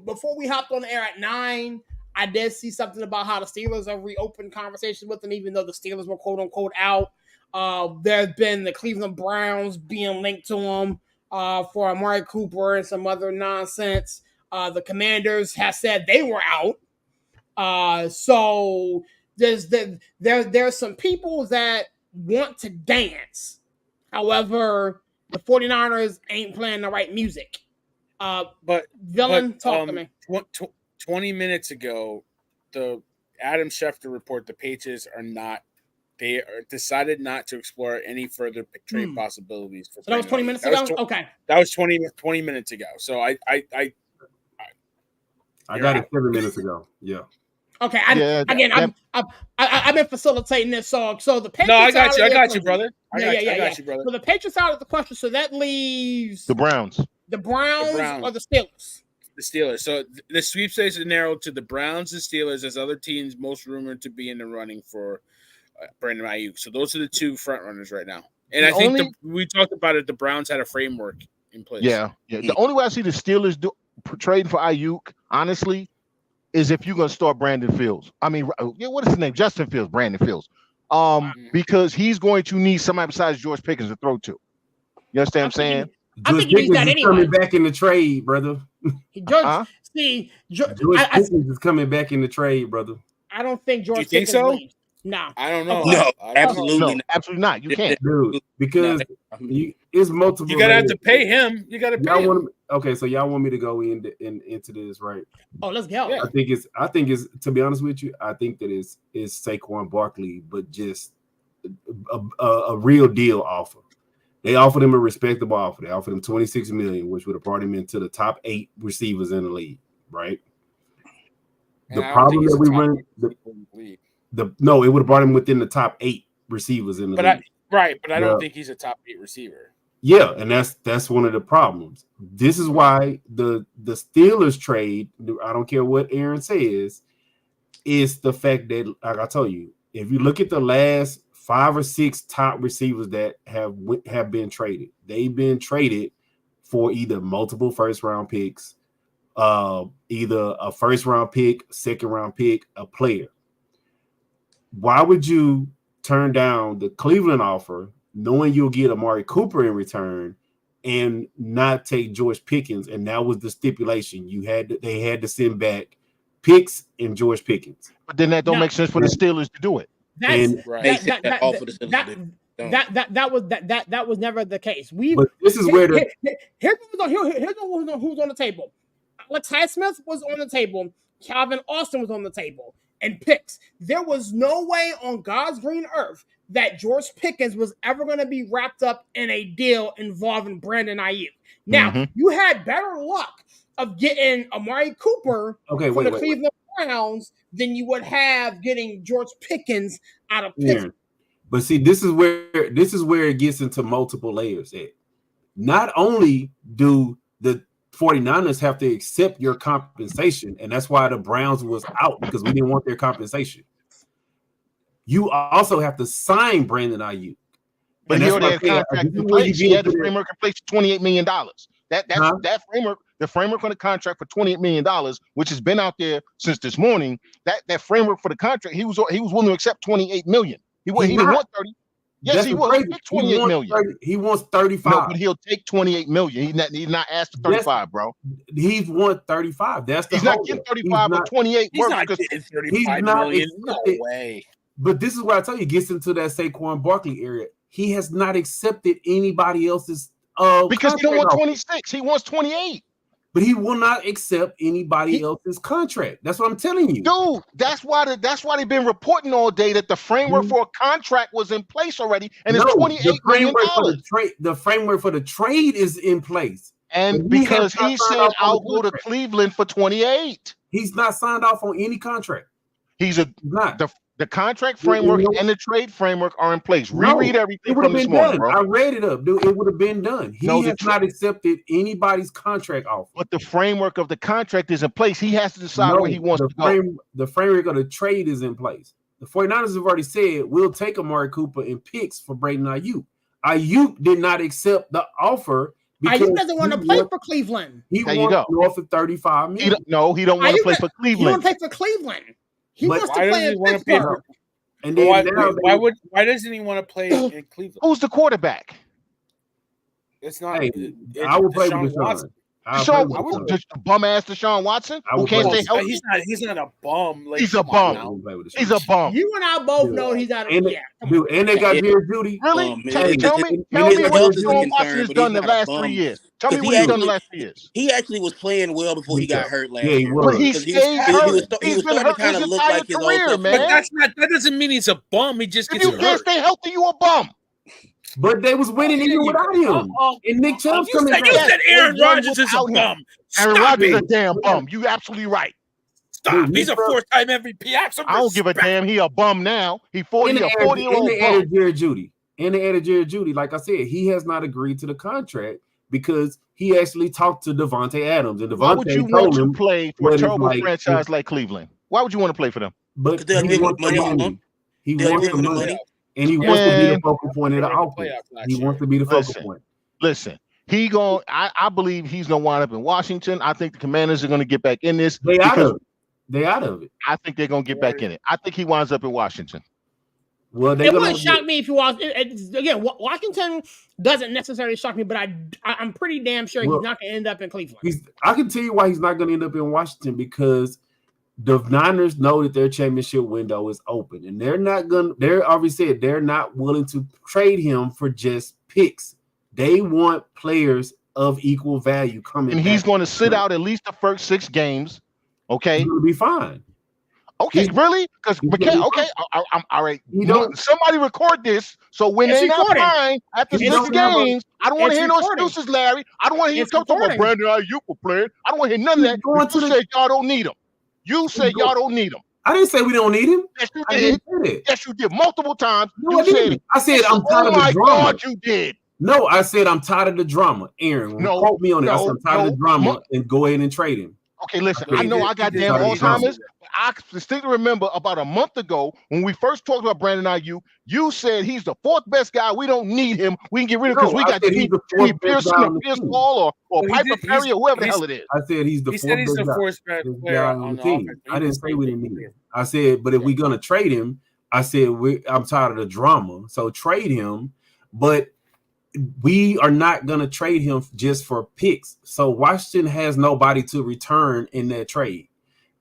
before we hopped on the air at 9, I did see something about how the Steelers have reopened conversations with them, even though the Steelers were quote unquote out. There's been the Cleveland Browns being linked to them for Amari Cooper and some other nonsense. The Commanders have said they were out. So there's some people that want to dance. However, the 49ers ain't playing the right music. Talk to me. 20 minutes ago, the Adam Schefter report, the Patriots they are decided not to explore any further trade possibilities. So that was 20 minutes ago? Okay. That was 20 minutes ago. So I got it 7 minutes ago. Yeah. Okay. I've been facilitating this. So the Patriots. No, I got you, brother. I got you, brother. So the Patriots out of the question. So that leaves the Browns. The Browns or the Steelers. The Steelers. So the sweepstakes are narrowed to the Browns and Steelers as other teams most rumored to be in the running for Brandon Ayuk. So those are the 2 front runners right now. And we talked about it. The Browns had a framework in place. Yeah. The only way I see the Steelers trading for Ayuk, honestly, is if you're going to start Brandon Fields. I mean, what is his name? Justin Fields, Brandon Fields. Because he's going to need somebody besides George Pickens to throw to. You understand what I'm saying? George Pickens is coming back in the trade, brother. George Pickens is coming back in the trade, brother. I don't think George Pickens so? Leaves. No. I don't know. No, absolutely not. You can't. Dude, because it's multiple. You gotta have to pay him. You gotta pay him. Okay, so y'all want me to go into this, right? Oh, let's go. Yeah. I think it's to be honest with you, I think that it's Saquon Barkley, but just a real deal offer. They offered him a respectable offer. They offered him $26 million, which would have brought him into the top 8 receivers in the league, right? The problem that we run it would have brought him within the top 8 receivers in the league. But I don't think he's a top 8 receiver. Yeah, and that's one of the problems. This is why the Steelers trade, I don't care what Aaron says, is the fact that, like I told you, if you look at the last 5 or 6 top receivers that have been traded, they've been traded for either multiple first-round picks, either a first-round pick, second-round pick, a player. Why would you turn down the Cleveland offer knowing you'll get Amari Cooper in return and not take George Pickens? And that was the stipulation. They had to send back picks and George Pickens. But then that don't make sense for the Steelers to do it. That was never the case. But this is where here's who's on the table. Alex Highsmith was on the table. Calvin Austin was on the table. And picks. There was no way on God's green earth that George Pickens was ever going to be wrapped up in a deal involving Brandon Ayuk. Now, you had better luck of getting Amari Cooper from the Cleveland Browns than you would have getting George Pickens out of Pittsburgh. But see, this is where it gets into multiple layers. Not only do the 49ers have to accept your compensation, and that's why the Browns was out, because we didn't want their compensation. You also have to sign Brandon Ayuk. But he already had a contract in place. He had the framework in place for $28 million. That framework, the framework on the contract for $28 million, which has been out there since this morning. That framework for the contract, he was willing to accept $28 million. He didn't want 30. Yes, he was. $28 million. He wants 35. No, but he'll take $28 million. He's not asked for 35, bro. He's won 35. He's not getting 35 or 28. He's not getting 35 million. No way. But this is where I tell you, it gets into that Saquon Barkley area. He has not accepted anybody else's because he don't want 26. He wants 28. But he will not accept anybody else's contract. That's what I'm telling you, dude. That's why they've been reporting all day that the framework for a contract was in place already, and it's $28 million. The framework for the trade is in place, and because he said I'll go to Cleveland for 28. He's not signed off on any contract. He's not. The contract framework and the trade framework are in place. Reread everything from this morning, bro. I read it up, dude. It would have been done. He has not accepted anybody's contract offer. But the framework of the contract is in place. He has to decide where he wants to go. The framework of the trade is in place. The 49ers have already said, we'll take Amari Cooper and picks for Brandon Ayuk. Ayuk did not accept the offer. Ayuk doesn't want to play for Cleveland. He wants north of 35 million. He don't want to play for Cleveland. He want to play for Cleveland. He wants to play in Pittsburgh. And then why doesn't he want to play in Cleveland? Who's the quarterback? It's not. I would play with Deshaun. Bum ass Deshaun Watson who can't stay healthy. He's not a bum. Like, he's a bum. He's a bum. You and I both know he's not. And they got Jerry Jeudy. Really? Tell me what Deshaun Watson has done the last 3 years. Tell me what he's done the last 3 years. He actually was playing well before he got hurt last year. But he stayed hurt. He's been hurt his entire career, man. But that doesn't mean he's a bum. He just gets hurt. If you can't stay healthy, you a bum. But they was winning even without him. And Nick Chubb's coming back. You said Aaron Rodgers is a bum. Aaron Rodgers is a damn bum. You absolutely right. Stop. He's a 4-time MVP. I don't give a damn. He a bum now. He 40-year-old bum. And they added Jerry Jeudy. Like I said, he has not agreed to the contract because he actually talked to Devontae Adams. And Devontae Why would you want to play for a terrible franchise like Cleveland? Why would you want to play for them? But he wants the money. And he wants to be the focal point of the offense. He wants to be the focal point. Listen, I believe he's gonna wind up in Washington. I think the Commanders are gonna get back in this. They out of it. I think they're gonna get back in it. I think he winds up in Washington. Well, it wouldn't shock me if he was. Again, Washington doesn't necessarily shock me, but I'm pretty damn sure he's not gonna end up in Cleveland. I can tell you why he's not gonna end up in Washington, because the Niners know that their championship window is open, and they're obviously said they're not willing to trade him for just picks. They want players of equal value coming. And he's going to sit out at least the first 6 games. Okay, he's going to be fine. Okay, really? Because I'm all right. Somebody record this, so when they're not fine after 6 games, I don't want to hear no excuses, Larry. I don't want to hear you talk about Brandon Ayuk for playing. I don't want to hear none of that. You say y'all don't need him. You say y'all don't need him. I didn't say we don't need him. Yes, you did. Yes, you did. Multiple times. No, I said I'm tired of the drama. Oh my God, you did. No, I said I'm tired of the drama. Aaron, quote me on it. I said I'm tired of the drama and go ahead and trade him. Okay, listen, I know I got damn Alzheimer's. I distinctly remember about a month ago when we first talked about Brandon Ayuk, you said he's the 4th best guy. We don't need him. We can get rid of him because we got Jimmy Pearson or Pierce Paul or Piper Perry or whoever the hell it is. I said he's the 4th best player on the team. I didn't say we didn't need him. I said, but if we're going to trade him, I said I'm tired of the drama. So trade him, but we are not going to trade him just for picks. So Washington has nobody to return in that trade.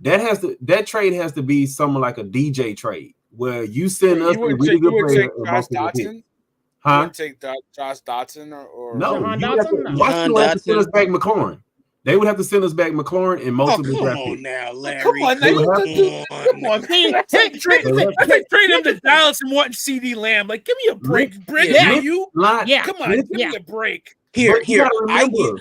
That trade has to be someone like a DJ trade. where you send us You a wouldn't really take, good you wouldn't player take and Josh most of the picks. Dotson? You Huh? wouldn't take Josh Dotson or No, Jahan you would have to, Dotson? No. Washington Jahan would have to send us Dotson. back McLaurin. They would have to send us back McLaurin and Oh, multiple come draft on picks. now, Oh, Larry. come on, now They would you have just to. come on. See, That's like trading They would have him to Dallas and wanting CD Lamb. Like, give me a break. Brandon Yeah. Ayuk. Not, Yeah. Come on, listen, give me a break. Here, But you gotta I remember.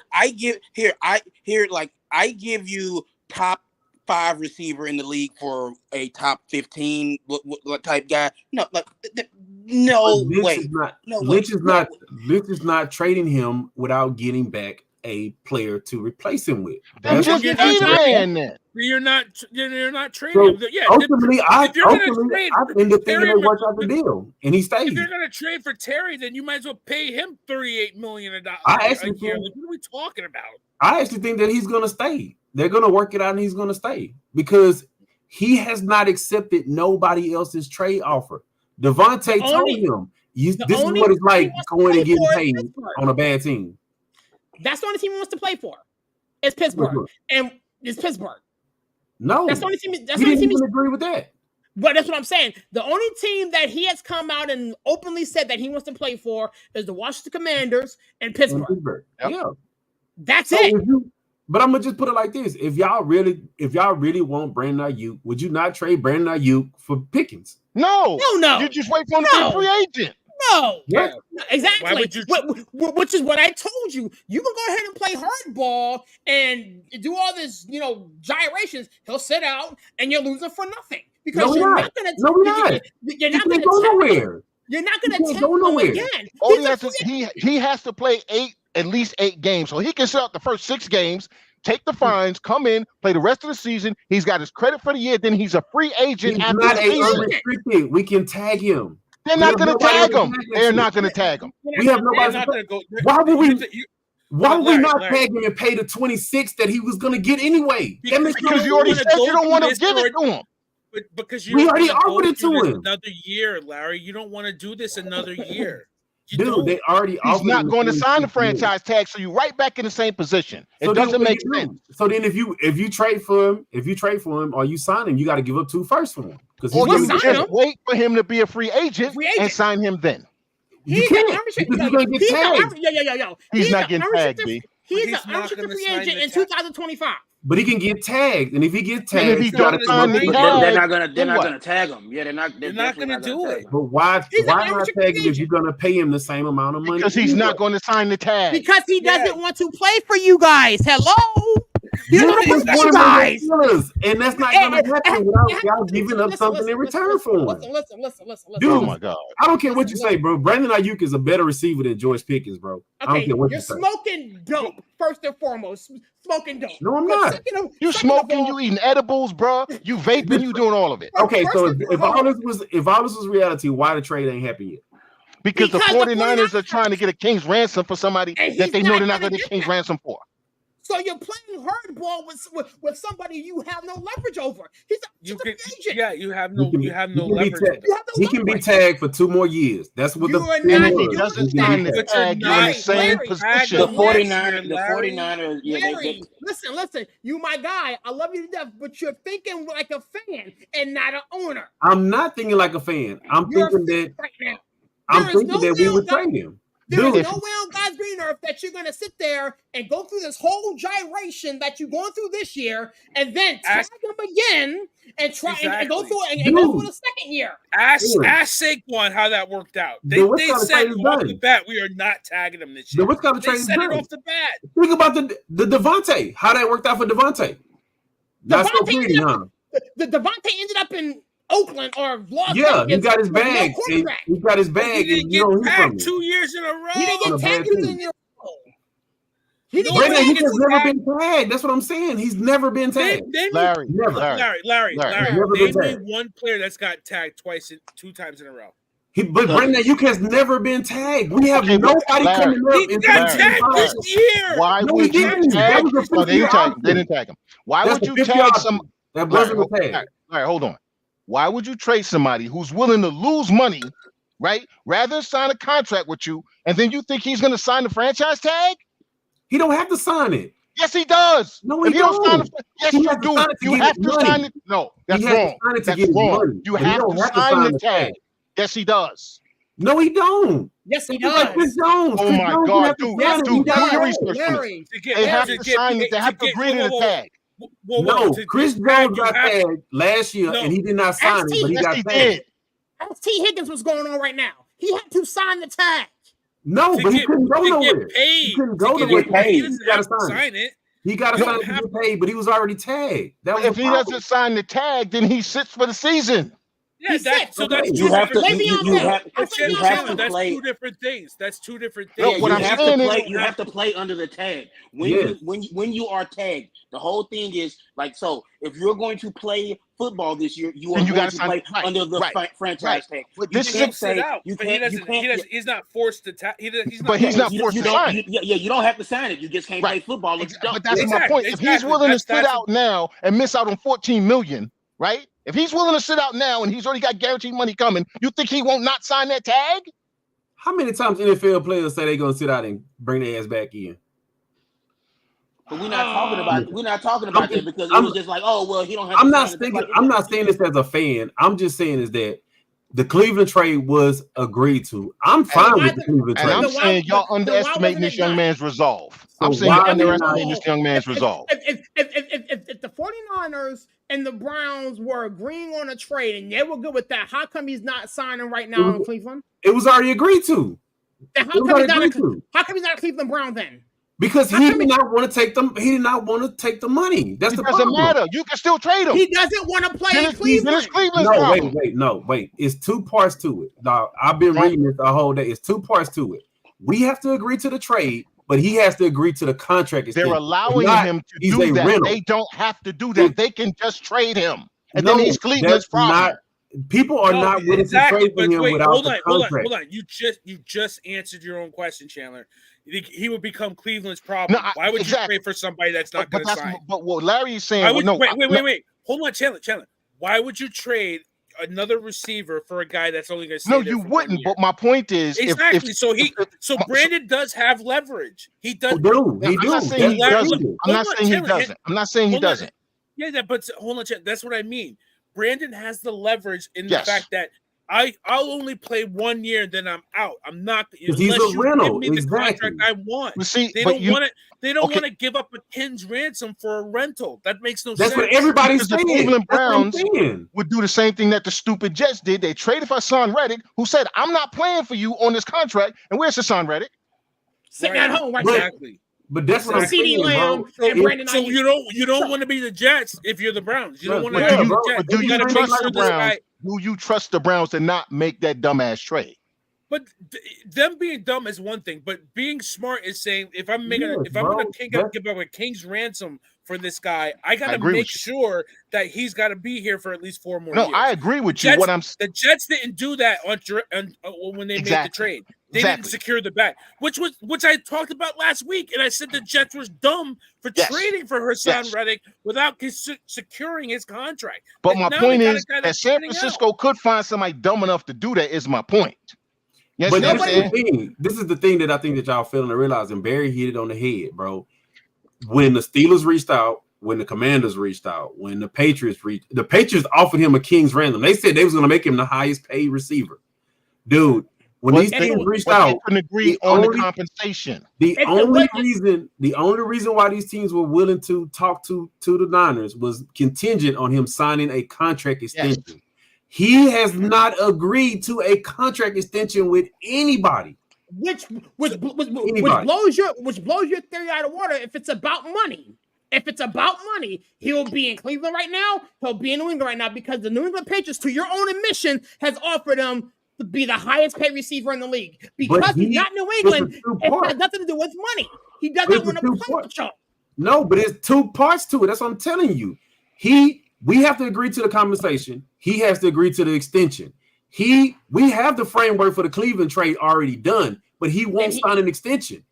give you top 5 receiver in the league for a top 15 what type guy. No, like no Lynch way. is not. No way. Lynch is No not. way. Lynch is not trading him without getting back a player to replace him with. Then That's just you're pay not the trading man then. You're not trading so him. Yeah, ultimately, if you're gonna ultimately trade I end up thinking Terry they worked out the deal, and he if stayed. you're gonna trade for Terry, then you might as well pay him $38 million a I actually year. think- Like, what are we talking about? I actually think that he's going to stay. They're going to work it out, and he's going to stay because he has not accepted nobody else's trade offer. Devontae told him, "This is only what it's team like he wants to going and play getting for is paid Pittsburgh. on a bad team." That's the only team he wants to play for. It's Pittsburgh, and it's Pittsburgh. No, That's the only team. That's he the only didn't team. even agree with that. But that's what I'm saying. The only team that he has come out and openly said that he wants to play for is the Washington Commanders and In Pittsburgh. Pittsburgh. Yep. Yeah. That's So it. but I'm gonna just put it like this: if y'all really want Brandon Ayuk, would you not trade Brandon Ayuk for Pickens? No. No. You just wait for him to be a free agent. No. Yeah. Exactly. Why would you- Which is what I told you. You can go ahead and play hardball and do all this, gyrations. He'll sit out and you're losing for nothing because No, we're you're not. not going to. No, we're not. You're He not going can't go to nowhere. You're not He going to can't tell go him nowhere. again. All He's he has to play at least 8 games. So he can sit out the first 6 games, take the fines, come in, play the rest of the season. He's got his credit for the year. Then he's a free agent He's after not the a season. unrestricted. We can tag him. They're We not have going to nobody tag else him. to tag They're him. not going to tag him. We have They're nobody. not gonna go. Why would we? Why But would we not Larry. tag him and pay the 26 that he was going to get anyway? That makes no Because you already wanna said go you don't want to through give this it to him. But because you We don't already wanna go offered it through to this him. another year, Larry. You don't want to do this another year. You Dude, don't. they already He's offered not him going to sign the 26 million. franchise tag, so you're right back in the same position. It So then doesn't what do make you do? sense. So then if you trade for him, or you sign him, you got to give up 2 firsts for him. Because Or We'll you sign just him. wait for him to be a free agent, Free agent. and sign him then. you He's can't an unrestricted. because you're going to get tagged. He's not an getting tagged, unrestricted- B. He's He's an not unrestricted gonna free sign agent the in tag. 2025. But he can get tagged, and if he gets And tagged, if he he's got to don't come sign up the with But tag, they're not gonna then what? tag him. Yeah, they're not. You're not gonna do it. But why He's an not unrestricted tag him if agent. you're going to pay him the same amount of money? Because he's not going to sign the tag. Because he Yeah. doesn't want to play for you guys. Hello. He doesn't You want just to play for you want him on guys. your Steelers, and that's not going to happen without y'all giving up something in return for him. Listen. Dude, Oh my God. I don't care what you say, bro. Brandon Ayuk is a better receiver than George Pickens, bro. I don't Okay, care what you're you say. smoking dope first and foremost. Smoking dope. No, I'm But not. second of- You second of smoking, all- you eating edibles, bro. You vaping, you doing all of it. Okay, First so and if all foremost- this was reality, why the trade ain't happened yet? Because the Because the 49ers are trying to get a king's ransom for somebody And that he's they know not they're not gonna going to get get king's that. ransom for. So you're playing hardball with somebody you have no leverage over. He's You a can, free agent. yeah, you have no He can be leverage. tagged. with it. You have no He can be leverage. tagged for 2 more years. That's what You the are And not if he doing doesn't that. sign the But you're tag, you're in the not same Larry, position. The Larry, 49ers, yeah, Larry, listen. You my guy. I love you to death, but you're thinking like a fan and not an owner. I'm not thinking like a fan. I'm You're a thinking fan that right now. I'm There is thinking no that we way would God- trade him. There is Dude, no way on God's green earth that you're gonna sit there and go through this whole gyration that you're going through this year, and then tag him again and try and go Exactly. through it and go through Dude. the second year. Ask Dude. Saquon how that worked out. They Dude, what kind of said trade is off done? the bat, we are not tagging him this Dude, year. what kind of They trade is said it done? off the bat. Think about the Devontae. How that worked out for Devontae. Not so Devontae pretty, ended huh? The Devontae ended up in Oakland or Las Yeah, he Vegas got his with no bag. And quarterback. he got his He bag, didn't and you don't get hear from tagged him. 2 years in a row. He didn't on a get bad tagged. He was team. in your He didn't No get way Brandon, he he tagged. has gets never tagged. been tagged. That's what I'm saying. He's never been Name tagged. me, Larry, Never. Larry, Never been name me tagged. one player that's got tagged 2 times in a row. But Brandon Ayuk has never been tagged. We have Okay, but nobody Larry, coming up He in got Larry, tagged 2025. this year. Why No, would he you didn't. tag? That was a No, they fifth-year didn't tag him. option. They didn't tag him. Why That's would a you fifth-year tag option. some? That Larry, wasn't a tag. Larry, hold on. Why would you trade somebody who's willing to lose money, right? Rather than sign a contract with you, and then you think he's going to sign the franchise tag? He don't have to sign it. Yes, he does. No, If he he don't sign don't. it, yes, He you has to do. sign it to You get have his to money. sign it. No, that's He has to wrong. sign it to That's get his wrong. money, You but he have don't to have to sign sign the tag. Yes, he does. No, he don't. Yes, he It's just like Chris does. Jones. Oh Chris my Jones God, have to dude, Yes, sign it. he dude, do does. your research on this. Larry. To get, They have to to get, sign it. They have to get, agree to the tag. No, Chris Jones got tagged last year, No. and he did not sign it, but he Yes, got he tagged. did. Ask T. Higgins what's going on right now. He had to sign the tag. No, To but he get- couldn't go to nowhere. get paid. He couldn't To go get nowhere. paid. He doesn't He have gotta to sign it. sign it. He got to You sign don't it to have get paid, but he was already tagged. That was If the he problem. doesn't sign the tag, then he sits for the season. Yeah, He's that's sick. so Okay. that's You two have to. different Le'Veon You Bell. have. I But think You Le'Veon have Bell. to that's play. two different things. That's two different No, things. what you I'm have to saying is- play. You have to play under the tag. When Yes. when you are tagged, the whole thing is like so. If you're going to play football this year, you are Then you going gotta to sign- play right, under the right, franchise right. tag. But You this He can't can sit say out, you but he can't. doesn't. You can't. He's not forced to. He's not. But he's not you, forced you to don't. sign it. You don't have to sign it. You just can't play Right. football if you don't. But that's my Exactly, point. If he's exactly. willing to That's- sit that's out now and miss out on 14 million, right? If he's willing to sit out now and he's already got guaranteed money coming, you think he won't not sign that tag? How many times NFL players say they're going to sit out and bring their ass back in? But we're not talking about. We're not talking about that because it was just like, oh well, he don't have. I'm to not sign it. saying Like, I'm not saying this as a fan. I'm just saying is that the Cleveland trade was agreed to. I'm fine with the Cleveland And I'm trade. saying y'all why underestimating wasn't this it young done? man's resolve. So I'm saying why you're are they underestimating not- this young man's resolve. If the 49ers and the Browns were agreeing on a trade and they were good with that, how come he's not signing right now in Cleveland? It was already agreed to. Then It was already agreed to. how come he's not a Cleveland Brown then? Because How he come did not want to take them. He did not want to take the money. That's It the doesn't problem. matter. You can still trade him. He doesn't want to play in Then it's Cleveland. Cleveland's No, problem. wait. It's two parts to it. Now, I've been reading this the whole day. It's two parts to it. We have to agree to the trade, but he has to agree to the contract. They're extension. allowing If not, him to he's do a that. rental. They don't have to do that. They can just trade him. And No, then he's Cleveland's that's problem. not. People are No, not willing exactly, to trade for but him wait, without hold the on. contract. You just answered your own question, Chandler. He would become Cleveland's problem. No, Why would exactly. you trade for somebody that's not going to sign? But what Larry's saying, Why would, no, wait. Hold on, Chandler. Why would you trade another receiver for a guy that's only going to stay no, there you for 1 wouldn't. year? But my point is, Exactly. if Brandon does have leverage. He does. He do. I'm not saying he Larry, doesn't. I'm not hold on, saying he Chandler, doesn't. I'm not saying he hold on. doesn't. Yeah, but hold on, Chandler. That's what I mean. Brandon has the leverage in Yes. the fact that I'll only play 1 year, then I'm out. I'm not Because he's unless a you rental. give me the Exactly. contract I want. You see, They but don't you, want it. They don't okay. want to give up a king's ransom for a rental. That makes no That's sense. what everybody's Because the saying. Cleveland That's what I'm Browns saying. would do the same thing that the stupid Jets did. They traded for Hassan Reddick, who said, "I'm not playing for you on this contract." And where's Hassan Reddick? Sitting at home right But- now. Exactly. But that's what I'm CeeDee saying, Lamb bro. and Brandon So Ayuk. you don't want to be the Jets if you're the Browns. You don't want to Yeah, be bro, the Jets. But do you gotta make trust sure the this Browns? guy- Do you trust the Browns to not make that dumbass trade? But them being dumb is one thing, but being smart is saying if I'm Yes, going bro. to give up a king's ransom for this guy, I got to agree make with you. sure that he's got to be here for at least 4 more No, years. I agree with you. Jets- What I'm The Jets didn't do that when they made the Exactly. trade. They didn't Exactly. secure the back, which I talked about last week, and I said the Jets was dumb for Yes. trading for Hassan Yes. Reddick without securing his contract. But And my now point they got is a guy that that's San sitting out. Francisco could find somebody dumb enough to do that. Is my point. Yes, But you know that's what I'm the saying? thing. This is the thing that I think that y'all failing to realize, and Barry hit it on the head, bro. When the Steelers reached out, when the Commanders reached out, when the Patriots offered him a king's ransom. They said they was going to make him the highest paid receiver. Dude, when these teams reached But they out, couldn't agree the on the only- compensation. the If it only wasn't- reason why these teams were willing to talk to the Niners was contingent on him signing a contract extension. He has not agreed to a contract extension with anybody. Which Anybody. blows your theory out of water if it's about money. If it's about money, he'll be in Cleveland right now. He'll be in New England right now because the New England Patriots, to your own admission, has offered him to be the highest paid receiver in the league. Because he's not New England, it has nothing to do with money. He doesn't It's want a to play two-part. with y'all. No, but it's two parts to it. That's what I'm telling you. We have to agree to the compensation. He has to agree to the extension. We have the framework for the Cleveland trade already done, but he won't sign an extension.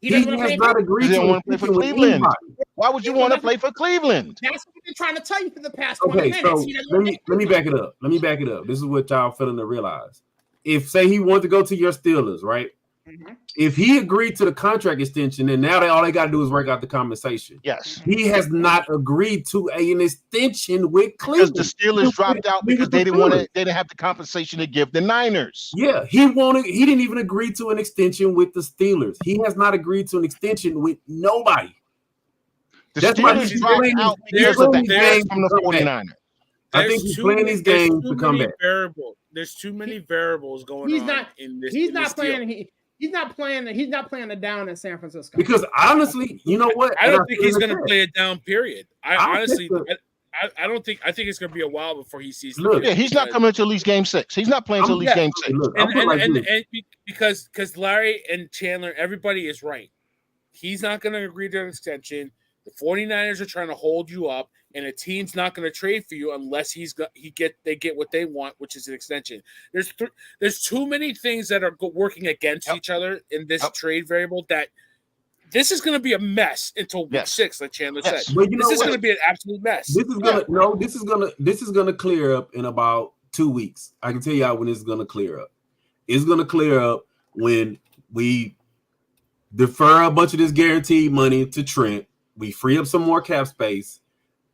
He He doesn't want to has play. not agreed He doesn't to want to play for extension with Cleveland. anybody. Why would you want to play for Cleveland? That's what we've been trying to tell you for the past 20 Okay, minutes. so He doesn't let wanna me play back it up. Let me back it up. This is what y'all failing to realize. If say he wanted to go to your Steelers, right? If he agreed to the contract extension, then now all they got to do is work out the compensation. Yes. He has not agreed to an extension with Cleveland. Because the Steelers dropped out because they didn't have the compensation to give the Niners. Yeah, he didn't even agree to an extension with the Steelers. He has not agreed to an extension with nobody. The Steelers dropped out because of the ask from the 49ers. I think he's playing these games to come back. There's too many variables going on in this. He's not playing. He's not playing it down in San Francisco. Because honestly, you know what? I don't think he's going to play it down. Period. I don't think. I think it's going to be a while before he sees. He's not coming until at least Game 6. He's not playing until at least Game 6. And because Larry and Chandler, everybody is right. He's not going to agree to an extension. The 49ers are trying to hold you up, and a team's not going to trade for you unless they get what they want, which is an extension. There's too many things that are working against each other in this trade variable that this is going to be a mess until week 6, like Chandler said. But this is going to be an absolute mess. This is gonna clear up in about 2 weeks. I can tell y'all when it's going to clear up. It's going to clear up when we defer a bunch of this guaranteed money to Trent. We free up some more cap space,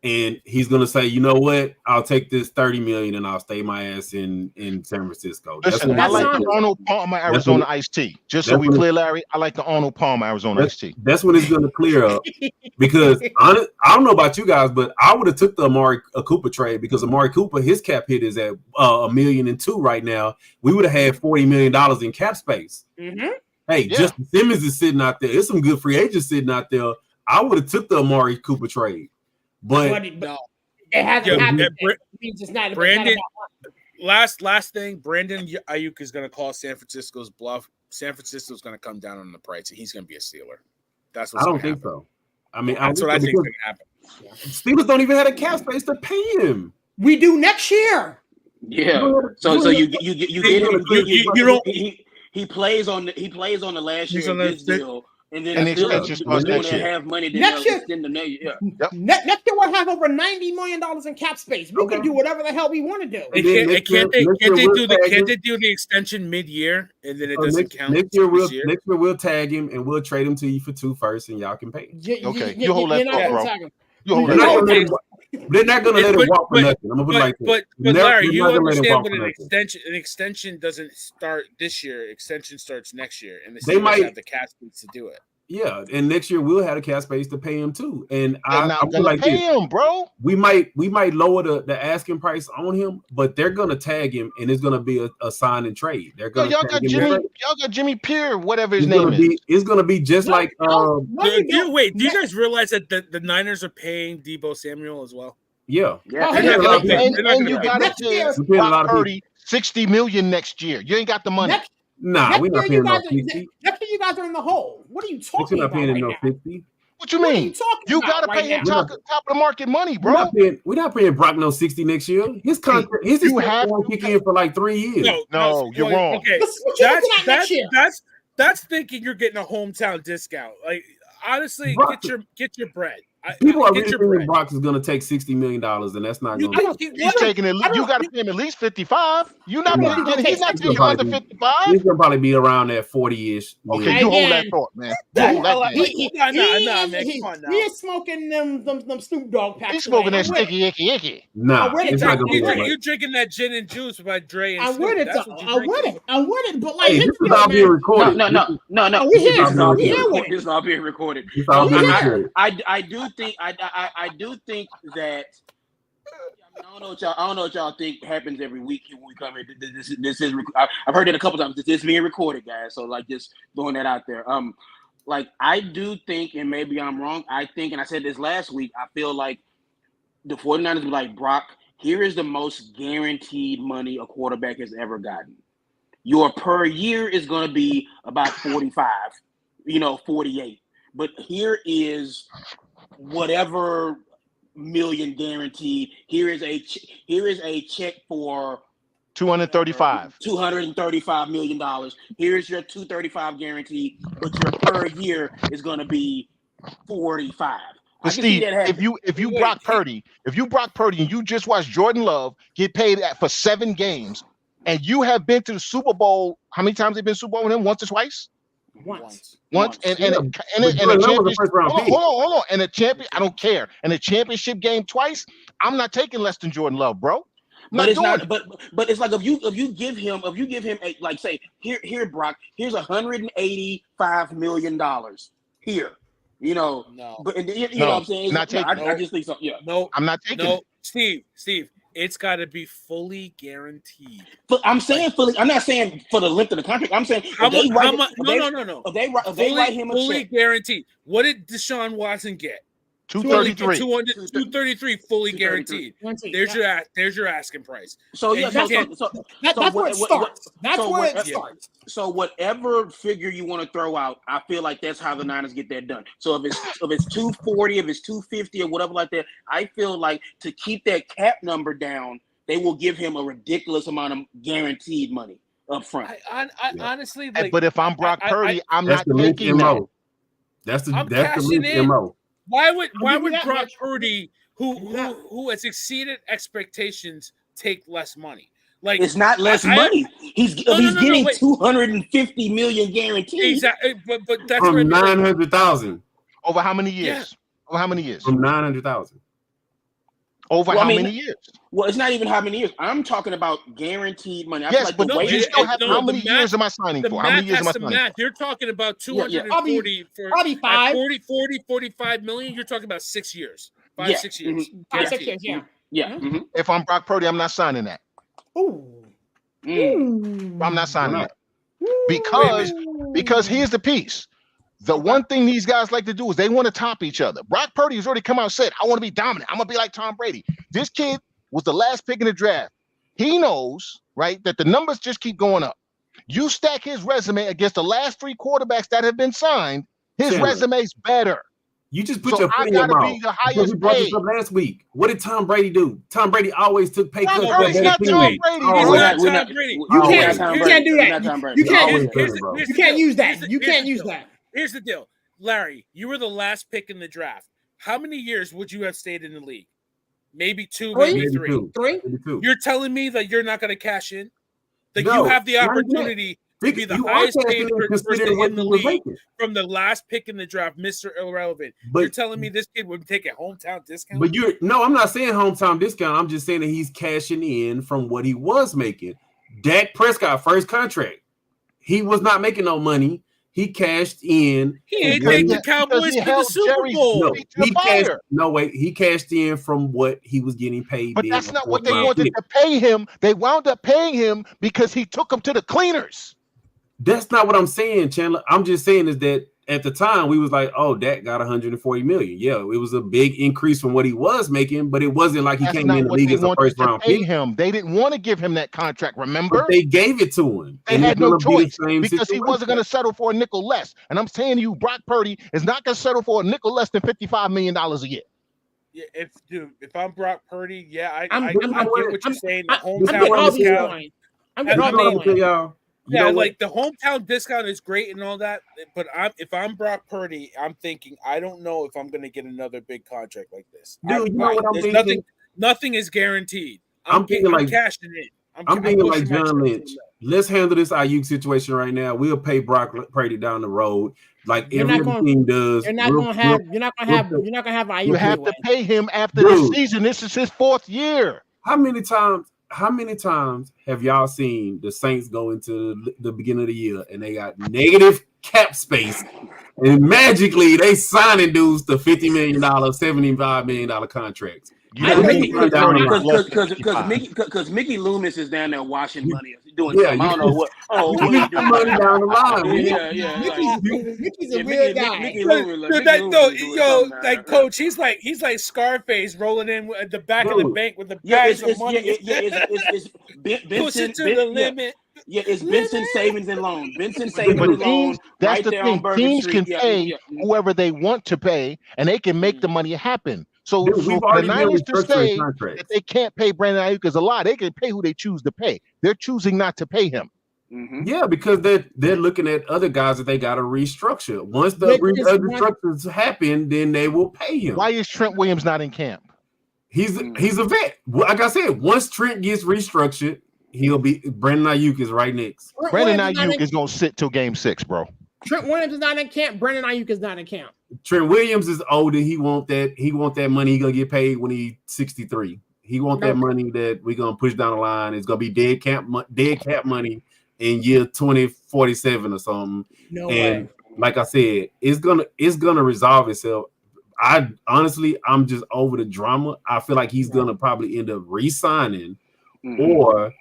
and he's gonna say, you know what? I'll take this $30 million and I'll stay my ass in San Francisco. Listen, I like the Arnold Palmer Arizona iced tea. Just so we clear, Larry, I like the Arnold Palmer Arizona iced tea. That's when it's gonna clear up. Because I don't know about you guys, but I would have took the Amari Cooper trade because Amari Cooper, his cap hit is at $1.2 million right now. We would have had $40 million in cap space. Mm-hmm. Hey, Justin Simmons is sitting out there. There's some good free agents sitting out there. I would have took the Amari Cooper trade, but it hasn't happened. Brandon, last thing, Brandon Ayuk is going to call San Francisco's bluff. San Francisco's going to come down on the price, and he's going to be a Steeler. That's what I don't think so. I mean, that's what I think is going to happen. Steelers don't even have a cap space to pay him. We do next year. Yeah. So you get it. You don't. He plays on the last year of this deal. And then have money next year. Next year we'll have over $90 million in cap space. We can do whatever the hell we want to do. Can't they do the extension mid-year and then it doesn't count? Next year we'll tag him and we'll trade him to you for 2 firsts and y'all can pay him. Okay, you hold that thought, bro. They're not going to let him walk for nothing. I'm going to put it like that. But Larry, you understand what an extension doesn't start this year. Extension starts next year, and the Steelers have the cap space to do it. Yeah, and next year we'll have the cap space to pay him too. And I'm gonna like pay him, bro. We might lower the asking price on him, but they're gonna tag him, and it's gonna be a sign and trade. They're gonna y'all got Jimmy Pierre, whatever his name is. It's gonna be just like. Do you guys realize that the Niners are paying Deebo Samuel as well? Yeah. And you got to pay Purdy $60 million next year. You ain't got the money. We're not paying no 50. Next year you guys are in the hole. What are you talking about? We're not paying right no now? 50. What you mean? You got to pay him top of the market money, bro. We're not paying Brock no 60 next year. His contract, his won't kick in for like 3 years. No, you're wrong. Okay, that's thinking you're getting a hometown discount. Like honestly, get your bread. People are really thinking Brock is going to take $60 million, and that's not going to. He's taking it. You got to pay him at least 55. He's not taking under 55. He's going to probably be around that 40-ish. Okay, you hold that thought, man. He is smoking them Snoop Dogg packs. He's smoking that sticky icky. Nah, it's not going to be. You're drinking that gin and juice by Dre and Snoop. I would it, but like this is all being recorded. No. This is all being recorded. I do think that I don't know what y'all think happens every week when we come here. This is I've heard it a couple times. This is being recorded, guys. So like just throwing that out there. Like I do think, and maybe I'm wrong. I think, and I said this last week. I feel like the 49ers be like, Brock, here is the most guaranteed money a quarterback has ever gotten. Your per year is going to be about 45, 48. But here is whatever million guaranteed. Here is a check for $235 million. Here's your $235 guaranteed, but your per year is going to be 45. But Steve, if you Brock Purdy and you just watch Jordan Love get paid for 7 games, and you have been to the Super Bowl, how many times have you been to the Super Bowl with him? Once or twice? Once. And Yeah, a but Jordan Love was a first round pick. hold on. And a champion, I don't care. And a championship game twice, I'm not taking less than Jordan Love, bro. But it's not. But it's like if you give him a, like say here Brock, here's $185 million here. You know, No. But you know what I'm saying? Not taking I just think so. Yeah. No, I'm not taking no, it. Steve, it's got to be fully guaranteed. But I'm saying fully. I'm not saying for the length of the contract. I'm saying How much? no. No. If they write him a fully check, guaranteed. What did Deshaun Watson get? 233. 233 fully guaranteed. There's your asking price. So yeah, that's where it starts. That's where it starts. So whatever figure you want to throw out, I feel like that's how the Niners get that done. So if it's 240, if it's 250 or whatever like that, I feel like to keep that cap number down, they will give him a ridiculous amount of guaranteed money up front. I honestly, like, but if I'm Brock Purdy, I'm not the league taking that. MO. That's the league MO. Why would Brock Purdy, who has exceeded expectations, take less money? Like, it's not less money. He's getting $250 million guaranteed. Exactly, but that's from 900,000 over how many years? Yeah. Over how many years? From 900,000 over how many years? Well, it's not even how many years. I'm talking about guaranteed money. Yes, but you still have how many years am I signing for? How many years am I signing for? You're talking about 240 for probably 45 million. You're talking about 6 years. 6 years. Mm-hmm. 5, 6 years, yeah. Yeah. Mm-hmm. If I'm Brock Purdy, I'm not signing that. Ooh. I'm not signing that. Because here's the piece. The one thing these guys like to do is they want to top each other. Brock Purdy has already come out and said, I want to be dominant. I'm going to be like Tom Brady. This kid was the last pick in the draft. He knows, right, that the numbers just keep going up. You stack his resume against the last 3 quarterbacks that have been signed, his resume's better. You just put your foot in your mouth. We brought this up last week. What did Tom Brady do? Tom Brady always took pay cuts. He's not Tom Brady. He's not Tom Brady. You can't do that. You can't use that. You can't use that. Here's the deal. Larry, you were the last pick in the draft. How many years would you have stayed in the league? Maybe 2, maybe 3. 3? You're telling me that you're not going to cash in? That you have the opportunity to be the highest paid person in the league from the last pick in the draft, Mr. Irrelevant. But you're telling me this kid would take a hometown discount? But I'm not saying hometown discount. I'm just saying that he's cashing in from what he was making. Dak Prescott, first contract. He was not making no money. He cashed in. He ain't take the Cowboys to the Super Bowl. He cashed in from what he was getting paid. But that's not what they wanted to pay him. They wound up paying him because he took them to the cleaners. That's not what I'm saying, Chandler. I'm just saying is that at the time we was like, oh, Dak got 140 million. Yeah, it was a big increase from what he was making, but it wasn't like he came in the league as a first round pick. They didn't want to give him that contract, remember? But they gave it to him. They had no choice because he wasn't going to settle for a nickel less. And I'm saying to you, Brock Purdy is not going to settle for a nickel less than $55 million a year. Yeah, if I'm Brock Purdy, I get what you're saying. The hometown discount. Yeah, like the hometown discount is great and all that, but if I'm Brock Purdy, I'm thinking I don't know if I'm going to get another big contract like this. Dude, you know what I'm thinking? Nothing is guaranteed. I'm thinking like cashing in. I'm thinking like John Lynch. Let's handle this Ayuk situation right now. We'll pay Brock Purdy down the road, like every team does. You're not gonna have Ayuk. You have to pay him after the season. This is his 4th year. How many times have y'all seen the Saints go into the beginning of the year and they got negative cap space and magically they signing dudes to $50 million, $75 million contracts? Because Mickey Loomis is down there washing money, doing something. I don't know what. Oh, money down the line. Yeah. Mickey's a weird guy. Like Coach, he's like Scarface rolling in at the back of the bank with the bags of money. It's push it to the limit. Yeah, it's Benson Savings and Loan. Benson Savings and Loan. That's the thing. Teams can pay whoever they want to pay, and they can make the money happen. So for the Niners to say that they can't pay Brandon Ayuk is a lie. They can pay who they choose to pay. They're choosing not to pay him. Mm-hmm. Yeah, because they're looking at other guys that they got to restructure. Once the restructures happen, then they will pay him. Why is Trent Williams not in camp? He's a vet. Like I said, once Trent gets restructured, he'll be Brandon Ayuk is right next. Brandon Ayuk is gonna sit till game 6, bro. Trent Williams is not in camp. Brandon Ayuk is not in camp. Trent Williams is older. He want that money. He gonna get paid when he's 63. He want that money that we're gonna push down the line. It's gonna be dead cap money in year 2047 or something. No and way. Like I said, it's gonna resolve itself. I'm just over the drama. I feel like he's gonna probably end up re-signing, or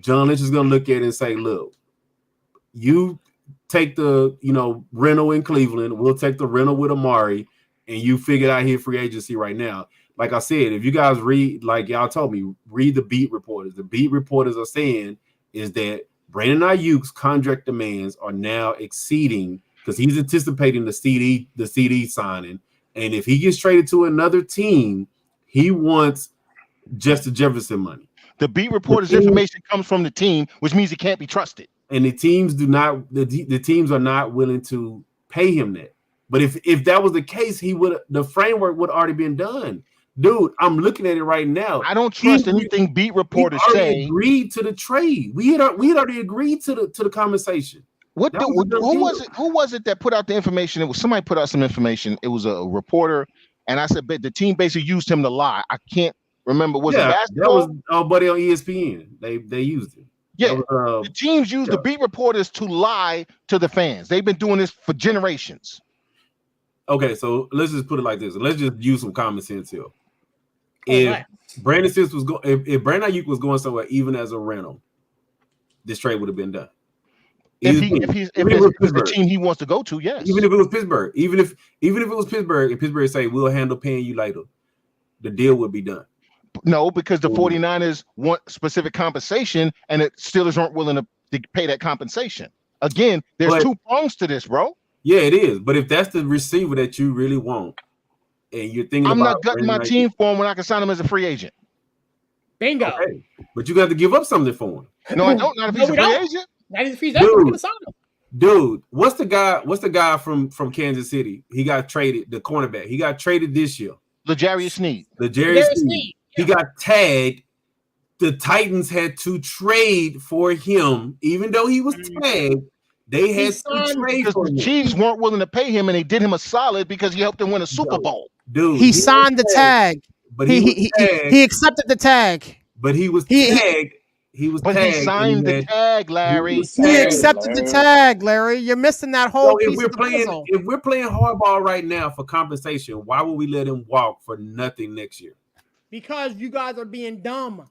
John Lynch is gonna look at it and say, "Look, you take the rental in Cleveland. We'll take the rental with Amari, and you figure out his free agency right now." Like I said, if you guys read, like y'all told me, read the beat reporters. The beat reporters are saying is that Brandon Ayuk's contract demands are now exceeding, because he's anticipating the CD signing. And if he gets traded to another team, he wants Justin Jefferson money. The beat reporters' information comes from the team, which means it can't be trusted. And the teams the teams are not willing to pay him that. But if that was the case, the framework would already been done. Dude, I'm looking at it right now. I don't trust anything beat reporters say. Agreed to the trade. We had already agreed to the conversation. Who was it that put out the information? It was somebody put out some information. It was a reporter, and I said, but the team basically used him to lie. I can't remember. Was it basketball? That was our buddy on ESPN. They used it. Yeah, the teams use the beat reporters to lie to the fans. They've been doing this for generations. Okay, so let's just put it like this. Let's just use some common sense here. If Brandon Ayuk was going somewhere, even as a rental, this trade would have been done. If it's the team he wants to go to, yes. Even if it was Pittsburgh, even if it was Pittsburgh, and Pittsburgh say we'll handle paying you later, the deal would be done. No, because the 49ers want specific compensation, and the Steelers aren't willing to pay that compensation. Again, there's two prongs to this, bro. Yeah, it is. But if that's the receiver that you really want, and you're thinking I'm not gutting my team for him when I can sign him as a free agent. Bingo. Okay. But you got to give up something for him. No, I don't. Not if he's a free agent. Not if he's ever going to sign him. Dude, what's the guy from Kansas City? He got traded, the cornerback. He got traded this year. L'Jarius Sneed. L'Jarius Sneed. He got tagged. The Titans had to trade for him, even though he was tagged. They had to trade for him. The Chiefs weren't willing to pay him, and they did him a solid because he helped them win a Super Bowl. Dude, he signed the tag, but he accepted the tag. But he was tagged. He signed the tag, Larry. He accepted the tag, Larry. You're missing that whole piece of the puzzle. If we're playing hardball right now for compensation, why would we let him walk for nothing next year? Because you guys are being dumb.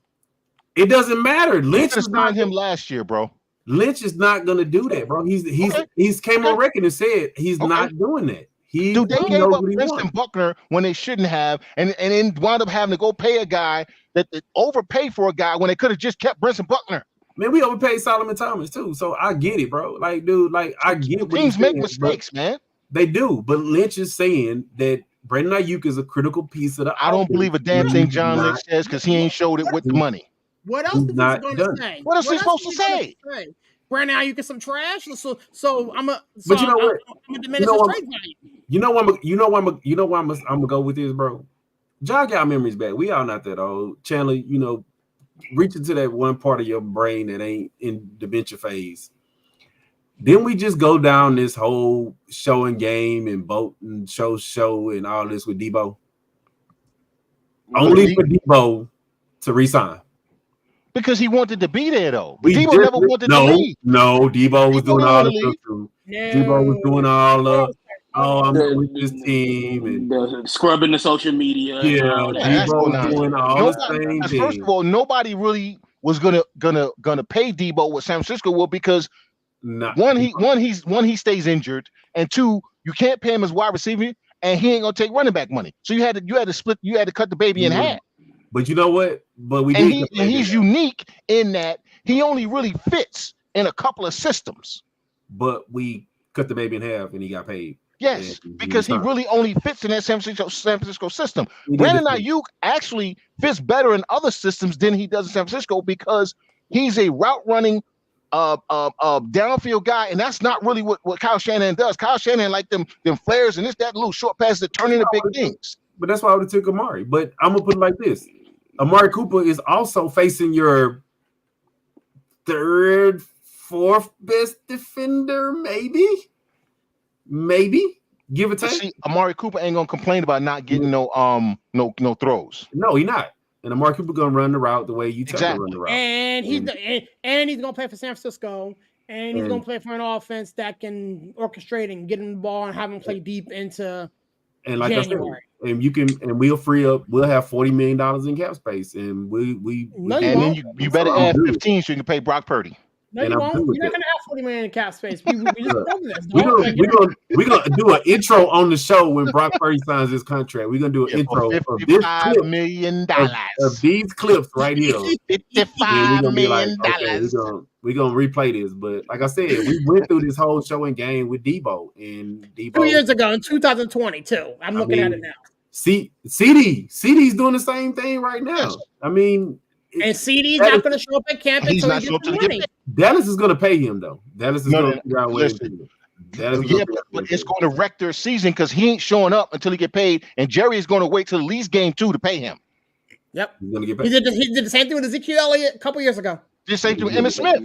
It doesn't matter. Lynch signed him last year, bro. Lynch is not going to do that, bro. He's came on record and said he's not doing that. They gave up Winston Buckner when they shouldn't have, and then wound up having to go pay a guy that overpay for a guy when they could have just kept Winston Buckner. Man, we overpaid Solomon Thomas too, so I get it, bro. Like, dude, I get what teams make mistakes, man. They do, but Lynch is saying that Brandon Ayuk is a critical piece of the. I don't believe a damn thing John Lynch says because he ain't showed it with the money. What else is he going to say? What else is he supposed to say? Brandon Ayuk is some trash. So I'm a. But you know what? I'm gonna diminish his trade value. You know why I'm gonna go with this, bro. Jog our memories back. We all not that old. Chandler, reach into that one part of your brain that ain't in dementia phase. Didn't we just go down this whole show and game and boat and show and all this with Debo? Only for Debo to resign. Because he wanted to be there, though. But Debo never wanted to leave. No, Debo was doing all the stuff too. Debo was doing all the I'm with this team and the scrubbing the social media. Yeah, Debo was doing all the same thing. First of all, nobody really was gonna pay Debo what San Francisco will because one he stays injured, and two, you can't pay him as wide receiver, and he ain't gonna take running back money. So you had to split. You had to cut the baby in half. But you know what? But he's unique in that he only really fits in a couple of systems. But we cut the baby in half, and he got paid. Yes, because he really only fits in that San Francisco system. Brandon Ayuk actually fits better in other systems than he does in San Francisco because he's a route running, downfield guy, and that's not really what Kyle Shanahan does. Kyle Shanahan like them flares and that little short passes that turn into big things. But that's why I would have took Amari. But I'm gonna put it like this: Amari Cooper is also facing your third, fourth best defender, maybe. maybe give or But take. see, Amari Cooper ain't gonna complain about not getting no throws. No, he not. And Amari Cooper gonna run the route the way you tell him to run the route. And he's gonna play for San Francisco, and he's gonna play for an offense that can orchestrate and get him the ball and have him play deep into And like January. I said, and we'll free up. We'll have $40 million in cap space, and then you better add 15 so you can pay Brock Purdy. No, you won't. You're not gonna have $40 million in cap space. We just know this. We're gonna do an intro on the show when Brock Purdy signs his contract. We're gonna do an intro of this clip, $55 million. of these clips right here. $55 million. We're gonna replay this, but like I said, we went through this whole show and game with Debo, and Debo 2 years ago in 2022. I'm looking at it now. CD's doing the same thing right now. Yes. I mean, and CD's not going to show up at camp He's until not he showing gets up the till money. Dallas is going to pay him though. Dallas is going to figure out ways to do it. But it's going to wreck their season because he ain't showing up until he get paid, and Jerry is going to wait till at least game 2 to pay him. Yep, he's going to get paid. He did the same thing with Ezekiel Elliott a couple years ago. Did the same thing with Emmitt Smith.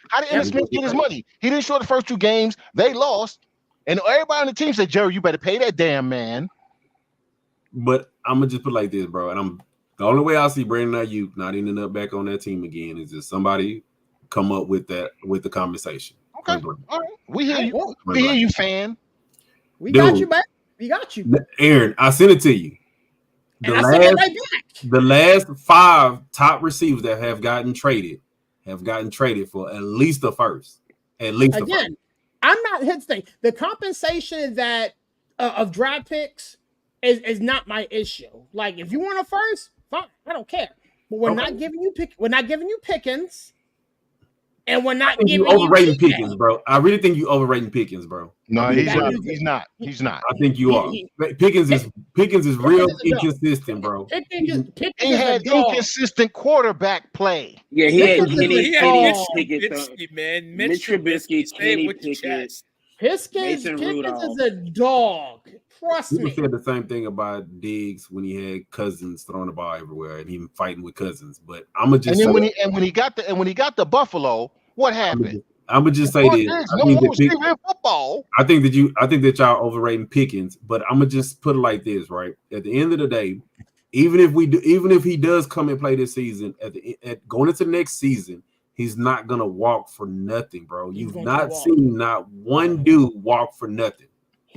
How did Emmitt Smith get his money? He didn't show the first 2 games. They lost, and everybody on the team said, "Jerry, you better pay that damn man." But I'm gonna just put it like this, bro. And the only way I see Brandon Ayuk not ending up back on that team again is if somebody come up with the conversation. Okay, all right, we hear you. We hear you, fan. We got you back. We got you, Aaron. I sent it to you. The last 5 top receivers that have gotten traded for at least the first. Again, I'm not his thing. The compensation that of draft picks is not my issue. Like, if you want a first, fine, I don't care. But we're not giving you Pickens, and we're not giving you overrating Pickens, bro. I really think you overrating Pickens, bro. No, he's not. I think you are. Pickens is real inconsistent, bro. Pickens he had inconsistent quarterback play. Yeah, he had Trubisky, man. Mitch Trubisky, Kenny Pickett, Pickens is a dog. Trust me. People said the same thing about Diggs when he had Cousins throwing the ball everywhere and him fighting with Cousins. But I'm gonna just when he got the Buffalo, what happened? I'm gonna just say this. I think that y'all overrating Pickens, but I'm gonna just put it like this, right? At the end of the day, even if he does come and play this season, at going into the next season, he's not gonna walk for nothing, bro. You've not seen not one dude walk for nothing.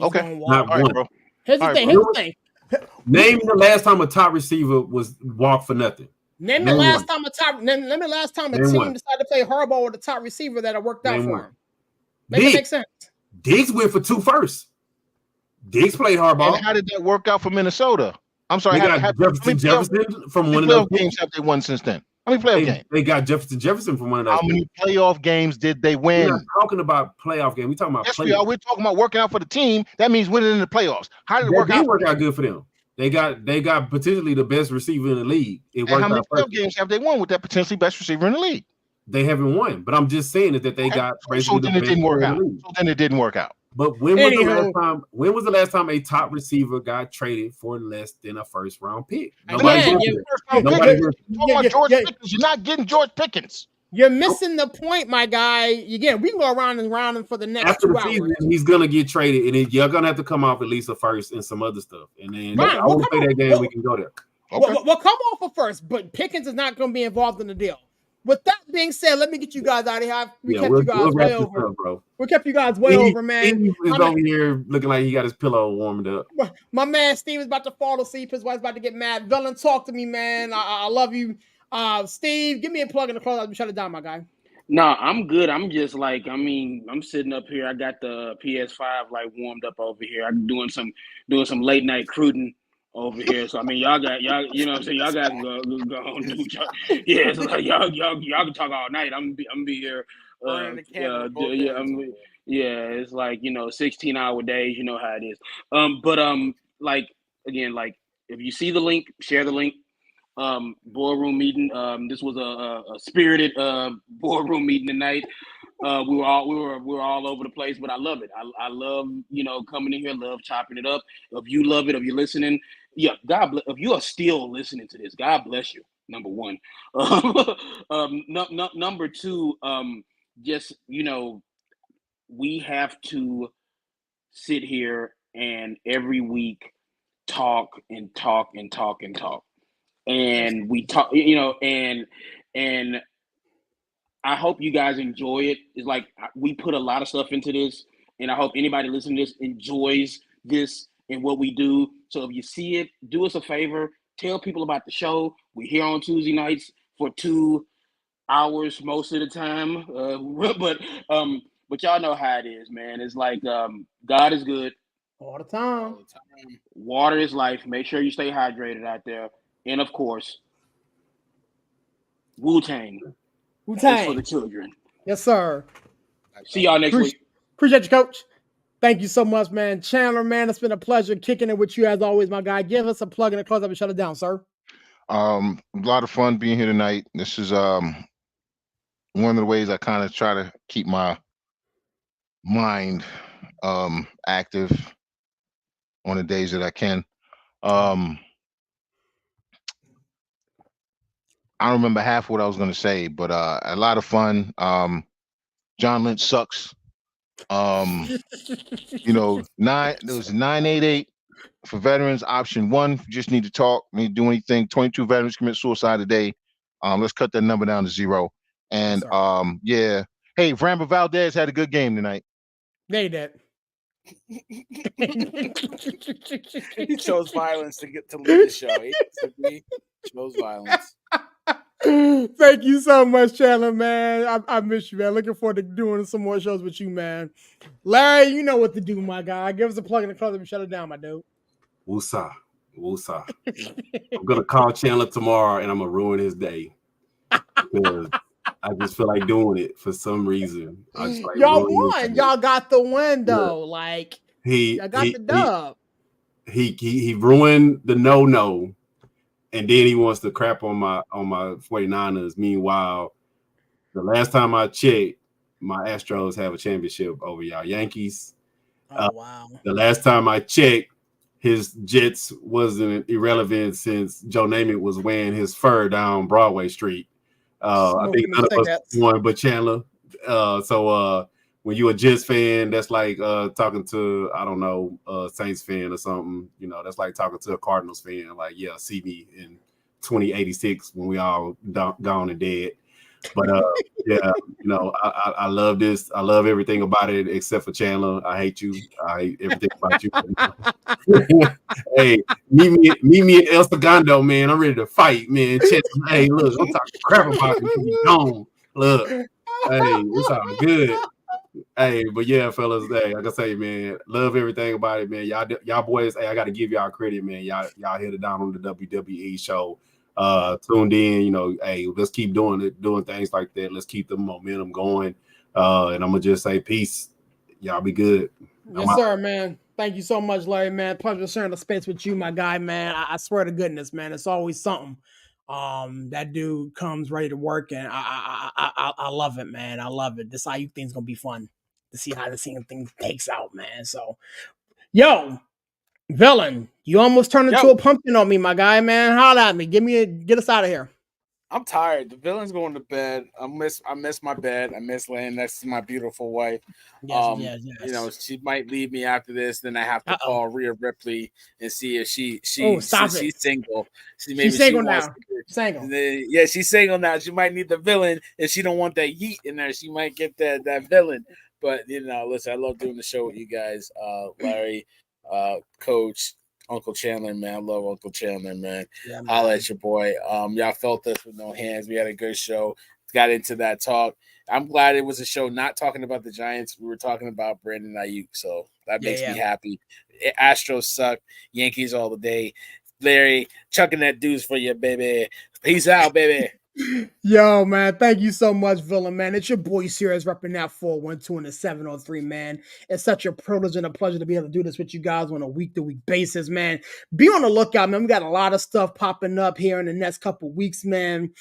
Okay, not one. Bro. Here's the thing. Name the last time a top receiver was walked for nothing. Name the last time a team decided to play hardball with a top receiver that worked out for him. Make it make sense. Diggs went for 2 firsts. Diggs played hardball. And how did that work out for Minnesota? I'm sorry. They got Jefferson from one of those games have they won since then? How many playoff games? They got Jefferson from one of those. How many playoff games did they win? We're not talking about playoff games. We're talking about playoffs. We're talking about working out for the team. That means winning in the playoffs. How did it work out? It worked out good for them. They got potentially the best receiver in the league. How many playoff games have they won with that potentially best receiver in the league? They haven't won, but I'm just saying that they got. So then it didn't work out. So then it didn't work out. But when was the last time a top receiver got traded for less than a first round pick? You're not getting George Pickens. You're missing the point, my guy. Again, we can go around and round him for the next after 2 the hours. season, he's gonna get traded, and then you're gonna have to come off at least a first and some other stuff. And then I want to play that game. We can go there. Okay. We'll come off a first, but Pickens is not going to be involved in the deal. With that being said, let me get you guys out of here. We kept you guys way over, bro. We kept you guys way over, man. He's over here looking like he got his pillow warmed up. My man Steve is about to fall asleep. His wife's about to get mad. Villain, talk to me, man. I love you. Steve, give me a plug in the close. I'll shut it down, my guy. No, I'm good. I'm just like, I'm sitting up here. I got the PS5 like warmed up over here. I'm doing some late night cruising over here. So y'all, you know what I'm saying? Y'all guys go on do y'all. Yeah, so like y'all can talk all night. I'm be here. It's like 16-hour days. You know how it is. Like again, like if you see the link, share the link. Boardroom meeting. This was a spirited boardroom meeting tonight. We were all over the place, but I love it. I love coming in here, love chopping it up. If you love it, if you're listening, God bless. If you are still listening to this, God bless you. Number one. Number two, just we have to sit here and every week talk and talk and talk and talk. And we talk, and I hope you guys enjoy it. It's like we put a lot of stuff into this, and I hope anybody listening to this enjoys this and what we do. So if you see it, do us a favor, tell people about the show. We're here on Tuesday nights for 2 hours most of the time, but y'all know how it is, man. It's like God is good all the time. Water is life. Make sure you stay hydrated out there, and of course, Wu-Tang. It's for the children. Yes, sir. See y'all next week. Appreciate you, Coach. Thank you so much, man. Chandler, man, it's been a pleasure kicking it with you as always, my guy. Give us a plug and a close up and shut it down, sir. A lot of fun being here tonight. This is one of the ways I kind of try to keep my mind active on the days that I can. I don't remember half what I was going to say, but a lot of fun. John Lynch sucks. There was 988 for veterans. Option 1, if you just need to talk, need to do anything. 22 veterans commit suicide a day. Let's cut that number down to 0. And yeah. Hey, Framber Valdez had a good game tonight. They did. He chose violence to lead the show. He chose violence. Thank you so much, Chandler, man. I miss you, man. Looking forward to doing some more shows with you, man. Larry, you know what to do, my guy. Give us a plug in the close and shut it down, my dude. Woosah. I'm gonna call Chandler tomorrow and I'm gonna ruin his day because I just feel like doing it for some reason. Y'all won. Y'all got the win though. Yeah. Like I got the dub. He ruined the no. And then he wants to crap on my 49ers. Meanwhile, the last time I checked, my Astros have a championship over y'all Yankees. Wow. The last time I checked, his Jets wasn't irrelevant since Joe Namath was wearing his fur down Broadway Street. I think none of us won but Chandler. So when you're a Jets fan, that's like talking to, I don't know, a Saints fan or something. That's like talking to a Cardinals fan. Like, yeah, see me in 2086 when we all gone and dead. But yeah, I love this. I love everything about it except for Chandler. I hate you. I hate everything about you. Hey, meet me at El Segundo, man. I'm ready to fight, man. Hey, look, I'm talking crap about you. Gone. Look, hey, it's all good. Hey, but yeah, fellas, hey, like I say, man, love everything about it, man. Y'all boys, hey, I got to give y'all credit, man. Y'all hit it down on the WWE show. Tuned in, hey, let's keep doing things like that. Let's keep the momentum going. And I'm gonna just say peace. Y'all be good. Yes, sir, man. Thank you so much, Larry, man. Pleasure sharing the space with you, my guy, man. I swear to goodness, man, it's always something. That dude comes ready to work, and I love it, man. I love it. This IU thing's gonna be fun to see how this thing takes out, man. So, yo, Villain, you almost turned into a pumpkin on me, my guy, man. Holla at me. Get us out of here. I'm tired. The Villain's going to bed. I miss my bed. I miss laying next to my beautiful wife. Yes. She might leave me after this. Then I have to call Rhea Ripley and see if she's single. She's single now. Single. Yeah, she's single now. She might need the Villain. If she don't want that yeet in there, she might get that Villain. But listen, I love doing the show with you guys, Larry, Coach. Uncle Chandler, man. I love Uncle Chandler, man. Yeah, holla at your boy. Y'all felt us with no hands. We had a good show. Got into that talk. I'm glad it was a show not talking about the Giants. We were talking about Brandon Ayuk. So that makes me happy. Astros suck. Yankees all the day. Larry, chucking that deuce for you, baby. Peace out, baby. Yo, man, thank you so much, Villain, man. It's your boy Sirius repping that 412 and the 703, man. It's such a privilege and a pleasure to be able to do this with you guys on a week-to-week basis, man. Be on the lookout, man. We got a lot of stuff popping up here in the next couple weeks, man.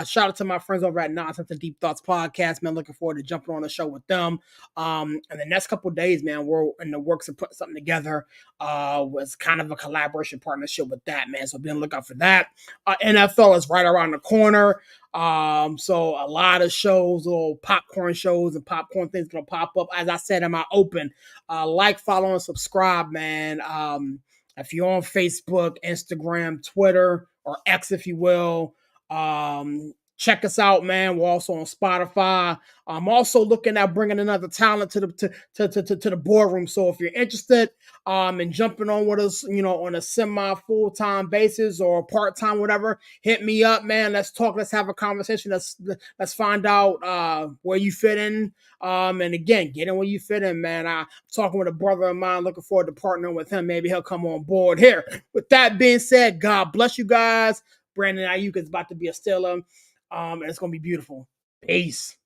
Shout out to my friends over at Nonsense and Deep Thoughts Podcast, man. Looking forward to jumping on the show with them. And the next couple of days, man, we're in the works of putting something together. Was kind of a collaboration partnership with that, man. So be on the lookout for that. NFL is right around the corner. So a lot of shows, little popcorn shows and popcorn things gonna pop up. As I said in my open, like, follow, and subscribe, man. If you're on Facebook, Instagram, Twitter, or X, if you will, check us out, man. We're also on Spotify. I'm also looking at bringing another talent to the boardroom. So if you're interested in jumping on with us, on a semi full-time basis or part-time, whatever, hit me up, man. Let's talk. Let's have a conversation. Let's find out where you fit in. And again, get in where you fit in, man. I'm talking with a brother of mine, looking forward to partnering with him. Maybe he'll come on board here. With that being said, God bless you guys. Brandon Ayuk is about to be a Steeler. And it's going to be beautiful. Peace.